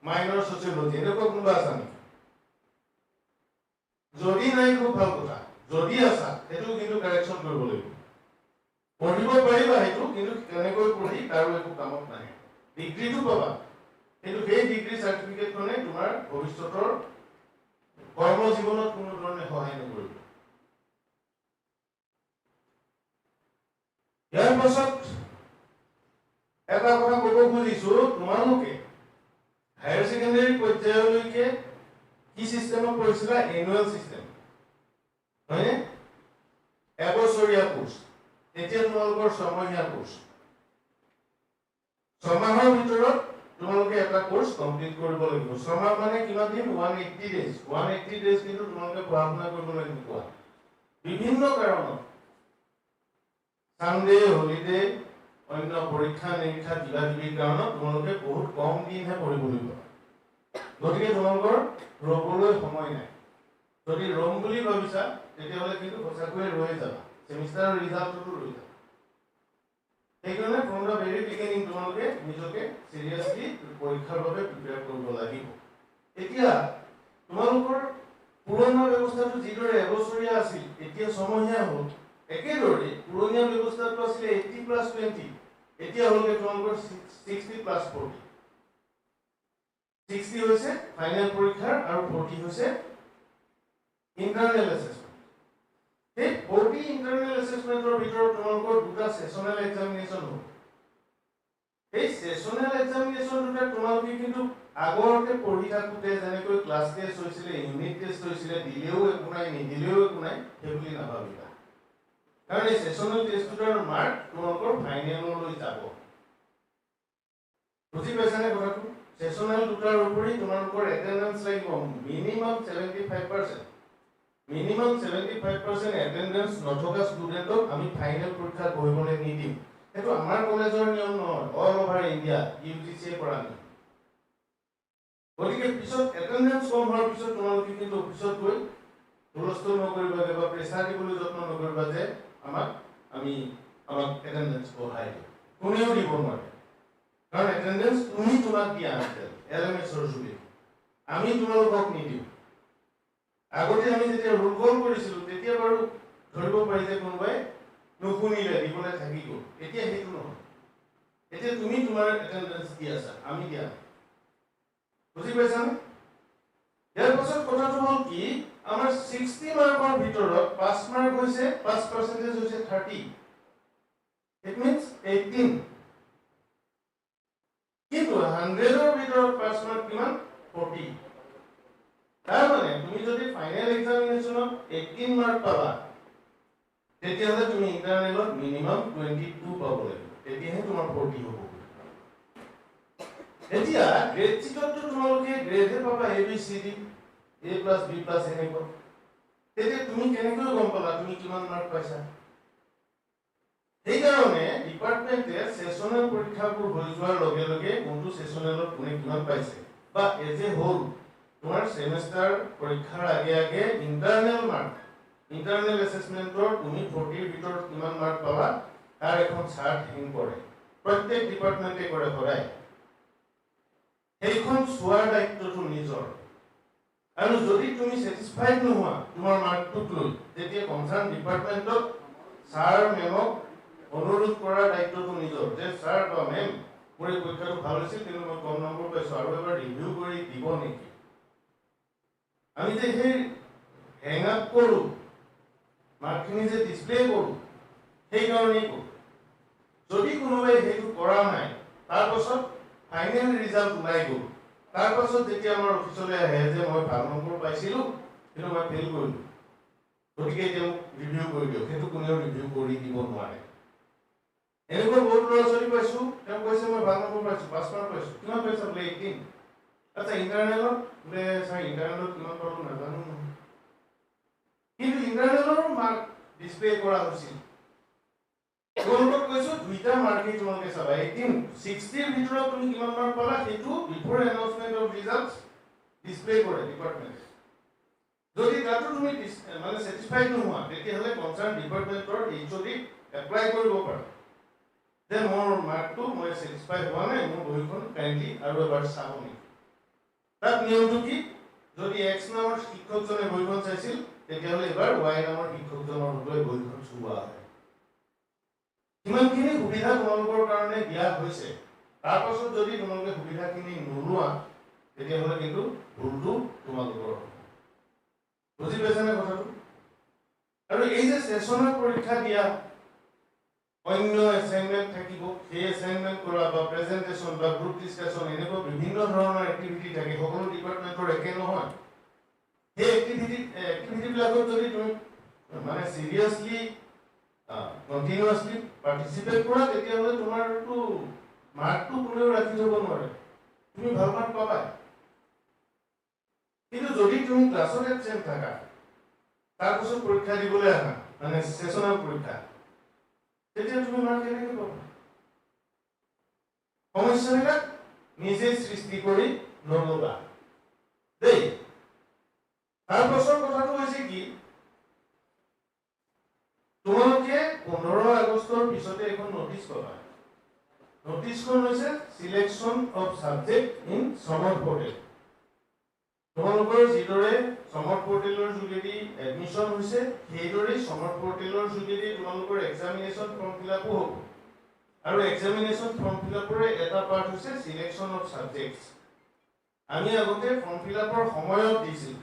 minor sociology এনেকুৱা কোনোবা আছে নেকি যদি নাই খুব ভাল কথা যদি আছা সেইটো কিন্তু কাৰেকচন কৰিব লাগিব পঢ়িব পাৰিবা সেইটো কিন্তু কেনেকৈ পঢ়ি কাৰো একো কামত নাই ডিগ্ৰীটো পাবা কিন্তু সেই ডিগ্ৰী সাৰ্টিফিকেটখনে তোমাৰ ভৱিষ্যতৰ কৰ্ম জীৱনত কোনো ধৰণে সহায় নকৰিব ইয়াৰ পাছত এটা কথা ক'ব খুজিছো তোমালোকে হায়াৰ সেকেন্ডাৰী পৰ্যায়লৈকে কি সিস্টেমত পঢ়িছিলা এনুৱেল সিস্টেম হয়নে এবছৰীয়া কোৰ্স এতিয়া তোমালোকৰ ছমহীয়া কোৰ্স 6 মাহৰ ভিতৰত তোমালোকে এটা কোৰ্স কমপ্লিট কৰিব লাগিব 6 মাহ মানে কিমান দিন 180 ডেজ 180 ডেজ কিন্তু তোমালোকে পঢ়া শুনা কৰিব লাগিব বিভিন্ন কাৰণত সানডে হলিডে অন্য পৰীক্ষা নিৰীক্ষা কিবা কিবি কাৰণত তোমালোকে বহুত কম দিনহে পঢ়িব লাগিব গতিকে তোমালোকৰ ৰ'বলৈ সময় নাই যদি ৰম বুলি ভাবিছা তেতিয়াহ'লে কিন্তু সঁচাকৈয়ে ৰৈ যাবা সেমিষ্টাৰৰ ৰিজাল্টটো ৰৈ যাবা সেইকাৰণে from the very beginning তোমালোকে নিজকে সিৰিয়াসলি পৰীক্ষাৰ বাবে প্ৰিপেয়াৰ কৰিব লাগিব এতিয়া তোমালোকৰ পুৰণা ব্যৱস্থাটো যিদৰে এবছৰীয়া আছিল এতিয়া ছমহীয়া হ'ল একেদৰে পুৰণীয়া ব্যৱস্থাটো আছিল 80+20 এতিয়া হ'লগে তোমালোকৰ 60+40 60 হৈছে ফাইনেল পৰীক্ষাৰ আৰু 40 হৈছে ইন্টাৰনেল এসেসমেন্ট এই 40 ইন্টাৰনেল এসেসমেন্টৰ ভিতৰত তোমালোকৰ দুটা সেশনাল এক্সামিনেশন হ'ব এই সেশনাল এক্সামিনেশন দুটা তোমালোকে কিন্তু আগৰতে পঢ়ি থাকোতে যেনেকৈ ক্লাছ টেষ্ট হৈছিলে ইউনিট টেষ্ট হৈছিলে দিলেও একো নাই নিদিলেও একো নাই সেইবুলি নাভাবিবা কাৰণ এই সেশনাল টেষ্ট দুটাৰ মাৰ্ক তোমালোকৰ ফাইনেললৈ যাব বুজি পাইছানে কথাটো সেশনাল দুটাৰ উপৰি তোমালোকৰ এটেন্ডেন্স লাগিব মিনিমাম 75% minimum 75% attendance নথকা ষ্টুডেন্টক আমি ফাইনেল পৰীক্ষা কৰিবলৈ নিদিম এটো আমাৰ কলেজৰ নিয়ম নহয় অল ওভাৰ ইন্ডিয়া ইউজিসি পৰা নিয়ম গতিকে পিছত এটেন্ডেন্স কম হোৱাৰ পিছত তোমালোকে কিন্তু অফিচত গৈ হুলস্থুল নকৰিবা বা প্ৰেছাৰ দিবলৈ যত্ন নকৰিবা যে আমাক এটেন্ডেন্স বঢ়াই দিওঁ কোনেও দিব নোৱাৰে কাৰণ এটেন্ডেন্স তুমি তোমাক দিয়া এলএমএছৰ যোগেদি আমি তোমালোকক নিদিওঁ আগতে আমি যেতিয়া ৰোল কল কৰিছিলো তেতিয়া বাৰু ধৰিব পাৰি যে কোনোবাই নুশুনিলে দিবলৈ থাকি গ'ল এতিয়া সেইটো নহয় এতিয়া তুমি তোমাৰ এটেন্ডেন্স দি আছা আমি দিয়া বুজি পাইছানে ইয়াৰ পাছত কথাটো হ'ল কি আমাৰ 60 মাৰ্কৰ ভিতৰত 5 মাৰ্ক হৈছে 5% হৈছে 30 ইট মিন্স 18 কিন্তু 100ৰ ভিতৰত 5 মাৰ্ক কিমান 40 তাৰ মানে তুমি যদি ফাইনেল এক্সামিনেশনত 18 মাৰ্ক পাবা তেতিয়াহ'লে তুমি ইন্টাৰনেলত মিনিমাম 22 পাব লাগিব তেতিয়াহে তোমাৰ 40 হ'ব এতিয়া গ্ৰেড চিটতো তোমালোকে গ্ৰেডে পাবা A B C D A plus B plus এনেকৈ তেতিয়া তুমি কেনেকৈ গম পালা তুমি কিমান মাৰ্ক পাইছা সেইকাৰণে ডিপাৰ্টমেণ্টে সেশনাল পৰীক্ষাবোৰ হৈ যোৱাৰ লগে লগে কোনটো সেশনালত কোনে কিমান পাইছে বা এজ এ হোল তোমাৰ সেমিষ্টাৰ পৰীক্ষাৰ আগে আগে ইন্টাৰনেল এসেসমেন্টৰ তুমি 40 ৰ ভিতৰত কিমান মাৰ্ক পাবা তাৰ এখন চাৰ্ট হেং কৰে প্ৰত্যেক ডিপাৰ্টমেণ্টে কৰে সদায় সেইখন চোৱাৰ দায়িত্বটো নিজৰ আৰু যদি তুমি স্যাটিসফাইড নোহোৱা তোমাৰ মাৰ্কটোক লৈ তেতিয়া কনসাৰ্ন ডিপাৰ্টমেণ্টত ছাৰ মেমক অনুৰোধ কৰাৰ দায়িত্বটো নিজৰ যে ছাৰ বা মেম মোৰ পৰীক্ষাটো ভাল হৈছিল কিন্তু মই কম নম্বৰ পাইছো আৰু এবাৰ ৰিভিউ কৰি দিব নেকি আমি যে সেই হ্যাং আপ কৰো মাৰ্কখিনি যে ডিসপ্লে কৰো সেই কাৰণেই কৰো যদি কোনোবাই সেইটো কৰা নাই তাৰ পাছত ফাইনেল ৰিজাল্ট ওলাই গ'ল তাৰ পাছত যেতিয়া আমাৰ অফিচলৈ আহে যে মই ভাল নম্বৰ পাইছিলো কিন্তু মই ফেল কৰিলো গতিকে এতিয়া ৰিভিউ কৰি দিয়ক সেইটো কোনেও ৰিভিউ কৰি দিব নোৱাৰে এনেকুৱা বহুত ল'ৰা ছোৱালী পাইছো তেওঁ কৈছে মই ভাল নম্বৰ পাইছো 5 মাৰ্ক পাইছো কিমান পাইছা বোলে 18 আচ্ছা ইন্টাৰনেলত বোলে ছাৰ ইন্টাৰনেলত কিমান পালো নাজানো কিন্তু ইন্টাৰনেলৰ মাৰ্ক ডিসপ্লে কৰা হৈছিল তোমালোকক কৈছো দুইটা মাৰ্কই তোমালোকে চাবা 18 60 ৰ ভিতৰত তুমি কিমান মাৰ্ক পালা সেইটো বিফৰ এনাউন্সমেন্ট অফ ৰিজাল্টস ডিসপ্লে কৰে ডিপাৰ্টমেণ্ট যদি তাতো তুমি মানে স্যাটিসফাইড নোহোৱা তেতিয়াহ'লে কনসাৰ্ন ডিপাৰ্টমেণ্টৰ এইচঅডি এপ্লাই কৰিব পাৰা যে মোৰ মাৰ্কটো মই স্যাটিসফাই হোৱা নাই মোৰ বহিখন কাইণ্ডলি আৰু এবাৰ চাব নেকি তাত নিয়মটো কি যদি x নামৰ শিক্ষকজনে বহিখন চাইছিল তেতিয়াহ'লে এবাৰ y নামৰ শিক্ষকজনৰ হৈ বহিখন চোৱা হয় কিমানখিনি সুবিধা তোমালোকৰ কাৰণে দিয়া হৈছে তাৰ পাছত যদি তোমালোকে সুবিধাখিনি নোলোৱা তেতিয়াহ'লে কিন্তু ভুলটো তোমালোকৰ বুজি পাইছানে কথাটো আৰু এই যে সেশনাল পৰীক্ষা দিয়া অন্য এসাইনমেন্ট থাকিব সেই এসাইনমেন্ট কৰা বা প্ৰেজেন্টেশন বা গ্ৰুপ ডিসকাশন এনেকুৱা বিভিন্ন ধৰণৰ এক্টিভিটি থাকে সকলো ডিপাৰ্টমেন্টৰ একে নহয় সেই এক্টিভিটিবিলাকত যদি তুমি মানে সিৰিয়াসলি কন্টিনিউয়াসলি পাৰ্টিসিপেট কৰা তেতিয়াহ'লে তোমাৰটো মাৰ্কটো কোনেও ৰাখি থ'ব নোৱাৰে, তুমি ভাল মাৰ্ক পাবা। কিন্তু যদি তুমি ক্লাছত এবচেণ্ট থাকা, তাৰপিছত পৰীক্ষা দিবলৈ আহা, মানে ছেছনেল পৰীক্ষা, তেতিয়া তুমি মাৰ্ক কেনেকৈ পাবা? সমস্যাবিলাক নিজে সৃষ্টি কৰি নল'বা দেই। তাৰপাছৰ কথাটো হৈছে কি, তোমালোকে 15 আগষ্টৰ পিছতে এখন নটিচ পাবা। নটিচখন হৈছে সিলেকশ্যন অফ সাবজেক্ট ইন সমৰ্থ পৰ্টেল। তোমালোকৰ যিদৰে সমৰ্থ পৰ্টেলৰ যোগেদি এডমিশ্যন হৈছে, সেইদৰেই সমৰ্থ পৰ্টেলৰ যোগেদি তোমালোকৰ এক্সামিনেশ্যন ফৰ্ম ফিলআপো হ'ব। আৰু এক্সামিনেশ্যন ফৰ্ম ফিলআপৰে এটা পাৰ্ট হৈছে সিলেকশ্যন অফ সাবজেক্টছ। আমি আগতে ফৰ্ম ফিলআপৰ সময়ত দিছিলোঁ,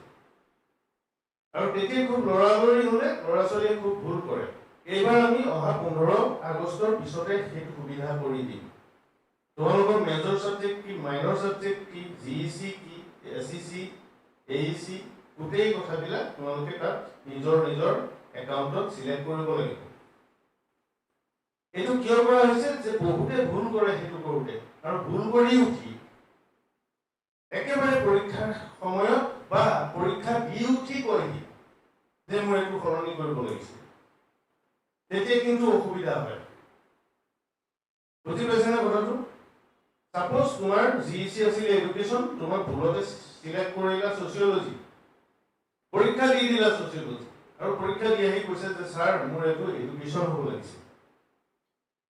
আৰু তেতিয়া খুব লৰালৰি হ'লে ল'ৰা ছোৱালীয়ে খুব ভুল কৰে। এইবাৰ আমি অহা 15 আগষ্টৰ পিছতে সেইটো সুবিধা কৰি দিম। তোমালোকৰ মেজৰ সাবজেক্ট কি, মাইনৰ সাবজেক্ট কি, জিইচি কি, এসইচি, এইচি, গোটেই কথাবিলাক তোমালোকে তাত নিজৰ নিজৰ একাউণ্টত সিলেক্ট কৰিব লাগিব। এইটো কিয় কৰা হৈছে যে বহুতে ভুল কৰে সেইটো কৰোঁতে, আৰু ভুল কৰি উঠি একেবাৰে পৰীক্ষাৰ সময়ত বা পৰীক্ষা দি উঠি কয়হি যে মই এইটো সলনি কৰিব লাগিছিল। তেতিয়া কিন্তু অসুবিধা হয়। বুজি পাইছেনে কথাটো? সাপোজ তোমাৰ জিইচি আছিল এডুকেশ্যন, তোমাৰ ভুলতে সিলেক্ট কৰিলা ছচিয়লজি, পৰীক্ষা দি দিলা ছচিয়লজি, আৰু পৰীক্ষা দি আহি কৈছে যে ছাৰ মোৰ এইটো এডুকেশ্যন হ'ব লাগিছিল।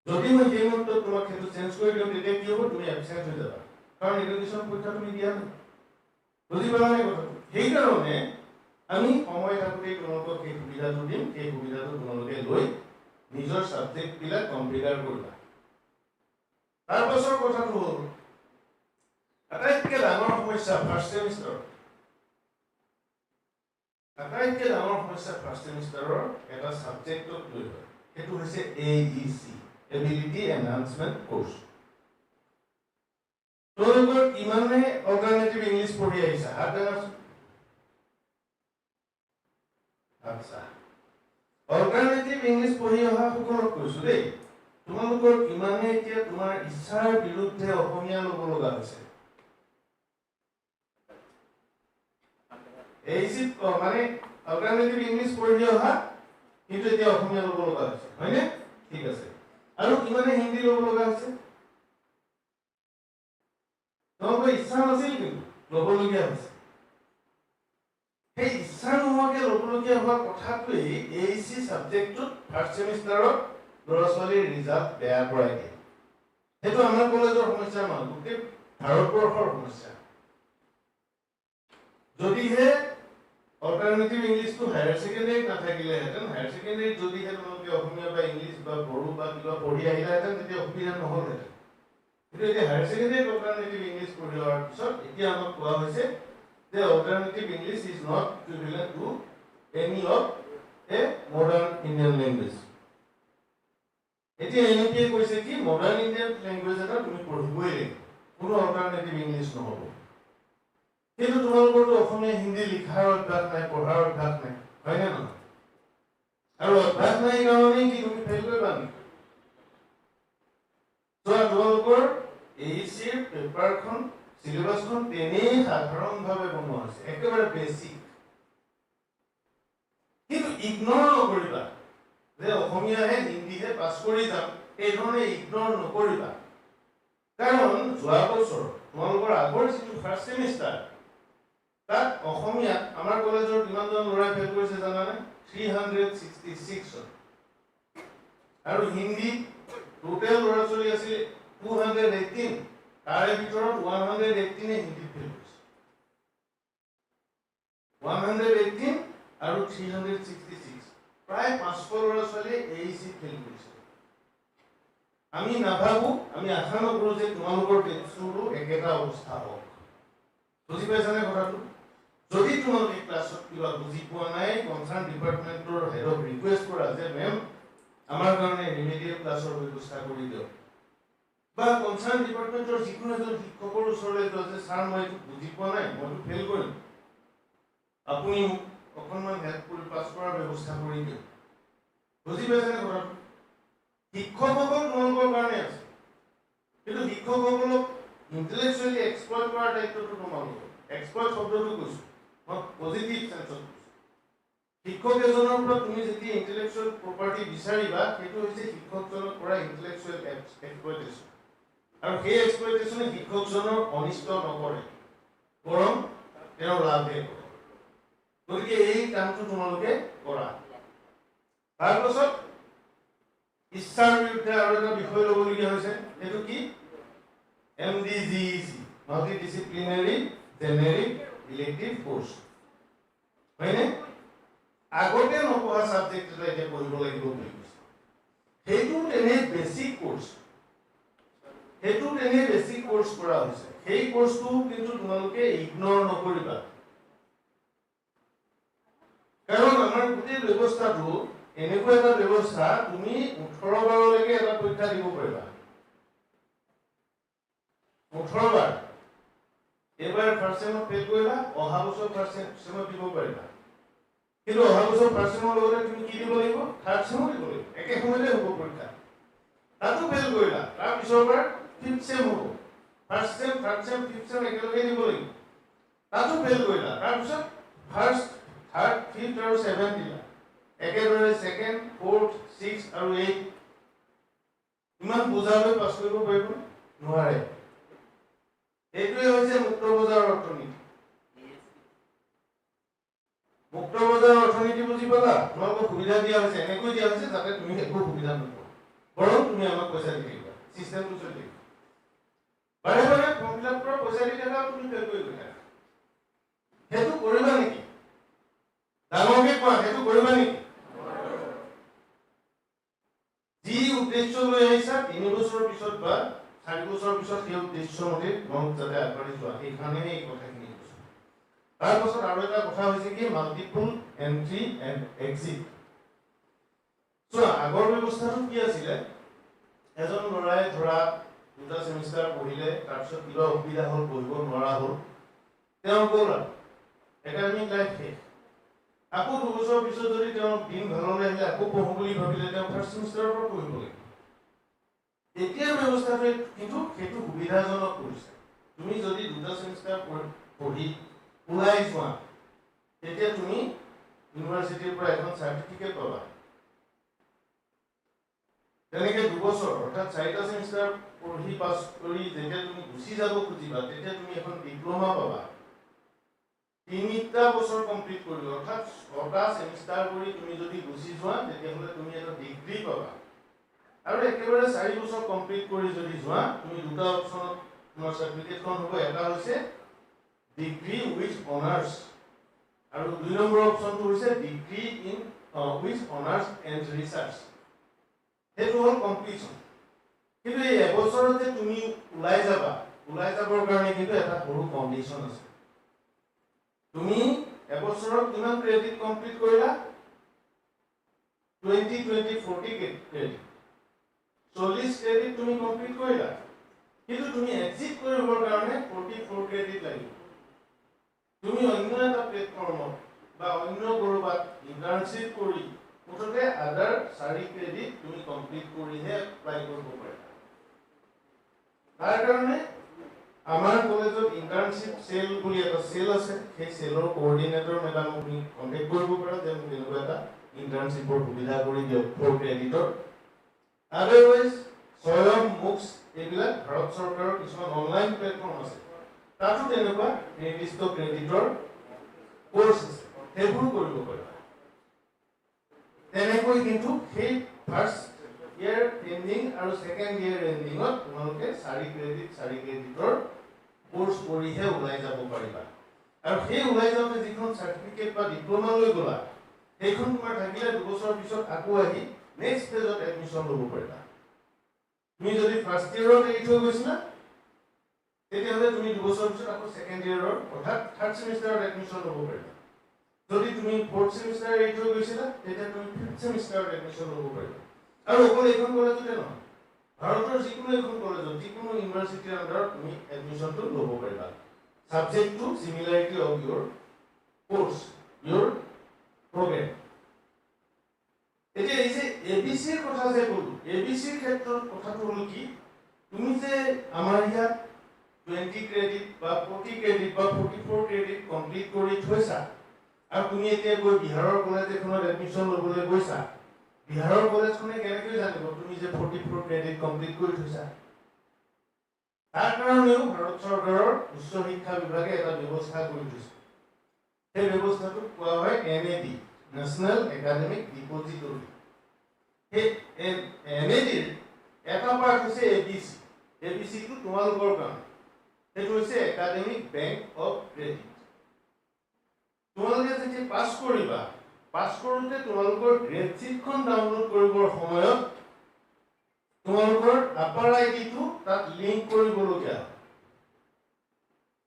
যদি মই সেই মুহূৰ্তত তোমাক সেইটো চেঞ্জ কৰি দিওঁ, তেতিয়া কি হ'ব? তুমি এবচেণ্ট হৈ যাবা, কাৰণ এডুকেশ্যন পৰীক্ষা তুমি দিয়া নাই। বুজি পালা নাই কথাটো? সেইকাৰণে আমি সময় থাকোঁতেই তোমালোকক সেই সুবিধাটো দিম। সেই সুবিধাটো তোমালোকে লৈ নিজৰ ছাবজেক্টবিলাক কমপ্লিটাৰ কৰিবা। তাৰপাছৰ কথাটো হ'ল আটাইতকৈ ডাঙৰ সমস্যা ফাৰ্ষ্ট ছেমিষ্টাৰৰ, আটাইতকৈ ডাঙৰ সমস্যা ফাৰ্ষ্ট ছেমিষ্টাৰৰ এটা ছাবজেক্টক লৈ হয়, সেইটো হৈছে AEC, এবিলিটি এনহান্সমেণ্ট কোৰ্চ। তোমালোকৰ কিমানে অল্টাৰনেটিভ ইংলিছ পঢ়ি আহিছা? হাত দাঙাচোন। আচ্ছা, অল্টাৰনেটিভ ইংলিছ পঢ়ি অহা সকলক কৈছো দেই, তোমালোকৰ কিমানে এতিয়া তোমাৰ ইচ্ছাৰ বিৰুদ্ধে অসমীয়া ল'ব লগা হৈছে? AEC মানে অল্টাৰনেটিভ ইংলিছ পঢ়ি অহা কিন্তু এতিয়া অসমীয়া ল'ব লগা হৈছে, হয়নে? ঠিক আছে। আৰু কিমানে হিন্দী ল'ব লগা হৈছে? তোমালোকৰ ইচ্ছা নাছিল কিন্তু ল'বলগীয়া হৈছে। সেই ইচ্ছা নোহোৱাকৈ ল'বলগীয়া হোৱা কথাটোৱেই AEC ছাবজেক্টটোত ফাৰ্ষ্ট ছেমিষ্টাৰত ল'ৰা ছোৱালীৰ ৰিজাল্ট বেয়া কৰাই দিয়ে। সেইটো আমাৰ কলেজৰ সমস্যা নহয়, গোটেই ভাৰতবৰ্ষৰ সমস্যা। যদিহে অল্টাৰনেটিভ ইংলিছটো হায়াৰ ছেকেণ্ডেৰীত নাথাকিলেহেঁতেন, হায়াৰ ছেকেণ্ডেৰীত যদিহে তোমালোকে অসমীয়া বা ইংলিছ বা বড়ো বা কিবা পঢ়ি আহিলাহেঁতেন, তেতিয়া অসুবিধা নহ'লহেঁতেন। কিন্তু এতিয়া হায়াৰ ছেকেণ্ডেৰীত অল্টাৰনেটিভ ইংলিছ পঢ়ি অহাৰ পিছত এতিয়া আমাক কোৱা হৈছে যে alternative English is not equivalent to any of A modern Indian language. এতিয়া এনেকৈ কৈছে কি মডাৰ্ণ ইণ্ডিয়ান লেংগুৱেজ এটা তুমি পঢ়িবই লাগিব, কোনো অল্টাৰনেটিভ ইংলিছ নহ'ব। কিন্তু তোমালোকৰতো অসমীয়া হিন্দী লিখাৰ অভ্যাস নাই, পঢ়াৰ অভ্যাস নাই, হয়নে নহয়? আৰু অভ্যাস নাই কাৰণেই কি তুমি ফেইল কৰিবা নেকি? তোমালোকৰ AECৰ পেপাৰখন, চিলেবাছখন তেনেই সাধাৰণভাৱে বনোৱা হৈছে, একেবাৰে বেছিক। কিন্তু ইগনৰ নকৰিবা যে অসমীয়াহে হিন্দীহে পাছ কৰি যাম, এই ধৰণে ইগনৰ নকৰিবা। কাৰণ যোৱা বছৰ তোমালোকৰ আগৰ যিটো ফাৰ্ষ্ট ছেমিষ্টাৰ, তাত অসমীয়াত আমাৰ কলেজৰ কিমানজন ল'ৰাই ফেইল কৰিছে জানানে? 366 জন। আৰু হিন্দী টোটেল ল'ৰা ছোৱালী আছিল 218, তাৰে ভিতৰত 118 হিন্দীত ফেইল কৰিছে। 118 আৰু 366, প্ৰায় 500 ল'ৰা ছোৱালীয়ে AECত ফেইল কৰিছে। আমি নাভাবো, আমি আশা নকৰোঁ যে তোমালোকৰ বেটছৰো একেটা অৱস্থা হওক। বুজি পাইছানে কথাটো? যদি তোমালোকে ক্লাছত কিবা বুজি পোৱা নাই, কনচাৰ্ণ ডিপাৰ্টমেণ্টৰ হেডক ৰিকুৱেষ্ট কৰা যে মেম আমাৰ কাৰণে ৰিমেডিয়েল ক্লাছৰ ব্যৱস্থা কৰি দিয়ক, বা কনচাৰ্ণ ডিপাৰ্টমেণ্টৰ যিকোনো এজন শিক্ষকৰ ওচৰলৈ যোৱা যে ছাৰ মই এইটো বুজি পোৱা নাই, মইতো ফেইল কৰিম, আপুনি মোক অকণমান হেল্প কৰি পাছ কৰাৰ ব্যৱস্থা কৰি দিয়ক। বুজি পাইছেনে কথাটো? শিক্ষকসকল তোমালোকৰ কাৰণে আছে, কিন্তু শিক্ষকসকলক ইন্টেলেকচুৱেলি এক্সপ্লইট কৰাৰ দায়িত্বটো তোমালোকৰ এক্সপ্লইট শব্দটো কৈছো মই পজিটিভ সেন্সত শিক্ষক এজনৰ পৰা তুমি যেতিয়া ইন্টেলেকচুৱেল প্ৰপাৰ্টি বিচাৰিবা সেইটো হৈছে শিক্ষকজনৰ পৰা ইন্টেলেকচুৱেল এক্সপ্লইটেশ্যন আৰু সেই এক্সপ্লইটেশ্যনে শিক্ষকজনৰ অনিষ্ট নকৰে বৰং তেওঁৰ লাভহে কৰে গতিকে এই কামটো তোমালোকে কৰা তাৰপাছত ইচ্ছাৰ বিৰুদ্ধে আৰু এটা বিষয় ল'বলগীয়া হৈছে সেইটো কি MDGEC মাল্টিডিসিপ্লিনাৰী জেনেৰিক ইলেক্টিভ কোৰ্স হয়নে আগতে নপঢ়া সাবজেক্ট এটা এতিয়া পঢ়িব লাগিব বুলি কৈছে সেইটো এনে বেসিক কোৰ্স কৰা হৈছে সেই কোৰ্সটো কিন্তু তোমালোকে ইগনোৰ নকৰিবা কাৰণ আমাৰ গোটেই ব্যৱস্থাটো এনেকুৱা এটা ব্যৱস্থা তুমি 18 বাৰলৈকে এটা পৰীক্ষা দিব পাৰিবা 18 বাৰ এবাৰ ফাৰ্স্ট সেমত ফেল কৰিলা অহা বছৰ ফাৰ্স্ট সেমত দিব পাৰিবা কিন্তু অহা বছৰ ফাৰ্স্ট সেমৰ লগতে তুমি কি দিব লাগিব থাৰ্ড সেমত দিব লাগিব একে সময়তে হ'ব পৰীক্ষা তাতো ফেল কৰিলা তাৰ পিছৰবাৰ ফিফথ সেম হ'ব first same third same fifth same একেলগে দিব লাগিব তাতো ফেল কৰিলা তাৰ পিছত ফাৰ্স্ট থাৰ্ড ফিফথ আৰু সেভেন্থ দিলা একেদৰে সেকেন্ড ফোৰ্থ সিক্স আৰু এইট ইমান বুজালৈ পাছ কৰিব পাৰিব নোৱাৰে এইটোৱে হৈছে মুক্ত বজাৰ অৰ্থনীতি মুক্ত বজাৰ অৰ্থনীতি বুজি পালা তোমালোকক সুবিধা দিয়া হৈছে এনেকৈ দিয়া হৈছে যাতে তুমি একো সুবিধা নোপোৱা বৰং তুমি আমাক পইচা দি থাকিবা চিষ্টেমটো চলি থাকিব বাৰে বাৰে ফৰ্ম ফিল আপ কৰা পইচা দি থাকা তুমি ফেল কৰি গৈ থাকা সেইটো কৰিবা নেকি ডাঙৰকে কোৱা সেইটো কৰিবা নেকি যি উদ্দেশ্য লৈ আহিছা 3 বছৰৰ পিছত বা 4 বছৰৰ পিছত সেই উদ্দেশ্য মতে মন যাতে আগবাঢ়ি যোৱা এইখানে এই কথাখিনি কৈছো তাৰ পাছত আৰু এটা কথা হৈছে কি মাল্টিপল এন্ট্ৰি এণ্ড এক্সিট চোৱা আগৰ ব্যৱস্থাটো কি আছিলে এজন ল'ৰাই ধৰা দুটা সেমিষ্টাৰ পঢ়িলে তাৰপিছত কিবা অসুবিধা হ'ল পঢ়িব নোৱাৰা হ'ল তেওঁ গ'ল একাডেমিক লাইফ শেষ আকৌ 2 বছৰৰ পিছত যদি তেওঁ দিন ভাললৈ আহিলে আকৌ পঢ়ো বুলি ভাবিলে তেওঁ ফাৰ্স্ট সেমিষ্টাৰৰ পৰা পঢ়িব লাগিব এতিয়া ব্যৱস্থাটো কিন্তু সেইটো সুবিধাজনক কৰিছে তুমি যদি দুটা সেমিষ্টাৰ পঢ়ি ওলাই যোৱা তেতিয়া তুমি ইউনিভাৰ্চিটিৰ পৰা এখন চাৰ্টিফিকেট পাবা তেনেকে 2 বছৰ অৰ্থাৎ 4টা সেমিষ্টাৰ পঢ়ি পাছ কৰি যেতিয়া তুমি গুচি যাব খুজিবা তেতিয়া তুমি এখন ডিপ্লোমা পাবা 3টা বছৰ কমপ্লিট কৰি অৰ্থাৎ 6টা সেমিষ্টাৰ কৰি তুমি যদি গুচি যোৱা তেতিয়াহ'লে তুমি এটা ডিগ্ৰী পাবা আৰু একেবাৰে 4 বছৰ কমপ্লিট কৰি যদি যোৱা তুমি দুটা অপচনত তোমাৰ সাৰ্টিফিকেটখন হ'ব এটা হৈছে ডিগ্ৰী উইথ অনাৰ্স আৰু 2 নম্বৰ অপচনটো হৈছে degree in with honours and research সেইটো হ'ল কমপ্লিটন কিন্তু এই এবছৰতে তুমি ওলাই যাবৰ কাৰণে কিন্তু এটা সৰু কণ্ডিশ্যন আছে তুমি এবছৰত কিমান ক্ৰেডিট কমপ্লিট কৰিলা 40 ক্ৰেডিট 40 ক্ৰেডিট তুমি কমপ্লিট কৰিলা কিন্তু তুমি এক্সিট কৰিবৰ কাৰণে 44 ক্ৰেডিট লাগিব তুমি অন্য এটা প্লেটফৰ্মত বা অন্য কৰবাত ইন্টাৰ্নশিপ কৰি মুঠতে আদাৰ 4 ক্ৰেডিট তুমি কমপ্লিট কৰিহে এপ্লাই কৰিব পাৰিবা তাৰ কাৰণে আমাৰ কলেজত ইন্টাৰ্নশিপ সেল বুলি এটা সেল আছে সেই সেলৰ কোঅৰ্ডিনেটৰ মেডাম আপুনি কন্টেক্ট কৰিব পাৰা যে মোক এনেকুৱা এটা ইন্টাৰ্নশিপৰ সুবিধা কৰি দিয়ক 4 ক্ৰেডিটৰ আদাৰৱাইজ স্বয়ং মুক্স এইবিলাক ভাৰত চৰকাৰৰ কিছুমান অনলাইন প্লেটফৰ্ম আছে তাতো তেনেকুৱা নিৰ্দিষ্ট ক্ৰেডিটৰ কোৰ্স আছে সেইবোৰ কৰিব পাৰিবা তেনেকৈ কিন্তু সেই ফাৰ্স্ট ইয়াৰ এন্ডিং আৰু সেকেন্ড ইয়াৰ এন্ডিংত তোমালোকে 4 ক্ৰেডিটৰ কোৰ্স কৰিহে ওলাই যাব পাৰিবা আৰু সেই ওলাই যাওঁতে যিখন সাৰ্টিফিকেট বা ডিপ্লোমা লৈ গলা সেইখন তোমাৰ থাকিলে 2 বছৰৰ পিছত আকৌ আহি নেক্সট ফেজত এডমিশন ল'ব পাৰিবা তুমি যদি ফাৰ্স্ট ইয়াৰত এৰি থৈ গৈছিলা তেতিয়াহ'লে তুমি 2 বছৰৰ পিছত আকৌ সেকেন্ড ইয়াৰৰ অৰ্থাৎ থাৰ্ড সেমিষ্টাৰত এডমিশন ল'ব পাৰিবা যদি তুমি ফোৰ্থ সেমিষ্টাৰ এৰি থৈ গৈছিলা তেতিয়া তুমি ফিফথ সেমিষ্টাৰত এডমিশন ল'ব পাৰিবা আৰু অকল এইখন কলেজতে নহয় ভাৰতৰ যিকোনো এখন কলেজত যিকোনো ইউনিভাৰ্চিটিৰ আন্ডাৰত তুমি এডমিশনটো ল'ব পাৰিবা subject to similarity of your course your program এতিয়া এই যে এবিসিৰ কথা যে ক'লো এবিসিৰ ক্ষেত্ৰত কথাটো হ'ল কি তুমি যে আমাৰ ইয়াত 20 ক্ৰেডিট বা 40 ক্ৰেডিট বা 44 ক্ৰেডিট কমপ্লিট কৰি থৈছা আৰু তুমি এতিয়া গৈ বিহাৰৰ কলেজ এখনত এডমিশ্যন ল'বলৈ গৈছা বিহাৰৰ কলেজখনে কেনেকৈ জানিব তুমি যে 44 ক্ৰেডিট কমপ্লিট কৰি থৈছা তাৰ কাৰণেও ভাৰত চৰকাৰৰ উচ্চ শিক্ষা বিভাগে এটা ব্যৱস্থা কৰি থৈছে সেই ব্যৱস্থাটোক কোৱা হয় NAD নেশ্যনেল একাডেমিক ডিপজিটৰী সেই NADৰ এটা পাৰ্ট হৈছে ABC টো তোমালোকৰ কাৰণে সেইটো হৈছে একাডেমিক বেংক অফ ক্ৰেডিট তোমালোকে যেতিয়া পাছ কৰিবা পাছ কৰোঁতে তোমালোকৰ গ্ৰেড শ্বীটখন ডাউনলোড কৰিবৰ সময়ত তোমালোকৰ আপাৰ আইডিটো তাত লিংক কৰিবলগীয়া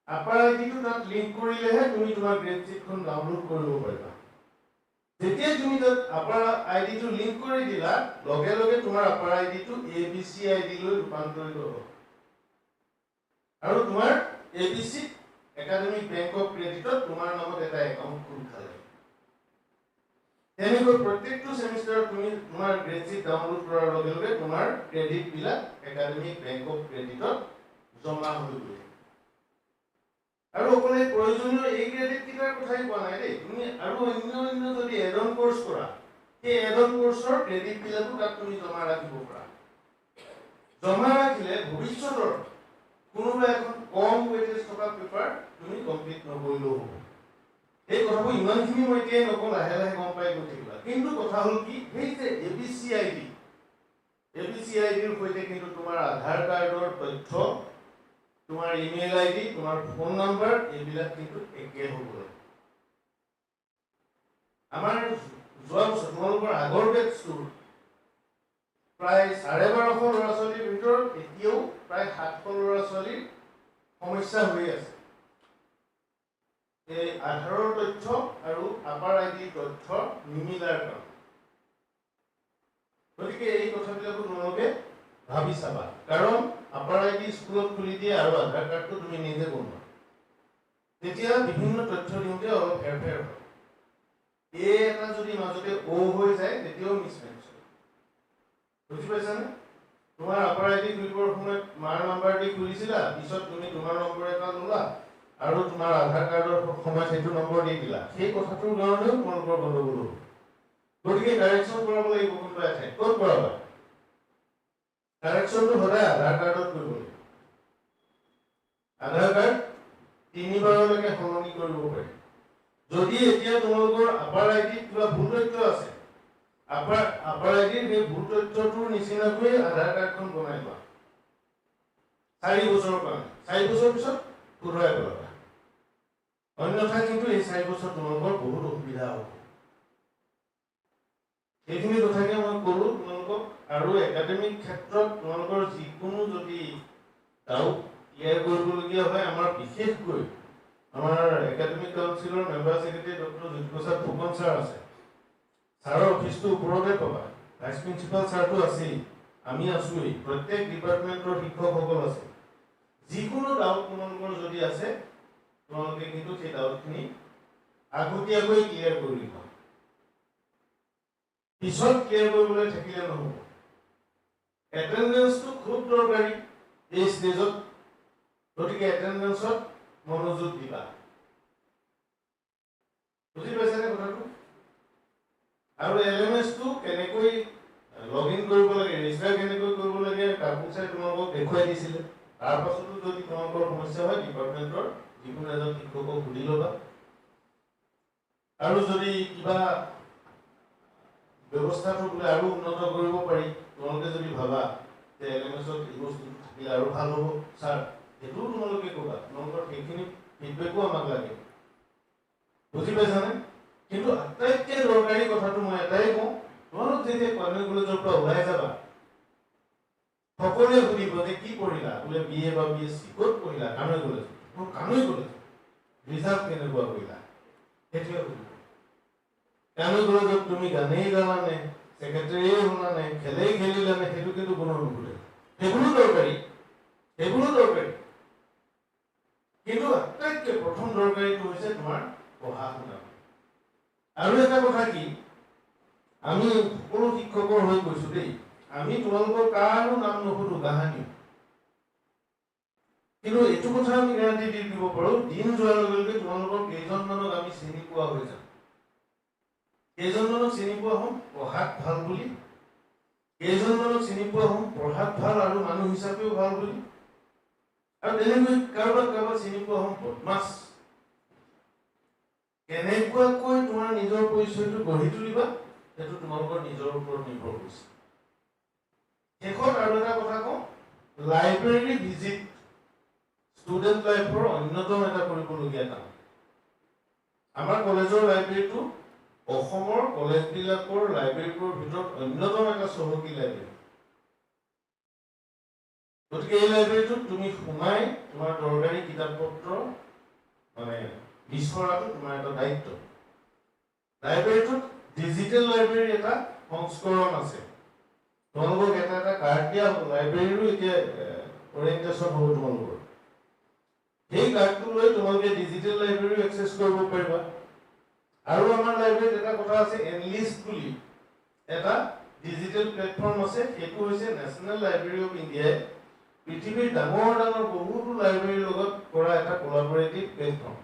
আপাৰ আইডিটো তাত লিংক কৰিলেহে তুমি তোমাৰ গ্ৰেড শ্বীটখন ডাউনলোড কৰিব পাৰিবা যেতিয়া তুমি তাত আপাৰ আইডিটো লিংক কৰি দিলা লগে লগে তোমাৰ আপাৰ আইডিটো ABC আইডি লৈ ৰূপান্তৰিত হ'ব আৰু তোমাৰ ABC একাডেমিক বেংক অফ ক্ৰেডিটত তোমাৰ নামত এটা একাউণ্ট খোল খালে তেনেকৈ প্ৰত্যেকটো সেমিষ্টাৰত তুমি তোমাৰ গ্ৰেড শ্বীট ডাউনলোড কৰাৰ লগে লগে তোমাৰ ক্ৰেডিট বিলাক একাডেমিক বেংক অফ ক্ৰেডিটত জমা হৈ গ'ল আৰু অকলে প্ৰয়োজনীয় এই ক্ৰেডিট কিটাৰ কথাই কোৱা নাই দেই তুমি আৰু অন্য যদি এডন কোৰ্স কৰা সেই এডন কোৰ্সৰ ক্ৰেডিট বিলাকো তাত তুমি জমা ৰাখিব পাৰা জমা ৰাখিলে ভৱিষ্যতৰ কোনোবা এখন কম ওয়েটেজ থকা পেপাৰ তুমি কমপ্লিট নকৰিলেও হ'ব এই কথাবোৰ ইমানখিনি মই এতিয়া নকওঁ লাহে লাহে গম পাই গৈ থাকিবা কিন্তু কথা হ'ল কি সেই যে ABC আইডিৰ সৈতে কিন্তু তোমাৰ আধাৰ কাৰ্ডৰ তথ্য তোমাৰ ইমেইল আইডি তোমাৰ ফোন নাম্বাৰ এইবিলাক কিন্তু একে হ'ব আমাৰ যোৱা বছৰ তোমালোকৰ আগৰ বেটছটো প্ৰায় 1250 ল'ৰা ছোৱালীৰ ভিতৰত এতিয়াও প্ৰায় 700 ল'ৰা ছোৱালীৰ সমস্যা হৈ আছে এই আধাৰৰ তথ্য আৰু আপাৰ আইডিৰ তথ্য নিমিলাৰ কাৰণে গতিকে এই কথাবিলাকো তোমালোকে ভাবি চাবা কাৰণ আপাৰ আইডি স্কুলত খুলি দিয়ে আৰু আধাৰ কাৰ্ডটো তুমি নিজে বনোৱা তেতিয়া বিভিন্ন তথ্য দিওঁতে অলপ হেৰফেৰ হয় এই এটা যদি মাজতে হৈ যায় তেতিয়াও মিছমেচ হয় বুজি পাইছানে তোমাৰ আপাৰ আইডি খুলিবৰ সময়ত মাৰ নাম্বাৰ দি খুলিছিলা পিছত তুমি তোমাৰ নম্বৰ এটা ল'লা আৰু তোমাৰ আধাৰ কাৰ্ডৰ সময়ত সেইটো নম্বৰ দি দিলা সেই কথাটোৰ কাৰণেও তোমালোকৰ গণ্ডগোল হ'ব গতিকে কাৰেকশ্যন কৰাব লাগিব কোনোবা এঠাইত ক'ত কৰাবা কাৰেকশ্যনটো সদায় আধাৰ কাৰ্ডত কৰিব লাগিব আধাৰ কাৰ্ড 3 বাৰলৈকে সলনি কৰিব পাৰি যদি এতিয়া তোমালোকৰ আপাৰ আইডিত কিবা ভুল তথ্য আছে আপাৰ আইডিৰ সেই ভুল তথ্যটোৰ নিচিনাকৈ আধাৰ কাৰ্ডখন বনাই লোৱা 4 বছৰৰ কাৰণে 4 বছৰ পিছত পুৰাই পেলাবা অন্যথা কিন্তু এই 4 বছৰ তোমালোকৰ বহুত অসুবিধা হ'ব এইখিনি কথাকে মই ক'লো তোমালোকক আৰু একাডেমিক ক্ষেত্ৰত তোমালোকৰ যিকোনো যদি ডাউট ক্লিয়াৰ কৰিবলগীয়া হয় আমাৰ বিশেষকৈ আমাৰ একাডেমিক কাউন্সিলৰ member secretary doctor Jyotiprasad Phukan sir আছে ছাৰৰ অফিসটো ওপৰতে পাবা ভাইস প্ৰিন্সিপাল ছাৰটো আছেই আমি আছোই প্ৰত্যেক ডিপাৰ্টমেন্টৰ শিক্ষকসকল আছে যিকোনো ডাউট তোমালোকৰ যদি আছে তোমালোকে কিন্তু সেই ডাউটখিনি আগতীয়াকৈ ক্লিয়াৰ কৰি লোৱা পিছত ক্লিয়াৰ কৰিবলৈ থাকিলে নহ'ব এটেন্ডেন্সটো খুব দৰকাৰী এই ষ্টেজত গতিকে এটেন্ডেন্সত মনোযোগ দিবা বুজি পাইছানে কথাটো আৰু এলএমএছটো কেনেকৈ লগইন কৰিব লাগে ৰেজিষ্টাৰ কেনেকৈ কৰিব লাগে কাপোৰ চাই তোমালোকক দেখুৱাই দিছিলে তাৰ পাছতো যদি তোমালোকৰ সমস্যা হয় ডিপাৰ্টমেন্টৰ যিকোনো এজন শিক্ষকক সুধি ল'বা আৰু যদি কিবা ব্যৱস্থাটো বোলে আৰু উন্নত কৰিব পাৰি তোমালোকে যদি ভাবা যে এলএমএছত এই বস্তুটো থাকিলে আৰু ভাল হ'ব ছাৰ সেইটোও তোমালোকে ক'বা তোমালোকৰ সেইখিনি ফিডবেকো আমাক লাগে বুজি পাইছানে কিন্তু আটাইতকৈ দৰকাৰী কথাটো মই এটাই কওঁ তোমালোক যেতিয়া কনৈ কলেজৰ পৰা ওলাই যাবা সকলোৱে সুধিব যে কি পঢ়িলা বোলে BA বা BSc ক'ত পঢ়িলা Kanoi college Kanoi college result কেনেকুৱা কৰিলা সেইটোৱে সুধিব কানৈ কলেজত তুমি গানেই গালানে সেক্ৰেটাৰীয়ে হ'লানে খেলেই খেলিলানে সেইটো কিন্তু কোনো নুসুধে সেইবোৰো দৰকাৰী কিন্তু আটাইতকৈ প্ৰথম দৰকাৰীটো হৈছে তোমাৰ পঢ়া শুনা আৰু এটা কথা কি আমি সকলো শিক্ষকৰ হৈ গৈছো দেই আমি তোমালোকৰ কাৰো নাম নুসুধো কাহানি কিন্তু এইটো কথা আমি গ্যাৰান্টি দি দিব পাৰোঁ দিন যোৱাৰ লগে লগে তোমালোকৰ কেইজনমানক আমি চিনি পোৱা হৈ যাম কেইজনমানক চিনি পোৱা হ'ম পঢ়াত ভাল বুলি কেইজনমানক চিনি পোৱা হ'ম পঢ়াত ভাল আৰু মানুহ হিচাপেও ভাল বুলি আৰু তেনেকৈ কাৰোবাক চিনি পোৱা হ'ম বদমাছ কেনেকুৱাকৈ তোমাৰ নিজৰ পৰিচয়টো গঢ়ি তুলিবা সেইটো তোমালোকৰ নিজৰ ওপৰত নিৰ্ভৰ কৰিছে শেষত আৰু এটা কথা কওঁ লাইব্ৰেৰী ভিজিট ষ্টুডেণ্ট লাইফৰ অন্যতম এটা কৰিবলগীয়া কাম আমাৰ কলেজৰ লাইব্ৰেৰীটো অসমৰ কলেজবিলাকৰ লাইব্ৰেৰীবোৰৰ ভিতৰত অন্যতম এটা চহকী লাইব্ৰেৰী গতিকে এই লাইব্ৰেৰীটোত তুমি সোমাই তোমাৰ দৰকাৰী কিতাপ পত্ৰ মানে বিচৰাটো তোমাৰ এটা দায়িত্ব লাইব্ৰেৰীটোত ডিজিটেল লাইব্ৰেৰীৰ এটা সংস্কৰণ আছে তোমালোকক এটা কাৰ্ড দিয়া হ'ব লাইব্ৰেৰীৰো এতিয়া অৰিয়েণ্টেশ্যন হ'ব তোমালোকৰ সেই কাৰ্ডটো লৈ তোমালোকে ডিজিটেল লাইব্ৰেৰী এক্সেছ কৰিব পাৰিবা আৰু আমাৰ লাইব্ৰেৰীত এটা কথা আছে এনলিষ্ট বুলি এটা ডিজিটেল প্লেটফৰ্ম আছে সেইটো হৈছে নেশ্যনেল লাইব্ৰেৰী অফ ইণ্ডিয়াই পৃথিৱীৰ ডাঙৰ বহুতো লাইব্ৰেৰীৰ লগত কৰা এটা কোলাবৰেটিভ প্লেটফৰ্ম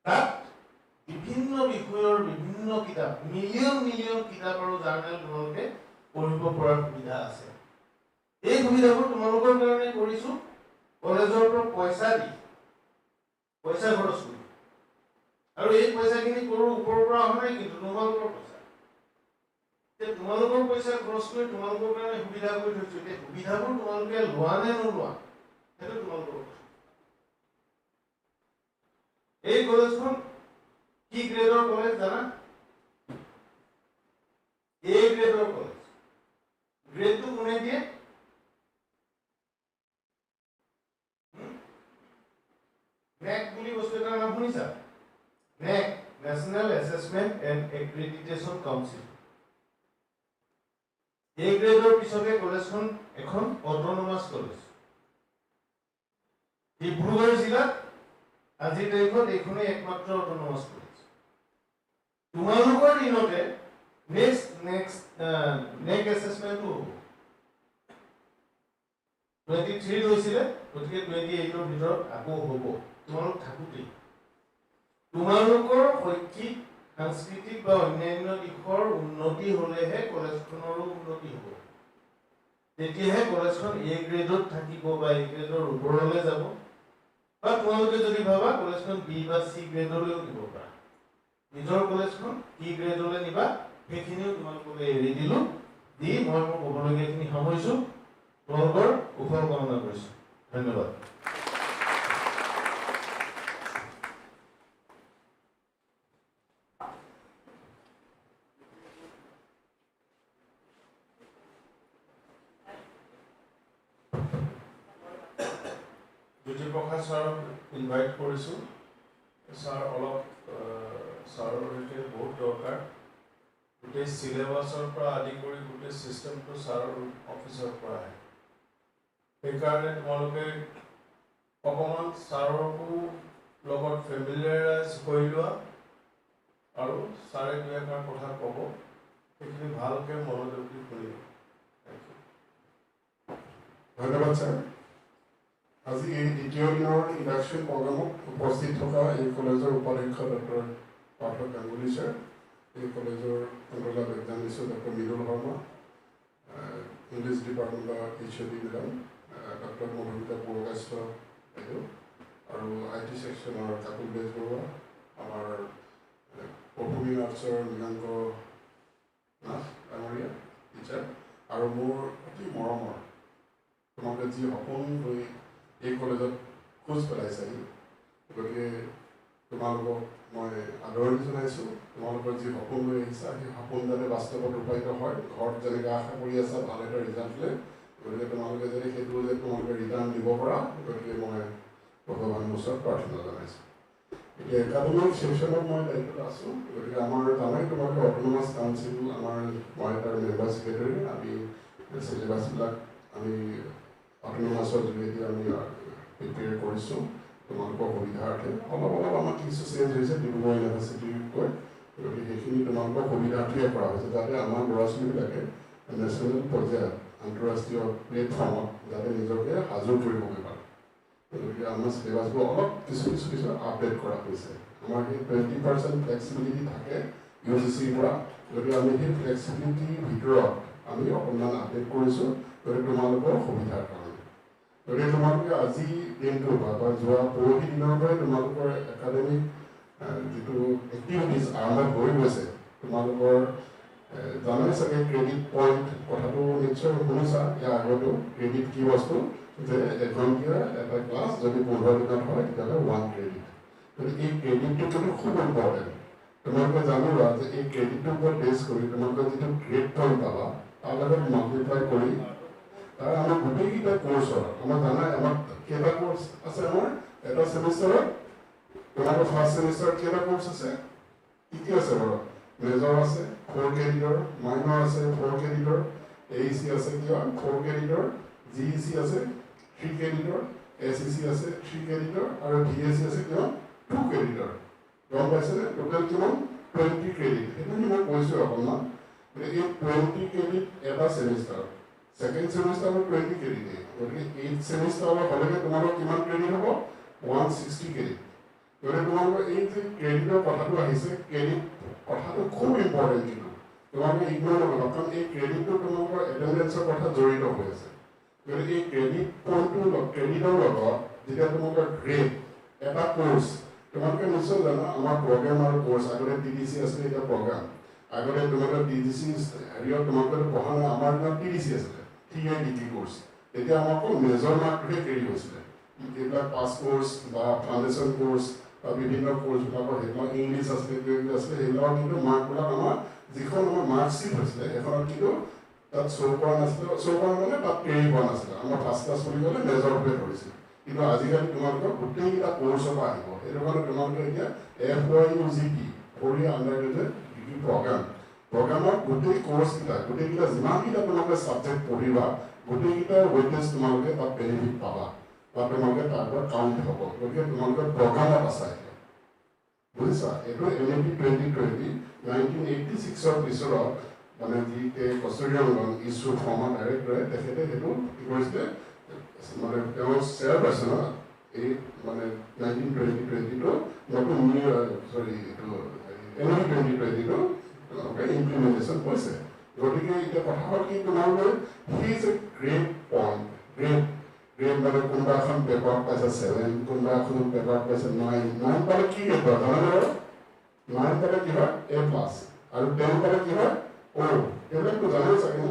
তাত বিভিন্ন বিষয়ৰ বিভিন্ন কিতাপ মিলিয়ন কিতাপ আৰু জাৰ্নেল তোমালোকে পঢ়িব পৰাৰ সুবিধা আছে এই সুবিধাবোৰ তোমালোকৰ কাৰণে কৰিছোঁ কলেজৰ পৰা পইচা খৰচ কৰি আৰু এই পইচাখিনি কৰোঁ ওপৰৰ পৰা অহা নাই কিন্তু তোমালোকৰ পইচা খৰচ কৰি তোমালোকৰ কাৰণে সুবিধা কৰি থৈছোঁ এতিয়া সুবিধাবোৰ তোমালোকে লোৱা নে নোলোৱা সেইটো তোমালোকৰ কথা এই কলেজখন কি গ্ৰেডৰ কলেজ জানা এ গ্ৰেডৰ কলেজ গ্ৰেডটো কোনে দিয়ে নেক বুলি বস্তু এটাৰ নাম শুনিছা নেক national assessment and accreditation council এই গ্ৰেডৰ পিছতে কলেজখন এখন অট'নমাছ কলেজ ডিব্ৰুগড় জিলাত আজিৰ তাৰিখত এইখনেই একমাত্ৰ অট'নমাছ কলেজ তোমালোকৰ দিনতে নেক এছেছমেণ্টটো হ'ব 23 হৈছিলে গতিকে 28ৰ ভিতৰত আকৌ হ'ব তোমালোক থাকোঁতেই তোমালোকৰ শৈক্ষিক সাংস্কৃতিক বা অন্যান্য দিশৰ উন্নতি হ'লেহে কলেজখনৰো উন্নতি হ'ব তেতিয়াহে কলেজখন এ গ্ৰেডত থাকিব বা এ গ্ৰেডৰ ওপৰলৈ যাব বা তোমালোকে যদি ভাবা কলেজখন বি বা চি গ্ৰেডলৈও দিব পাৰা নিজৰ কলেজখন কি গ্ৰেডলৈ নিবা সেইখিনিও তোমালোকে এৰি দিলোঁ দি মই মোৰ ক'বলগীয়াখিনি সামৰিছোঁ তোমালোকৰ কুশল কামনা কৰিছোঁ ধন্যবাদ জ্যোতিপ্ৰসাদ ছাৰক ইনভাইট কৰিছোঁ ছাৰ অলপ ছাৰৰ সৈতে বহুত দৰকাৰ গোটেই চিলেবাছৰ পৰা আদি কৰি গোটেই ছিষ্টেমটো ছাৰৰ অফিচৰ পৰা আহে সেইকাৰণে তোমালোকে অকণমান ছাৰকো লগত ফেমিলিয়াৰাইজ কৰি লোৱা আৰু ছাৰে দুই এষাৰ কথা ক'ব সেইখিনি ভালকৈ মনোযোগ দি শুনিব ধন্যবাদ ছাৰ আজি এই দ্বিতীয় দিনৰ ইণ্ডাকশ্যন প্ৰগ্ৰামত উপস্থিত থকা এই কলেজৰ উপাধ্যক্ষ ডক্টৰ পাৰ্থ গাংগুলী ছাৰ এই কলেজৰ controller examination doctor Mridul Sharma English ডিপাৰ্টমেণ্টৰ HOD madam doctor Madhumita Purkayastha বাইদেউ আৰু IT ছেকশ্যনৰ কাকুল বেজবৰুৱা আমাৰ পৰফৰ্মিং আৰ্টছৰ মৃগাংক নাথ ডাঙৰীয়া টিচাৰ আৰু মোৰ অতি মৰমৰ তোমালোকে যি সপোন লৈ এই কলেজত খোজ পেলাইছাহি গতিকে তোমালোকক মই আদৰণি জনাইছোঁ তোমালোকৰ যি সপোন লৈ আহিছা সেই সপোন যাতে বাস্তৱত ৰূপায়িত হয় ঘৰত যেনেকৈ আশা কৰি আছা ভাল এটা ৰিজাল্ট লৈ গতিকে তোমালোকে যদি সেইটো যে তোমালোকে ৰিটাৰ্ণ দিব পৰা গতিকে মই ভগৱানৰ ওচৰত প্ৰাৰ্থনা জনাইছোঁ এতিয়া একাডেমিক ছেকশ্যনত মই দায়িত্বত আছোঁ গতিকে আমাৰ জানাই তোমালোকে অট'নমাছ কাউন্সিল আমাৰ মই তাৰ মেম্বাৰ ছেক্ৰেটাৰী আমি চিলেবাছবিলাক আমি অট'নমাছৰ যোগেদি আমি প্ৰিপেয়াৰ কৰিছোঁ তোমালোকৰ সুবিধাৰ্থে অলপ আমাৰ কিছু চেঞ্জ হৈছে ডিব্ৰুগড় ইউনিভাৰ্চিটিতকৈ গতিকে সেইখিনি তোমালোকৰ সুবিধাৰ্থে কৰা হৈছে যাতে আমাৰ ল'ৰা ছোৱালীবিলাকে নেশ্যনেল পৰ্যায়ত আন্তঃৰাষ্ট্ৰীয় প্লেটফৰ্মত যাতে নিজকে সাজু কৰিবগৈ পাৰে গতিকে আমাৰ চিলেবাছবোৰ অলপ কিছু আপডেট কৰা হৈছে আমাৰ সেই 20% ফ্লেক্সিবিলিটি থাকে UGCৰ পৰা গতিকে আমি সেই ফ্লেক্সিবিলিটিৰ ভিতৰত আমি অকণমান আপডেট কৰিছোঁ গতিকে তোমালোকৰ সুবিধাৰ কাৰণে গতিকে তোমালোকে আজি দিনটো বা যোৱা পৰহি দিনৰ পৰাই তোমালোকৰ একাডেমিক যিটো এক্টিভিটিজ আৰম্ভ হৈ গৈছে তোমালোকৰ জানাই চাগে ক্ৰেডিট পইণ্ট কথাটো নিশ্চয় শুনিছা ইয়াৰ আগতো ক্ৰেডিট কি বস্তু যে এঘণ্টীয়া এটা ক্লাছ যদি 15 দিনত হয় তেতিয়াহ'লে 1 ক্ৰেডিট গতিকে এই ক্ৰেডিটটো কিন্তু খুব ইম্পৰ্টেণ্ট তোমালোকে জানিবা যে এই ক্ৰেডিটটোৰ ওপৰত বেছ কৰি তোমালোকে যিটো গ্ৰেড পইণ্ট পাবা তাৰ লগত মাল্টিপ্লাই কৰি তাৰ আমাৰ গোটেইকেইটা কোৰ্চৰ আমাৰ জানাই আমাৰ কেইটা কোৰ্চ আছে আমাৰ এটা ছেমিষ্টাৰত তোমালোকৰ ফাৰ্ষ্ট ছেমিষ্টাৰত কেইটা কোৰ্চ আছে কি কি আছে বাৰু মেজৰ আছে 4 ক্ৰেডিটৰ মাইনৰ আছে 4 ক্ৰেডিটৰ AEC আছে কিমান 4 ক্ৰেডিটৰ GEC আছে 3 ক্ৰেডিটৰ SEC আছে 3 ক্ৰেডিটৰ আৰু DHSK আছে কিমান 2 ক্ৰেডিটৰ গম পাইছেনে টোটেল কিমান 20 ক্ৰেডিট সেইটো মই কৈছোঁ অকণমান এই 20 ক্ৰেডিট এটা ছেমিষ্টাৰ সেকেন্ড ছেমিষ্টাৰৰ 20 ক্ৰেডিট গতিকে 8 ছেমিষ্টাৰৰ হ'লে তোমালোকৰ কিমান ক্ৰেডিট হ'ব 160 ক্ৰেডিট গতিকে তোমালোকৰ এই যে ক্ৰেডিটৰ কথাটো আহিছে ক্ৰেডিট কথাটো খুব ইম্পৰ্টেণ্ট কিন্তু তোমালোকে ইগনোৰ নকৰিবা কাৰণ এই ক্ৰেডিটটো তোমালোকৰ এটেণ্ডেঞ্চৰ কথা জড়িত হৈ আছে গতিকে এই ক্ৰেডিট পইণ্টটো ক্ৰেডিটৰ লগত যেতিয়া তোমালোকৰ গ্ৰেড এটা কোৰ্চ তোমালোকে নিশ্চয় জানা আমাৰ প্ৰগ্ৰেম আৰু কোৰ্চ আগতে TDC আছিলে এতিয়া প্ৰগ্ৰাম আগতে তোমালোকৰ TDC হেৰিয়ত তোমালোকে পঢ়া নাই আমাৰ দিনত TDC আছিলে 3 ডিগ্ৰী কোৰ্চ এতিয়া আমাৰ অকল মেজৰ মাৰ্কটোহে কেৰি হৈছিলে এইবিলাক পাছ কোৰ্চ বা ফাউণ্ডেশ্যন কোৰ্চ বা বিভিন্ন কোৰ্চবিলাকৰ সেইবিলাক ইংলিছ আছিলে কিবা আছিলে সেইবিলাকৰ কিন্তু মাৰ্কবিলাক আমাৰ যিখন আমাৰ মাৰ্কশ্বিট হৈছিলে সেইখনত কিন্তু তাত শ্ব' কৰা নাছিলে শ্ব' কৰা মানে তাত কেৰি কৰা নাছিলে আমাৰ ফাৰ্ষ্ট ক্লাছ বুলি ক'লে মেজৰটোৱে ধৰিছিল কিন্তু আজিকালি তোমালোকৰ গোটেইকেইটা কোৰ্চৰ পৰা আহিব সেইটো কাৰণে তোমালোকে এতিয়া FYUGP for undergraduate degree প্ৰগ্ৰামৰ গোটেই কোৰ্চকেইটা গোটেইকেইটা যিমানকেইটা তোমালোকে ছাবজেক্ট পঢ়িবা গোটেইকেইটাৰ ৱেইটেজ তোমালোকে তাত বেনিফিট পাবা বা তোমালোকে তাৰ পৰা কাউণ্ট হ'ব গতিকে তোমালোকে প্ৰগ্ৰামত আছা এতিয়া বুজিছা এইটো NAP 2020 1986ৰ পিছত মানে যি কষ্টুৰিৰঞ্জন ইছ্যু ফৰ্মাৰ ডাইৰেক্টৰে তেখেতে সেইটো কি কৰিছিলে মানে তেওঁ শ্বেয়াৰ পাইছে ন এই মানে 1920-22 নতুন চৰি এইটো NAP 2020টো ইমপ্লিমেণ্টেশ্যন হৈছে গতিকে এতিয়া কথা হ'ল কি তোমালোকে he is a great point great মানে কোনোবা এখন পেপাৰত পাইছে 7 কোনোবা এখন পেপাৰত পাইছে 9 পালে কি গ্ৰেড হয় জানানে বাৰু 9 পালে কি হয় A+ আৰু 10 পালে কি হয় O এইবিলাকতো জানেই চাগে ন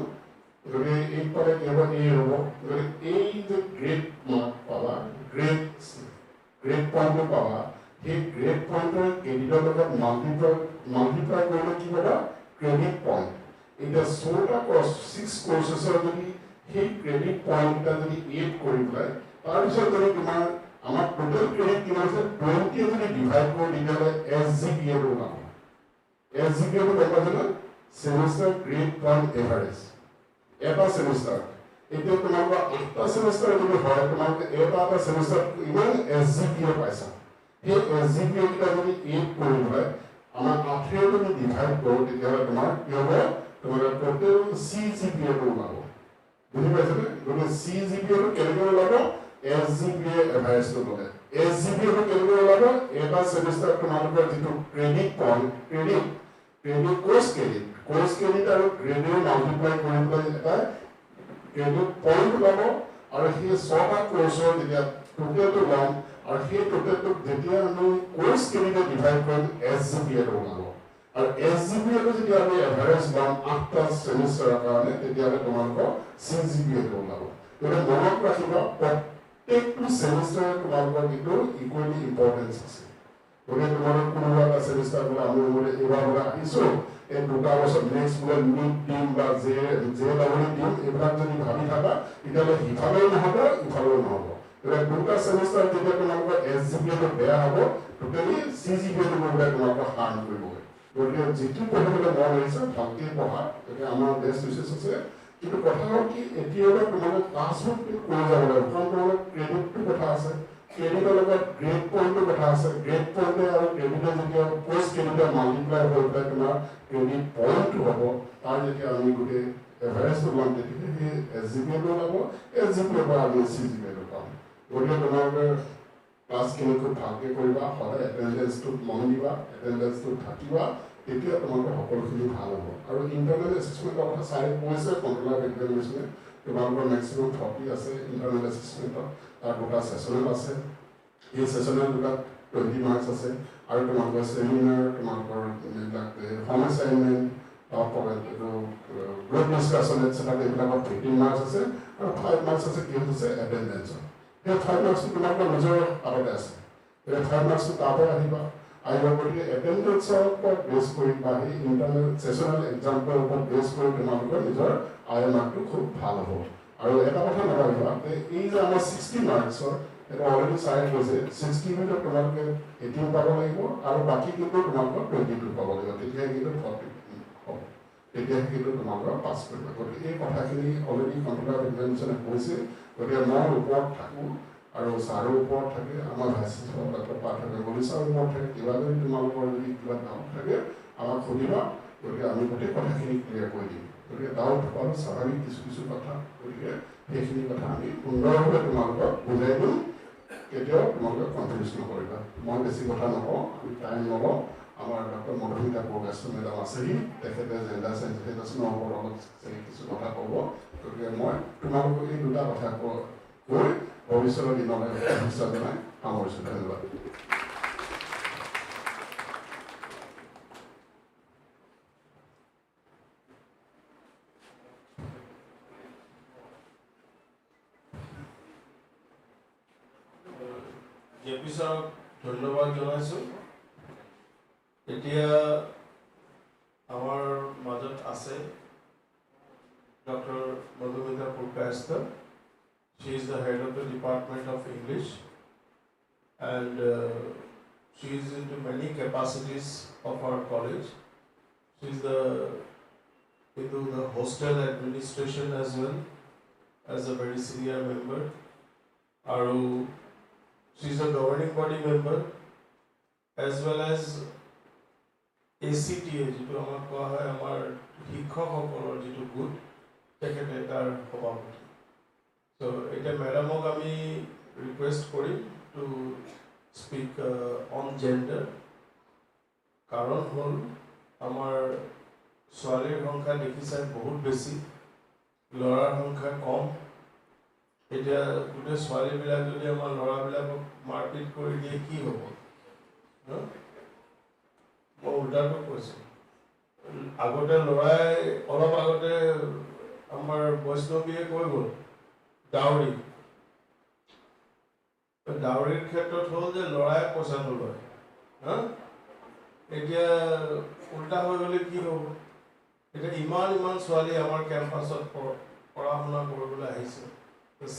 গতিকে 8 পালে কি হ'ব A হ'ব গতিকে এই যে গ্ৰেড মাৰ্ক পাবা গ্ৰেড পইণ্টটো পাবা সেই গ্ৰেড পইণ্টৰ ক্ৰেডিটৰ লগত মাল্টিপ্লাই কৰিলে কি পাবা ক্ৰেডিট পইণ্ট এতিয়া 6টা কোৰ্চ 6 কোৰ্চেছৰ যদি সেই ক্ৰেডিট পইণ্টটা যদি 8 কৰি পেলাই তাৰপিছত যদি তোমাৰ আমাৰ টোটেল ক্ৰেডিট কিমান আছে 20 যদি ডিভাইড কৰোঁ তেতিয়াহ'লে SGPA টো ওলাব SGPA টো গম পাইছে ন ছেমিষ্টাৰ গ্ৰেড পইণ্ট এভাৰেজ এটা ছেমিষ্টাৰ এতিয়া তোমালোকৰ 8টা ছেমিষ্টাৰ যদি হয় তোমালোকে এটা ছেমিষ্টাৰ ইমান SGPA পাইছা সেই SGPA কেইটা যদি 8 কৰি পেলাই আমাৰ 8 যদি ডিভাইড কৰোঁ তেতিয়াহ'লে তোমাৰ কি হ'ব তোমালোকৰ টোটেল CGPA টো ওলাব বুঝি পাইছেনে গতিকে CGPA টো কেনেকৈ ওলাব SGPA এভাৰেজটো ল'লে SGPA টো কেনেকৈ ওলাব এটা ছেমিষ্টাৰ তোমালোকৰ যিটো credit point credit course credit আৰু গ্ৰেডেও মাল্টিপ্লাই কৰি পেলাই এটা ক্ৰেডিট পইণ্ট ওলাব আৰু সেই 6টা কোৰ্চৰ যেতিয়া টোটেলটো ল'ম আৰু সেই টোটেলটোক যেতিয়া আমি কোৰ্চ ক্ৰেডিটে ডিভাইড কৰিম SGPA টো ওলাব আৰু SGPA টো যদি আমি এভাৰেজ ল'ম 8টা ছেমিষ্টাৰৰ কাৰণে তেতিয়াহ'লে তোমালোকৰ CGPA টো ওলাব গতিকে মনত ৰাখিবা প্ৰত্যেকটো ছেমিষ্টাৰে তোমালোকৰ কিন্তু ইকুৱেলি ইম্পৰ্টেঞ্চ আছে গতিকে তোমালোকৰ কোনোবা এটা ছেমিষ্টাৰ বোলে আমি বোলে এইবাৰ বোলে আহিছোঁ এই 2টা বছৰ নেক্সট বোলে নিট দিম বা JEE দিম এইবিলাক যদি ভাবি থাকা তেতিয়াহ'লে সিফালেও নহ'ব ইফালেও নহ'ব গতিকে 2টা ছেমিষ্টাৰ যেতিয়া তোমালোকৰ SGPA টো বেয়া হ'ব টোটেলি CGPA টো বোলে তোমালোকৰ হাৰ্ম কৰিবগৈ গতিকে যিটো পঢ়িবলৈ মন আহিছে ভালকৈ পঢ়া গতিকে আমাৰ বেষ্ট উইচেছ আছে কিন্তু কথা হ'ল কি এতিয়ালৈ তোমালোকে ক্লাছবোৰ কৰি যাব লাগিব কাৰণ তোমালোকৰ ক্ৰেডিটটো কথা আছে ক্ৰেডিটৰ লগত গ্ৰেড পইণ্টৰ কথা আছে গ্ৰেড পইণ্টে আৰু ক্ৰেডিটে যেতিয়া পোষ্ট ক্ৰেডিটে মাল্টিপ্লাই হৈ পেলাই তোমাৰ ক্ৰেডিট পইণ্টটো হ'ব তাৰ যেতিয়া আমি গোটেই এভাৰেজটো ল'ম তেতিয়া সেই SGPA টো ওলাব SGPA পৰা আমি CGPA টো পাম গতিকে তোমালোকে ক্লাছখিনি খুব ভালকৈ কৰিবা, সদায় এটেণ্ডেঞ্চটোত মন দিবা, এটেণ্ডেঞ্চটোত থাকিবা, তেতিয়া তোমালোকৰ সকলোখিনি ভাল হ'ব। আৰু ইণ্টাৰনেল এছেছমেণ্টৰ কথা চাই কৈছে কণ্ট্ৰলাৰ এক্সামিনেশ্যনে, তোমালোকৰ মেক্সিমাম 40 আছে ইণ্টাৰনেল এছেছমেণ্টত, তাৰ 2টা ছেছনেল আছে। এই ছেছনেল 2টাত 20 মাৰ্কছ আছে, আৰু তোমালোকৰ ছেমিনাৰ, তোমালোকৰ এইবিলাক home assignment, group discussion etcetera এইবিলাকত 15 মাৰ্কছ আছে, আৰু 5 মাৰ্কছ আছে কি হৈছে এটেণ্ডেঞ্চত। সেই 5 মাৰ্কছটো তোমালোকৰ নিজৰ হাততে আছে। এতিয়া 5 মাৰ্কছটো তাৰ পৰা আহিবা, গতিকে এটেণ্ডেঞ্চৰ ওপৰত বেছ কৰি বা সেই ইণ্টাৰনেল ছেছনেল এক্সামটোৰ ওপৰত বেছ কৰি তোমালোকৰ নিজৰ মাৰ্কটো খুব ভাল হ'ব। আৰু এটা কথা নাভাবিবা যে এই যে আমাৰ 60 মাৰ্কছৰ, এটা অলৰেডি চাই গৈছে, 60 ভিতৰত তোমালোকে 18 পাব লাগিব, আৰু বাকী কিন্তু তোমালোকৰ 22 পাব লাগিব, তেতিয়াহে কিন্তু 40 হ'ব, তেতিয়াহে কিন্তু তোমালোকৰ পাছ কৰিব। গতিকে এই কথাখিনি অলৰেডি কণ্ট্ৰলাৰ এক্সামিনেশ্যনে কৈছে। গতিকে মই ওপৰত থাকোঁ, আৰু ছাৰৰ ওপৰত থাকে, আমাৰ vice principal doctor Partha Ganguly ছাৰৰ ওপৰত থাকে। কিবা যদি তোমালোকৰ যদি কিবা ডাউট থাকে আমাক সুধিবা, গতিকে আমি গোটেই কথাখিনি ক্লিয়াৰ কৰি দিম। গতিকে ডাউট থকাটো স্বাভাৱিক কিছু কথা, গতিকে সেইখিনি কথা আমি সুন্দৰভাৱে তোমালোকক বুজাই দিম, কেতিয়াও তোমালোকে কনফিউজ নকৰিবা। মই বেছি কথা নকওঁ, আমি টাইম নলওঁ। আমাৰ ডক্টৰ মধুমিতা প্ৰকাশ মেডাম আছেহি, তেখেতে জেণ্ডাৰ চেঞ্চিটাইজেশ্যনৰ ওপৰত কিছু কথা ক'ব। গতিকে মই তোমালোকক এই 2টা কথা কৈ ভৱিষ্যতৰ দিনলৈ শুভেচ্ছা জনাই সামৰিছোঁ। ধন্যবাদ। জেপি ছাৰক ধন্যবাদ জনাইছোঁ। এতিয়া আমাৰ মাজত আছে doctor Madhumita Purkayastha. She is the head of the Department of English, and she is into many capacities of our college. She is into the hostel administration as well, as a very senior member. She is a governing body member, as well as ACTA, যিটো আমাক কোৱা হয় আমাৰ শিক্ষকসকলৰ যিটো গোট, তেখেতে তাৰ সভাপতি। So এটা ম্যাডামক আমি ৰিকোয়েস্ট কৰি টু স্পিক অন জেন্ডাৰ। কাৰণ হল আমাৰ ছোৱালীৰ সংখ্যা দেখিছে বহুত বেছি, ল'ৰাৰ সংখ্যা কম। এতিয়া গোটেই ছোৱালীবিলাক যদি আমাৰ ল'ৰাবিলাকক মাৰপিট কৰি দিয়ে কি হ'ব? মই উল্টাটো কৈছোঁ। আগতে ল'ৰাই অলপ আগতে আমাৰ বৈষ্ণৱীয়ে কৈ গ'ল ডাউৰী। ডাউৰীৰ ক্ষেত্ৰত হ'ল যে ল'ৰাই পইচা নলয়। এতিয়া উল্টা হৈ গ'লে কি হ'ব? এতিয়া ইমান ছোৱালী আমাৰ কেম্পাছত পঢ়া শুনা কৰিবলৈ আহিছে।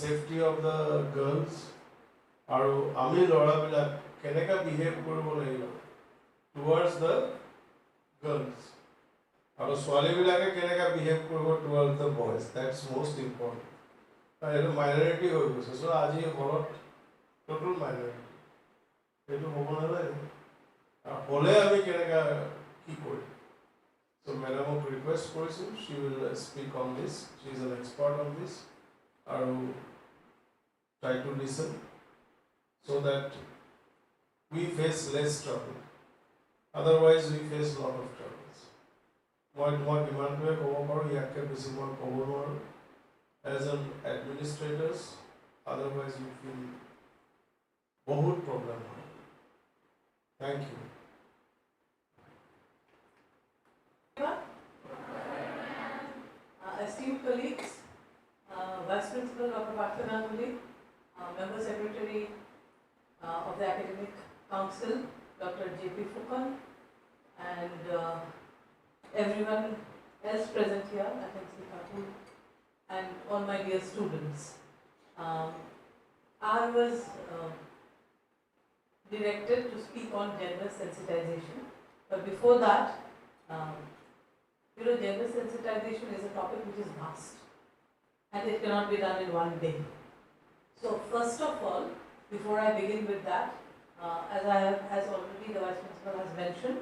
ছেফটি অফ দ্য গাৰ্লছ, আৰু আমি ল'ৰাবিলাক কেনেকৈ বিহেভ কৰিব লাগিব টুৱাৰ্ডছ দ্য গাৰ্লছ, আৰু ছোৱালীবিলাকে কেনেকৈ বিহেভ কৰিব towards the boys. That's most important. এইটো মাইনৰিটি হৈ গৈছে। চ' আজি ঘৰত টোটেল মাইনৰিটি, সেইটো হ'ব নালাগে। হ'লে আমি কেনেকৈ কি কৰিম? চ' মেডামক ৰিকুৱেষ্ট কৰিছোঁ, she will speak on this. She is an expert on this, আৰু try to listen so that we face less trouble. Otherwise we face lot of troubles. মই তোমাক ইমানটোৱে ক'ব পাৰোঁ, ইয়াতকৈ বেছি মই ক'ব নোৱাৰোঁ। As an administrators, otherwise you feel বহুত problem হয়। Thank you. Esteemed colleagues, Vice Principal Dr. Partha Ganguly, Member Secretary of the Academic Council, Dr. J.P. Fukan, and everyone else present here, I can see Kapoor, and all my dear students. I was directed to speak on gender sensitization, but before that, gender sensitization is a topic which is vast, and it cannot be done in one day. So first of all, before I begin with that, as already the Vice Principal has mentioned,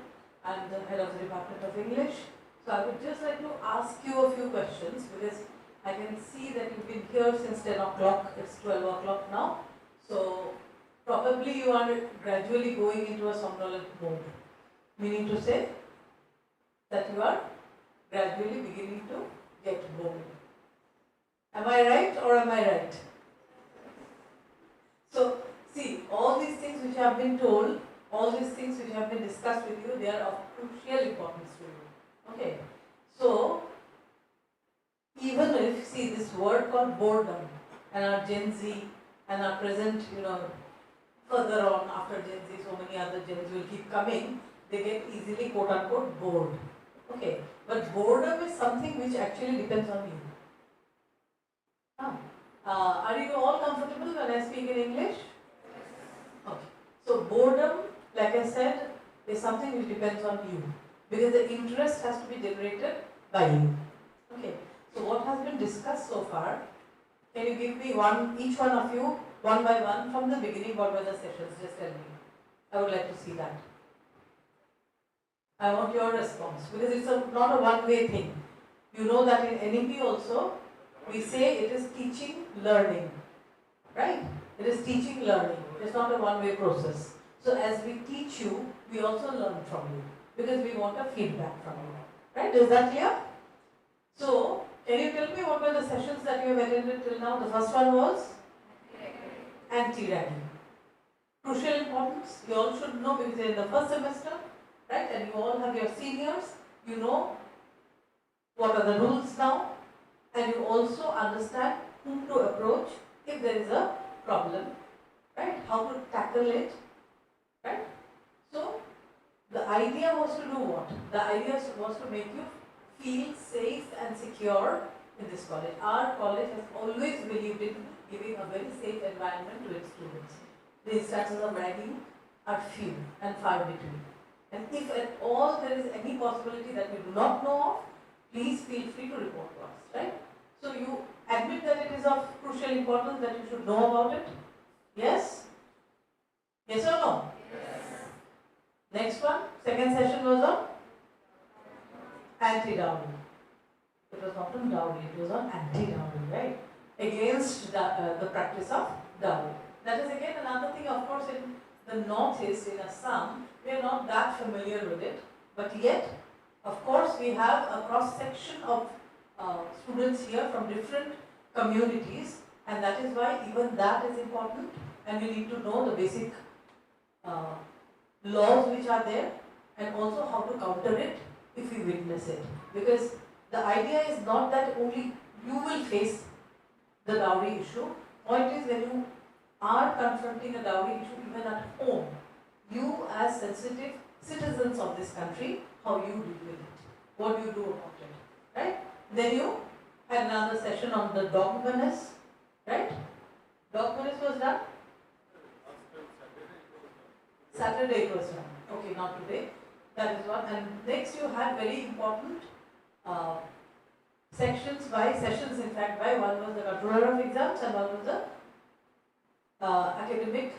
I'm the head of the Department of English. So I would just like to ask you a few questions, because I can see that you've been here since 10 o'clock, it's 12 o'clock now. So probably you are gradually going into a somnolent mode, meaning to say that you are gradually beginning to get bored. Am I right or am I right? So see, all these things which have been told, all these things which have been discussed with you, they are of crucial importance to you. Okay. So even if, see, this word called boredom, and our Gen Z and our present, further on after Gen Z, so many other Gens will keep coming, they get easily quote unquote bored. Okay, but boredom is something which actually depends on you. Are you all comfortable when I speak in English? Okay, so boredom, like I said, is something which depends on you, because the interest has to be generated by you. Okay, so what has been discussed so far, can you give me each one of you, one by one, from the beginning, what were the sessions? Just tell me. I would like to see that. I want your response, because it's not a one-way thing. You know that in NEP also, we say it is teaching, learning, right? It is teaching, learning. It's not a one-way process. So as we teach you, we also learn from you, because we want a feedback from you, right? Is that clear? So, can you tell me what were the sessions that you have attended till now? The first one was anti-ragging. Crucial importance, you all should know, because you're in the first semester, right? And you all have your seniors, you know what are the rules now, and you also understand whom to approach if there is a problem, right? How to tackle it, right? So, the idea was to do what? The idea was to make you feel safe and secure in this college. Our college has always believed in giving a very safe environment to its students. The instances of ragging are few and far between. And if at all there is any possibility that we do not know of, please feel free to report to us, right? So you admit that it is of crucial importance, that you should know about it? Yes? Yes or no? Yes. Next one, second session was on anti-dowry. It was not on dowry, it was on anti-dowry, right? Against the practice of dowry. That is again another thing, of course, in the Northeast, in Assam, we are not that familiar with it, but yet, of course, we have a cross-section of students here from different communities, and that is why even that is important, and we need to know the basic laws which are there, and also how to counter it if we witness it. Because the idea is not that only you will face the dowry issue. Point is, when you are confronting a dowry issue even at home, you as sensitive citizens of this country, how you deal with it, what you do about it, right? Then you had another session on the dog menace, right? Dog menace was done? Saturday it was done. Okay, not today. That is one. And next you had very important sessions, in fact, one was the controller of exams and one was the academic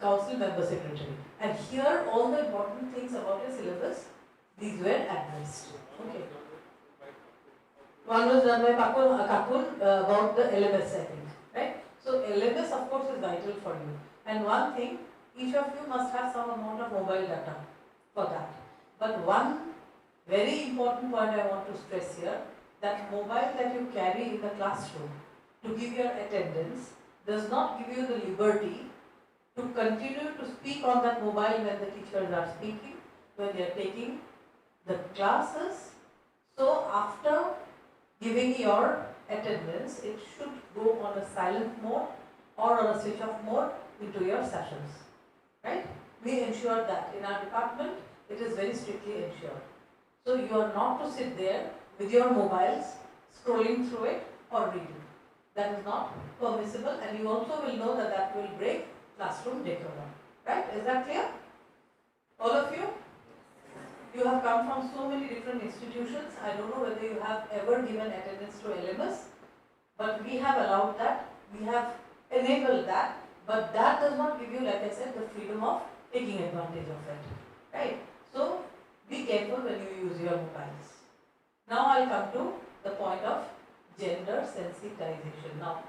council member secretary. And here all the important things about your syllabus, these were addressed. Okay. One was done by Kakul about the LMS, I think, right? So LMS of course is vital for you. And one thing, each of you must have some amount of mobile data for that. But one very important point I want to stress here, that mobile that you carry in the classroom to give your attendance does not give you the liberty to continue to speak on that mobile when the teachers are speaking, when they are taking the classes. So after giving your attendance, it should go on a silent mode or on a switch off mode into your sessions, right? We ensure that in our department, it is very strictly ensured. So you are not to sit there with your mobiles, scrolling through it or reading. That is not permissible, and you also will know that that will break classroom decorum, right? Is that clear? All of you? You have come from so many different institutions. I don't know whether you have ever given attendance to LMS, but we have allowed that, we have enabled that, but that does not give you, like I said, the freedom of taking advantage of it, right? So be careful when you use your mobiles. Now I'll come to the point of gender sensitization. Now,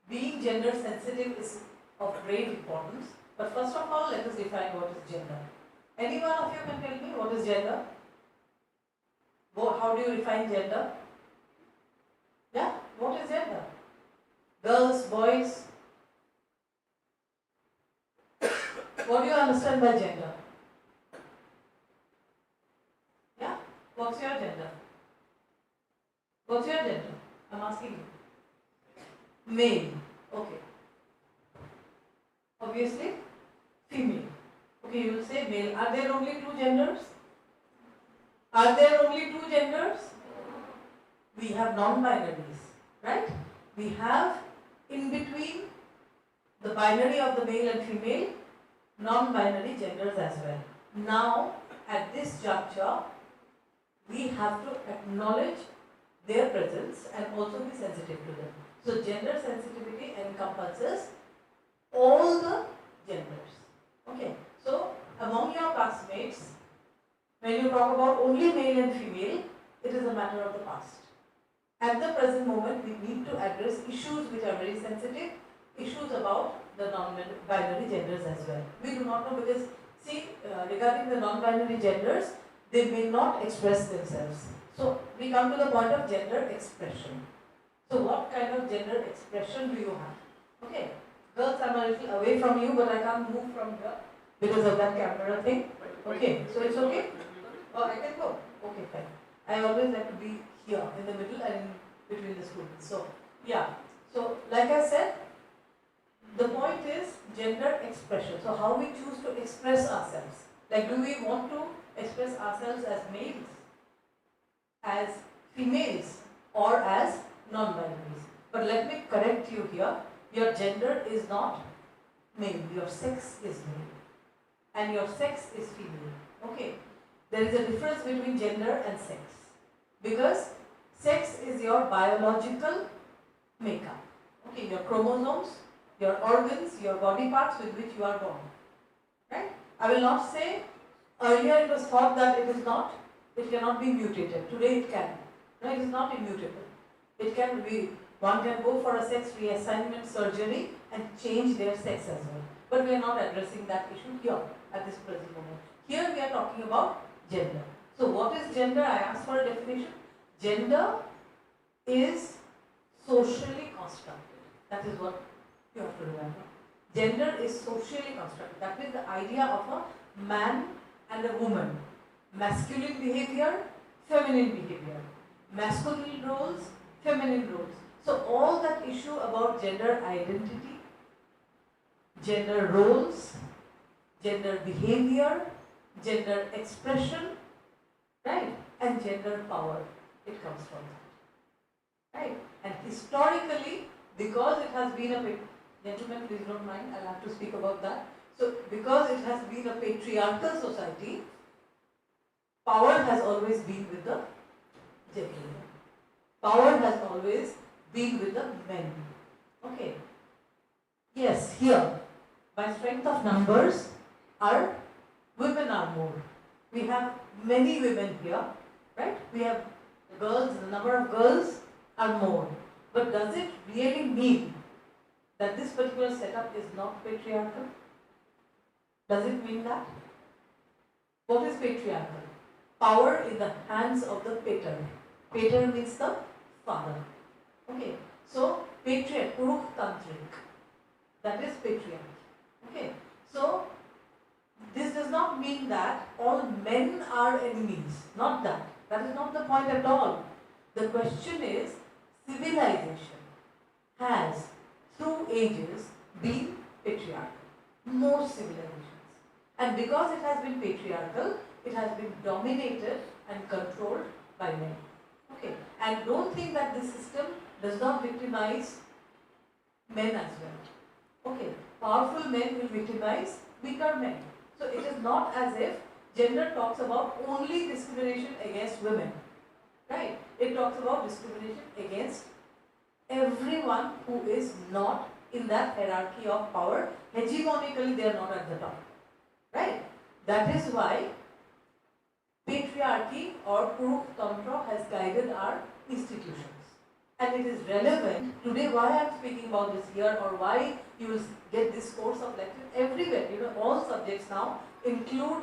being gender sensitive is of great importance. But first of all, let us define what is gender. Any one of you can tell me what is gender? How do you define gender? Yeah, what is gender? Girls, boys? What do you understand by gender? Yeah, what's your gender? What's your gender? I'm asking you. Male. Okay. Obviously, female. Okay, you will say male. Are there only two genders? Are there only two genders? We have non-binaries, right? We have in between the binary of the male and female, non-binary genders as well. Now, at this juncture, we have to acknowledge their presence and also be sensitive to them. So, gender sensitivity encompasses all the genders. Okay, so among your classmates, when you talk about only male and female, it is a matter of the past. At the present moment, we need to address issues which are very sensitive, issues about the non-binary genders as well. We do not know because, see, regarding the non-binary genders, they may not express themselves. So, we come to the point of gender expression. So, what kind of gender expression do you have? Okay, girls, I'm a little away from you, but I can't move from here because of that camera thing. Okay, so it's okay? Oh, I can go? Okay, fine. I always like to be here in the middle and between the students. So, yeah. So, like I said, the point is gender expression. So, how we choose to express ourselves. Like, do we want to express ourselves as males, as females, or as non-binaries? But let me correct you here. Your gender is not male. Your sex is male. And your sex is female. Okay. There is a difference between gender and sex. Because sex is your biological makeup. Okay, your chromosomes, your organs, your body parts with which you are born. Right? I will not say, earlier it was thought that it cannot be mutated. Today it can. No, it is not immutable. It can be, one can go for a sex reassignment surgery and change their sex as well. But we are not addressing that issue here at this present moment. Here we are talking about gender. So what is gender? I asked for a definition. Gender is socially constructed. That is what you have to remember. Gender is socially constructed. That means the idea of a man and a woman. Masculine behavior, feminine behavior. Masculine roles, feminine roles. So all that issue about gender identity, gender roles, gender behavior, gender expression, right, and gender power, it comes from that, right? And historically, because it has been a, gentlemen, please don't mind, I'll have to speak about that. So, because it has been a patriarchal society, power has always been with the gentlemen. Power has always been with the men. Okay. Yes, here, by strength of numbers, our women are more. We have many women here, right? We have girls, the number of girls are more. But does it really mean that this particular setup is not patriarchal? Does it mean that? What is patriarchal? Power in the hands of the pater. Pater means the father. Okay. So, patriarch, Purukh-tantric. That is patriarchy. Okay. So, this does not mean that all men are enemies. Not that. That is not the point at all. The question is, civilization has, through ages, been patriarchal. Most civilizations. And because it has been patriarchal, it has been dominated and controlled by men. Okay. And don't think that this system does not victimize men as well. Okay. Powerful men will victimize weaker men. So it is not as if gender talks about only discrimination against women. Right? It talks about discrimination against everyone who is not in that hierarchy of power. Hegemonically, they are not at the top. Right? That is why patriarchy or Purukh Tantra has guided our institutions. and it is relevant today. Why I am speaking about this here, or why you will get this course of lecture everywhere. You know, all subjects now include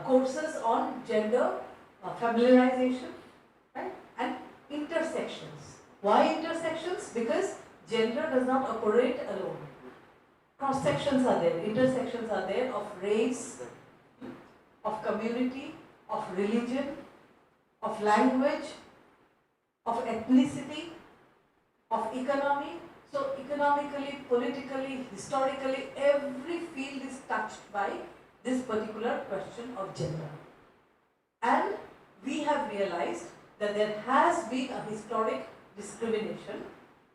courses on gender familiarization, right, and intersections. Why intersections? Because gender does not operate alone. Cross sections are there, intersections are there of race, of community, of religion, of language, of ethnicity, of economy. So economically, politically, historically, every field is touched by this particular question of gender. And we have realized that there has been a historic discrimination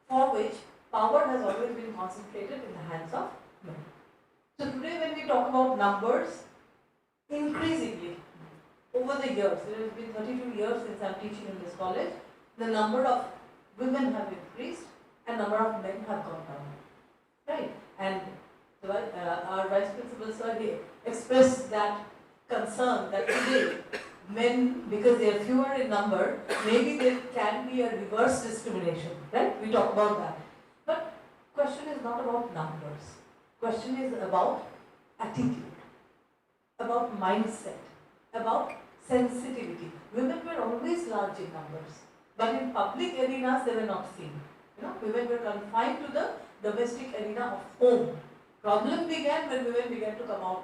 for which power has always been concentrated in the hands of men. So today when we talk about numbers, increasingly, over the years, it has been 32 years since I am teaching in this college, the number of women have increased and number of men have gone down. Right? And so, our Vice Principal Sir, he expressed that concern that today men, because they are fewer in number, maybe there can be a reverse discrimination. Right? We talk about that. But question is not about numbers. Question is about attitude, about mindset, about sensitivity. Women were always large in numbers, but in public arenas they were not seen. You know, women were confined to the domestic arena of home. Problem began when women began to come out.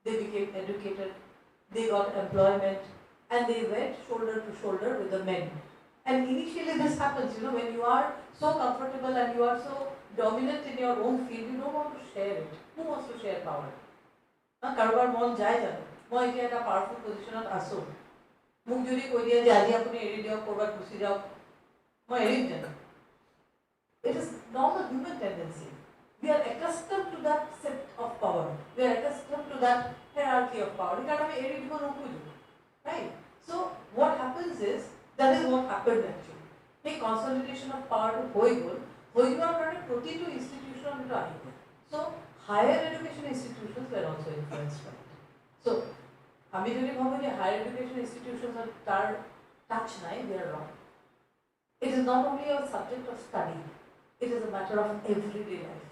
They became educated, they got employment, and they went shoulder to shoulder with the men. And initially this happens, you know, when you are so comfortable and you are so dominant in your own field, you don't want to share it. Who wants to share power? Karobar mon jai jano. Moi etia eta powerful position aso. Muk jodi koi diya je aji apuni eri diok korbat gusi jaok. Moi eri jano. It is normal human tendency. We are accustomed to that set of power. We are accustomed to that hierarchy of power. Right? So what happens is, that is what happened actually. The consolidation of power to hoigol proti to institution to ahibol. So higher education institutions were also influenced by it. So আমি যদি ভাবো যে higher education institutions are তার touch নাই, we are wrong. It is not only a subject of study, it is a matter of everyday life.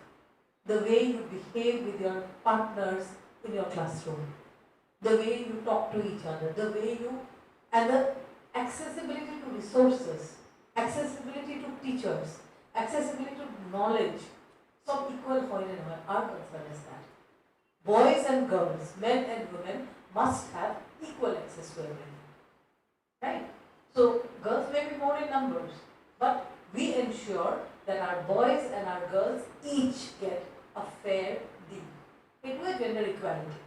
The way you behave with your partners in your classroom, the way you talk to each other, the way you, and the accessibility to resources, accessibility to teachers, accessibility to knowledge, some equal point in our concern is that boys and girls, men and women must have equal access to everything. Right? So girls may be more in numbers, but we ensure that our boys and our girls each get a fair deal. It was gender equality.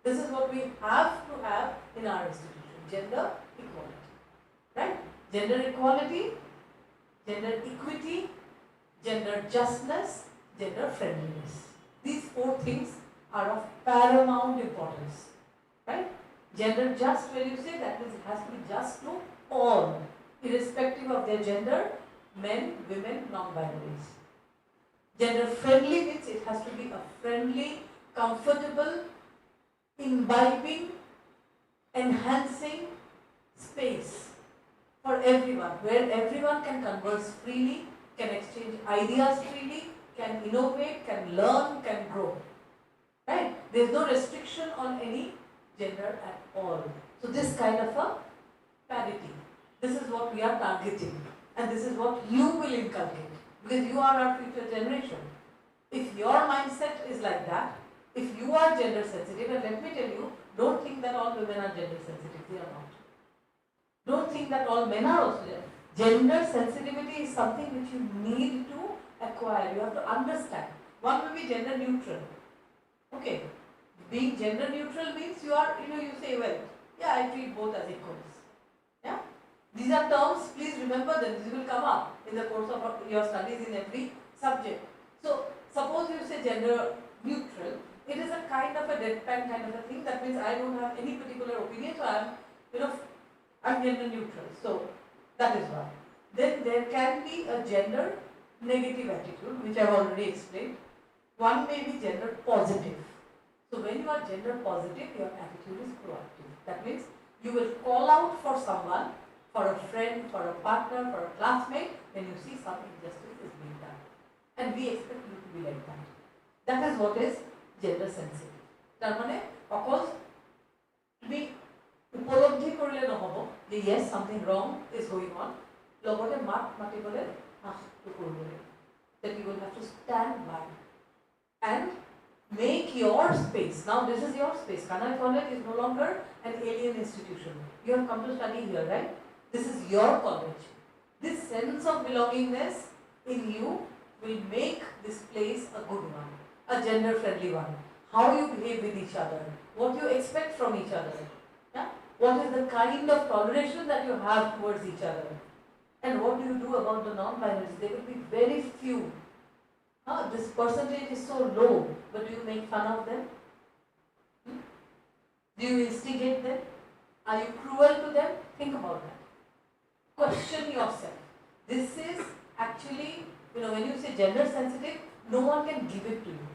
This is what we have to have in our institution. Gender equality. Right? Gender equality, gender equity, gender justness, gender friendliness. These four things are of paramount importance. Right? Gender just, when you say that means it has to be just to all, irrespective of their gender, men, women, non-binaries. Gender friendly means it has to be a friendly, comfortable, imbibing, enhancing space for everyone, where everyone can converse freely, can exchange ideas freely, can innovate, can learn, can grow. Right? There is no restriction on any gender at all. So this kind of a parity, this is what we are targeting, and this is what you will inculcate, because you are our future generation. If your mindset is like that, if you are gender sensitive, and let me tell you, don't think that all women are gender sensitive, they are not. Don't think that all men are also there. Gender sensitivity is something which you need to acquire, you have to understand. One will be gender neutral. Okay, being gender neutral means you are, you say, well, yeah, I treat both as equals. Yeah? These are terms, please remember them, these will come up in the course of your studies in every subject. So, suppose you say gender neutral, it is a kind of a deadpan kind of a thing, that means I don't have any particular opinion, so I'm gender neutral. So, that is one. Then there can be a gender negative attitude, which I have already explained. One may be gender positive. So when you are gender positive, your attitude is proactive. That means you will call out for someone for a friend, for a partner, for a classmate, when you see some injustice is being done. And we expect you to be like that. That is what is gender sensitive. Tarmane, of course, to be উপলব্ধি কৰিলে নহব যে yes something wrong is going on লগতে মাত মাতিবলে হাতটো কৰিবলে that you will have to stand by and make your space. Now this is your space. Kanoi College is no longer an alien institution. You have come to study here, right? This is your college. This sense of belongingness in you will make this place a good one, a gender friendly one. How you behave with each other, what you expect from each other, yeah? What is the kind of toleration that you have towards each other, and what do you do about the non-binaries? There will be very few. This percentage is so low, but do you make fun of them? Do you instigate them? Are you cruel to them? Think about that. Question yourself. This is actually, when you say gender sensitive, no one can give it to you.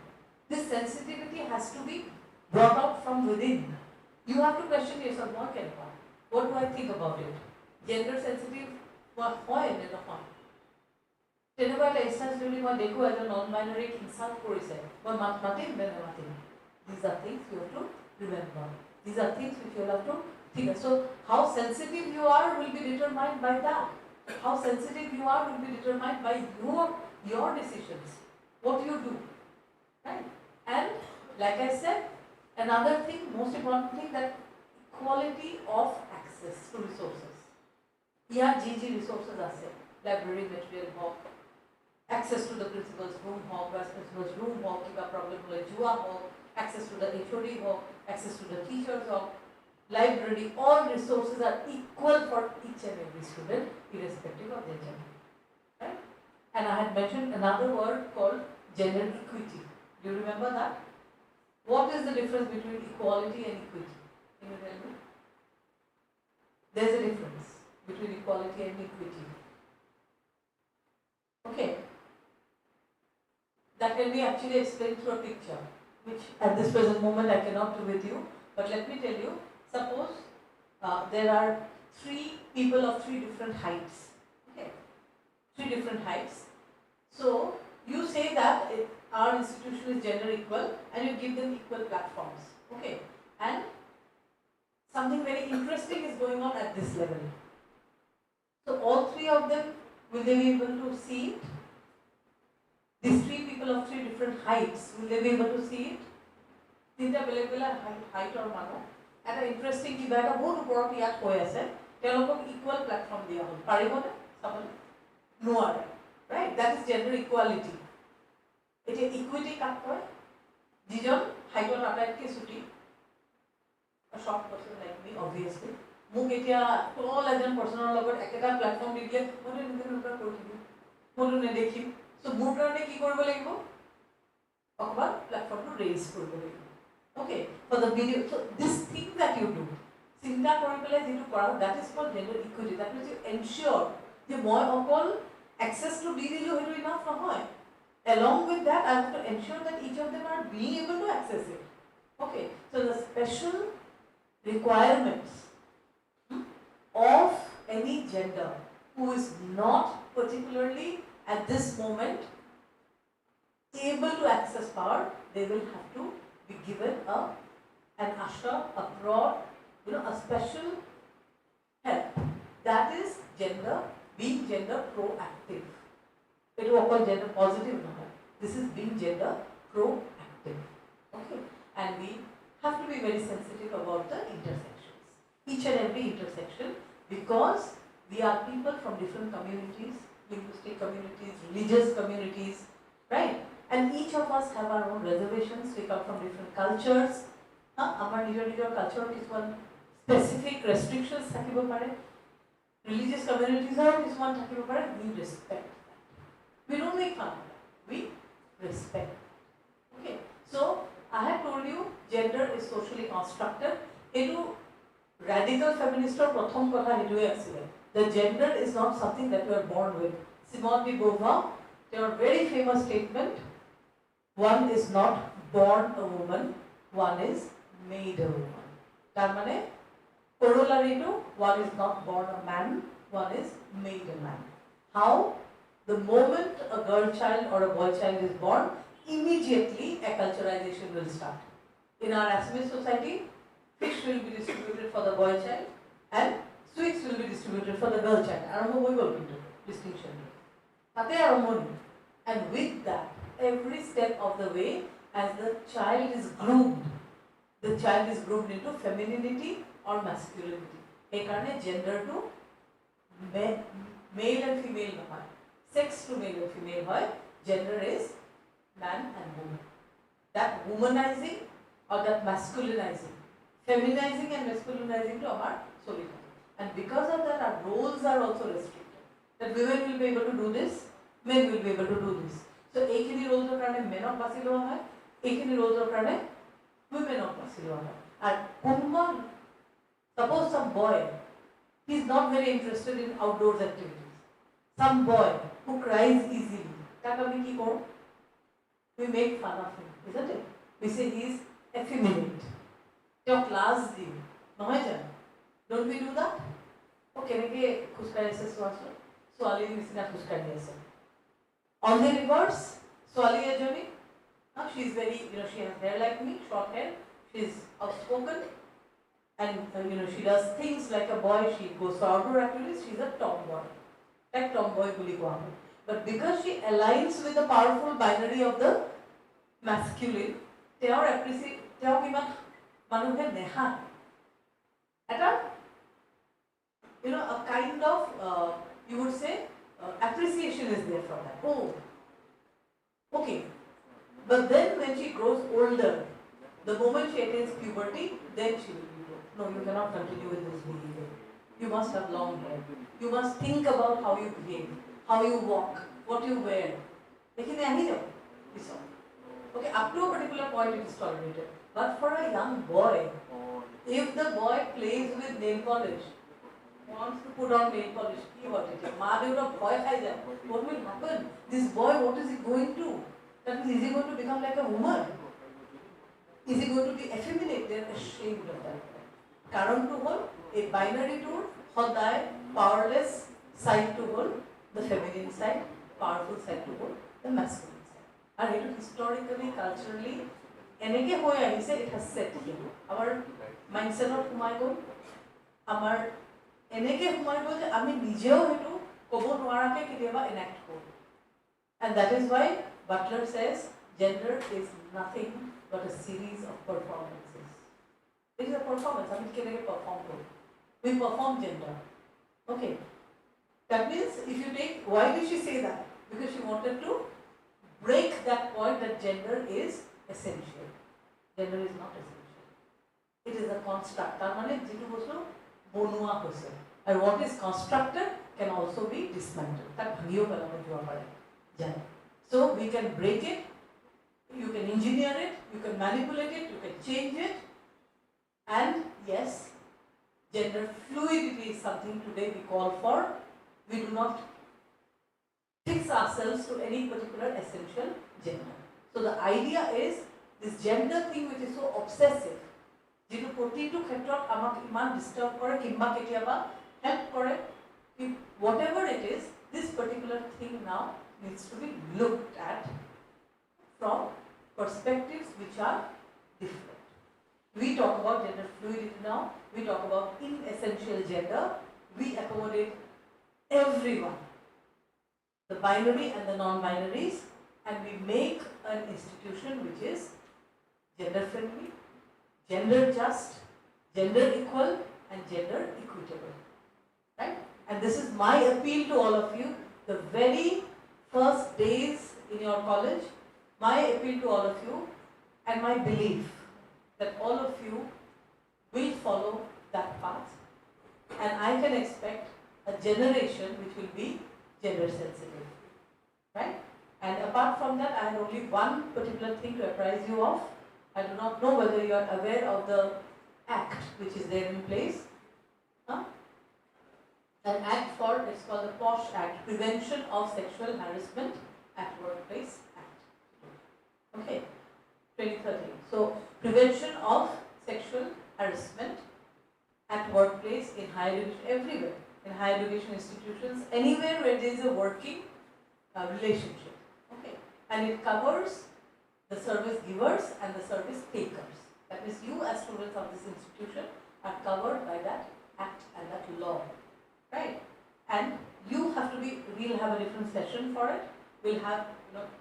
This sensitivity has to be brought out from within. You have to question yourself, what do I think about it? Gender sensitive, why? Teneva eta instance really moi dekho as a non-binary insult korise. Moi matim ben matim. These are things you have to remember. These are things which you have to think. So how sensitive you are will be determined by that. How sensitive you are will be determined by your decisions. What you do. Right? And like I said, another thing, most important thing, that equality of access to resources. Here GG resources are set. Library material hawk, access to the principal's room hawk, vice principal's room hawk, kiba problem hole jua hawk, access to the HOD hawk, access to the teachers hawk, library, all resources are equal for each and every student, irrespective of their gender. Right? And I had mentioned another word called gender equity. Do you remember that? What is the difference between equality and equity? Can you tell me? There's a difference between equality and equity. Okay. That can be actually explained through a picture, which at this present moment I cannot do with you. But let me tell you, suppose there are 3 people of 3 different heights. Okay. 3 different heights. So you say that our institution is gender equal and you give them equal platforms. Okay. And something very interesting is going on at this level. So all 3 of them, will they be able to see it? These 3 people of 3 different heights, will they be able to see it? Tinta beleg height or mano. And an interesting kiba eta bahut oporot yat hoi ase. Telokok equal platform diya hol. Paribone? Sabone? Noare. Right? That is gender equality. It is equity kak koi. Dijon height or attaitke suti. A short person like me, obviously. Muk etia tall ejon personer logot eketa platform di diye mono ninte nukar kori dibi. Mono nedekhim. So মোৰ কাৰণে কি কৰিব লাগিব? অকমান প্ল্যাটফৰ্মটো raise কৰিব লাগিব। Okay, for the video, so this thing that you do, চিন্তা কৰি পেলাই যেটো কৰা, that is called gender equity. That means you ensure যে মই অকল access to দি দিলো হেটো enough নহয়. Along with that, I have to ensure that each of them are being able to access it. Okay, so the special requirements of any gender who is not particularly at this moment able to access power, they will have to be given an usher, a prod, a special help. That is being gender proactive. It is called gender positive now. This is being gender proactive. Okay, and we have to be very sensitive about the intersections, each and every intersection, because we are people from different communities, linguistic communities, religious communities, right? And each of us have our own reservations. We come from different cultures. Amar nijor culture is one specific restrictions thakibo pare. Religious communities are this one thakibo pare. We respect that. We don't make fun of that. We respect. Okay. So I have told you gender is socially constructed. Etu radical feminist or prothom kotha hedue asile. The gender is not something that you are born with. Simone de Beauvoir, their very famous statement, one is not born a woman, one is made a woman. Tar mane corollary to one is not born a man, one is made a man. How? The moment a girl child or a boy child is born, immediately acculturization will start. In our Assamese society, fish will be distributed for the boy child and sweets will be distributed for the girl child. Arambo boi bol kintu distinction. Tate arambo. And with that, every step of the way, as the child is groomed into femininity or masculinity. Ei karone gender to male and female nahoy. Sex to male and female hoy. Gender is man and woman. That womanizing or that masculinizing, feminizing and masculinizing to amar soli. And because of that, our roles are also restricted. That women will be able to do this, men will be able to do this. So, ekhini roles of karone men of basi loa hoy, ekhini roles of karone women of basi loa hoy. And kunma, suppose some boy, he is not very interested in outdoors activities. Some boy who cries easily, we make fun of him, isn't it? We say he is effeminate. Your class di, don't we do that? Okay, Swali misina khuskari ase. On the reverse, Swali Ajami, she is very, she has hair like me, short hair, she is outspoken, and she does things like a boy, she goes to outdoor activities, she is a tomboy. Like tomboy bully ko. But because she aligns with the powerful binary of the masculine, teor appreciate, teor kiman manuhe neha. A kind of, you would say, appreciation is there from that. Oh, okay. But then when she grows older, the moment she attains puberty, then she will be told, no, you cannot continue with this behavior. You must have long hair. You must think about how you behave, how you walk, what you wear. Okay, up to a particular point it is tolerated. But for a young boy, if the boy plays with nail polish, wants to put on nail polish, what will happen? This boy, what is he going to? That means, is he going to become like a woman? Is he going to be effeminate? They are ashamed of that. Karan to hold, a binary tool, hodai, powerless side to hold, the feminine side, powerful side to hold, the masculine side. And it historically, culturally, eneke hoya, he said it has set here. Our mindset of humai our eneke humai go je ami nijeo hetu kobo noarake ketiaba enact ko. And that is why Butler says gender is nothing but a series of performances. It is a performance. I mean, can perform? We perform gender. Okay. That means if you take, why did she say that? Because she wanted to break that point that gender is essential. Gender is not essential. It is a construct. And what is constructed can also be dismantled. So we can break it, you can engineer it, you can manipulate it, you can change it. And yes, gender fluidity is something today we call for. We do not fix ourselves to any particular essential gender. So the idea is this gender thing which is so obsessive, whatever it is, this particular thing now needs to be looked at from perspectives which are different. We talk about gender fluidity now, we talk about inessential gender, we accommodate everyone, the binary and the non-binaries, and we make an institution which is gender friendly, gender just, gender equal, and gender equitable. Right? And this is my appeal to all of you, the very first days in your college, my appeal to all of you, and my belief that all of you will follow that path, and I can expect a generation which will be gender sensitive. Right? And apart from that, I have only one particular thing to apprise you of. I do not know whether you are aware of the act which is there in place. Huh? An act for, it's called the POSH Act, Prevention of Sexual Harassment at Workplace Act. Okay, 2013. So, Prevention of Sexual Harassment at Workplace higher education, everywhere, in higher education institutions, anywhere where there is a working relationship. Okay, and it covers the service givers and the service takers. That means you as students of this institution are covered by that act and that law, right? And you have to be, we'll have a different session for it. We'll have,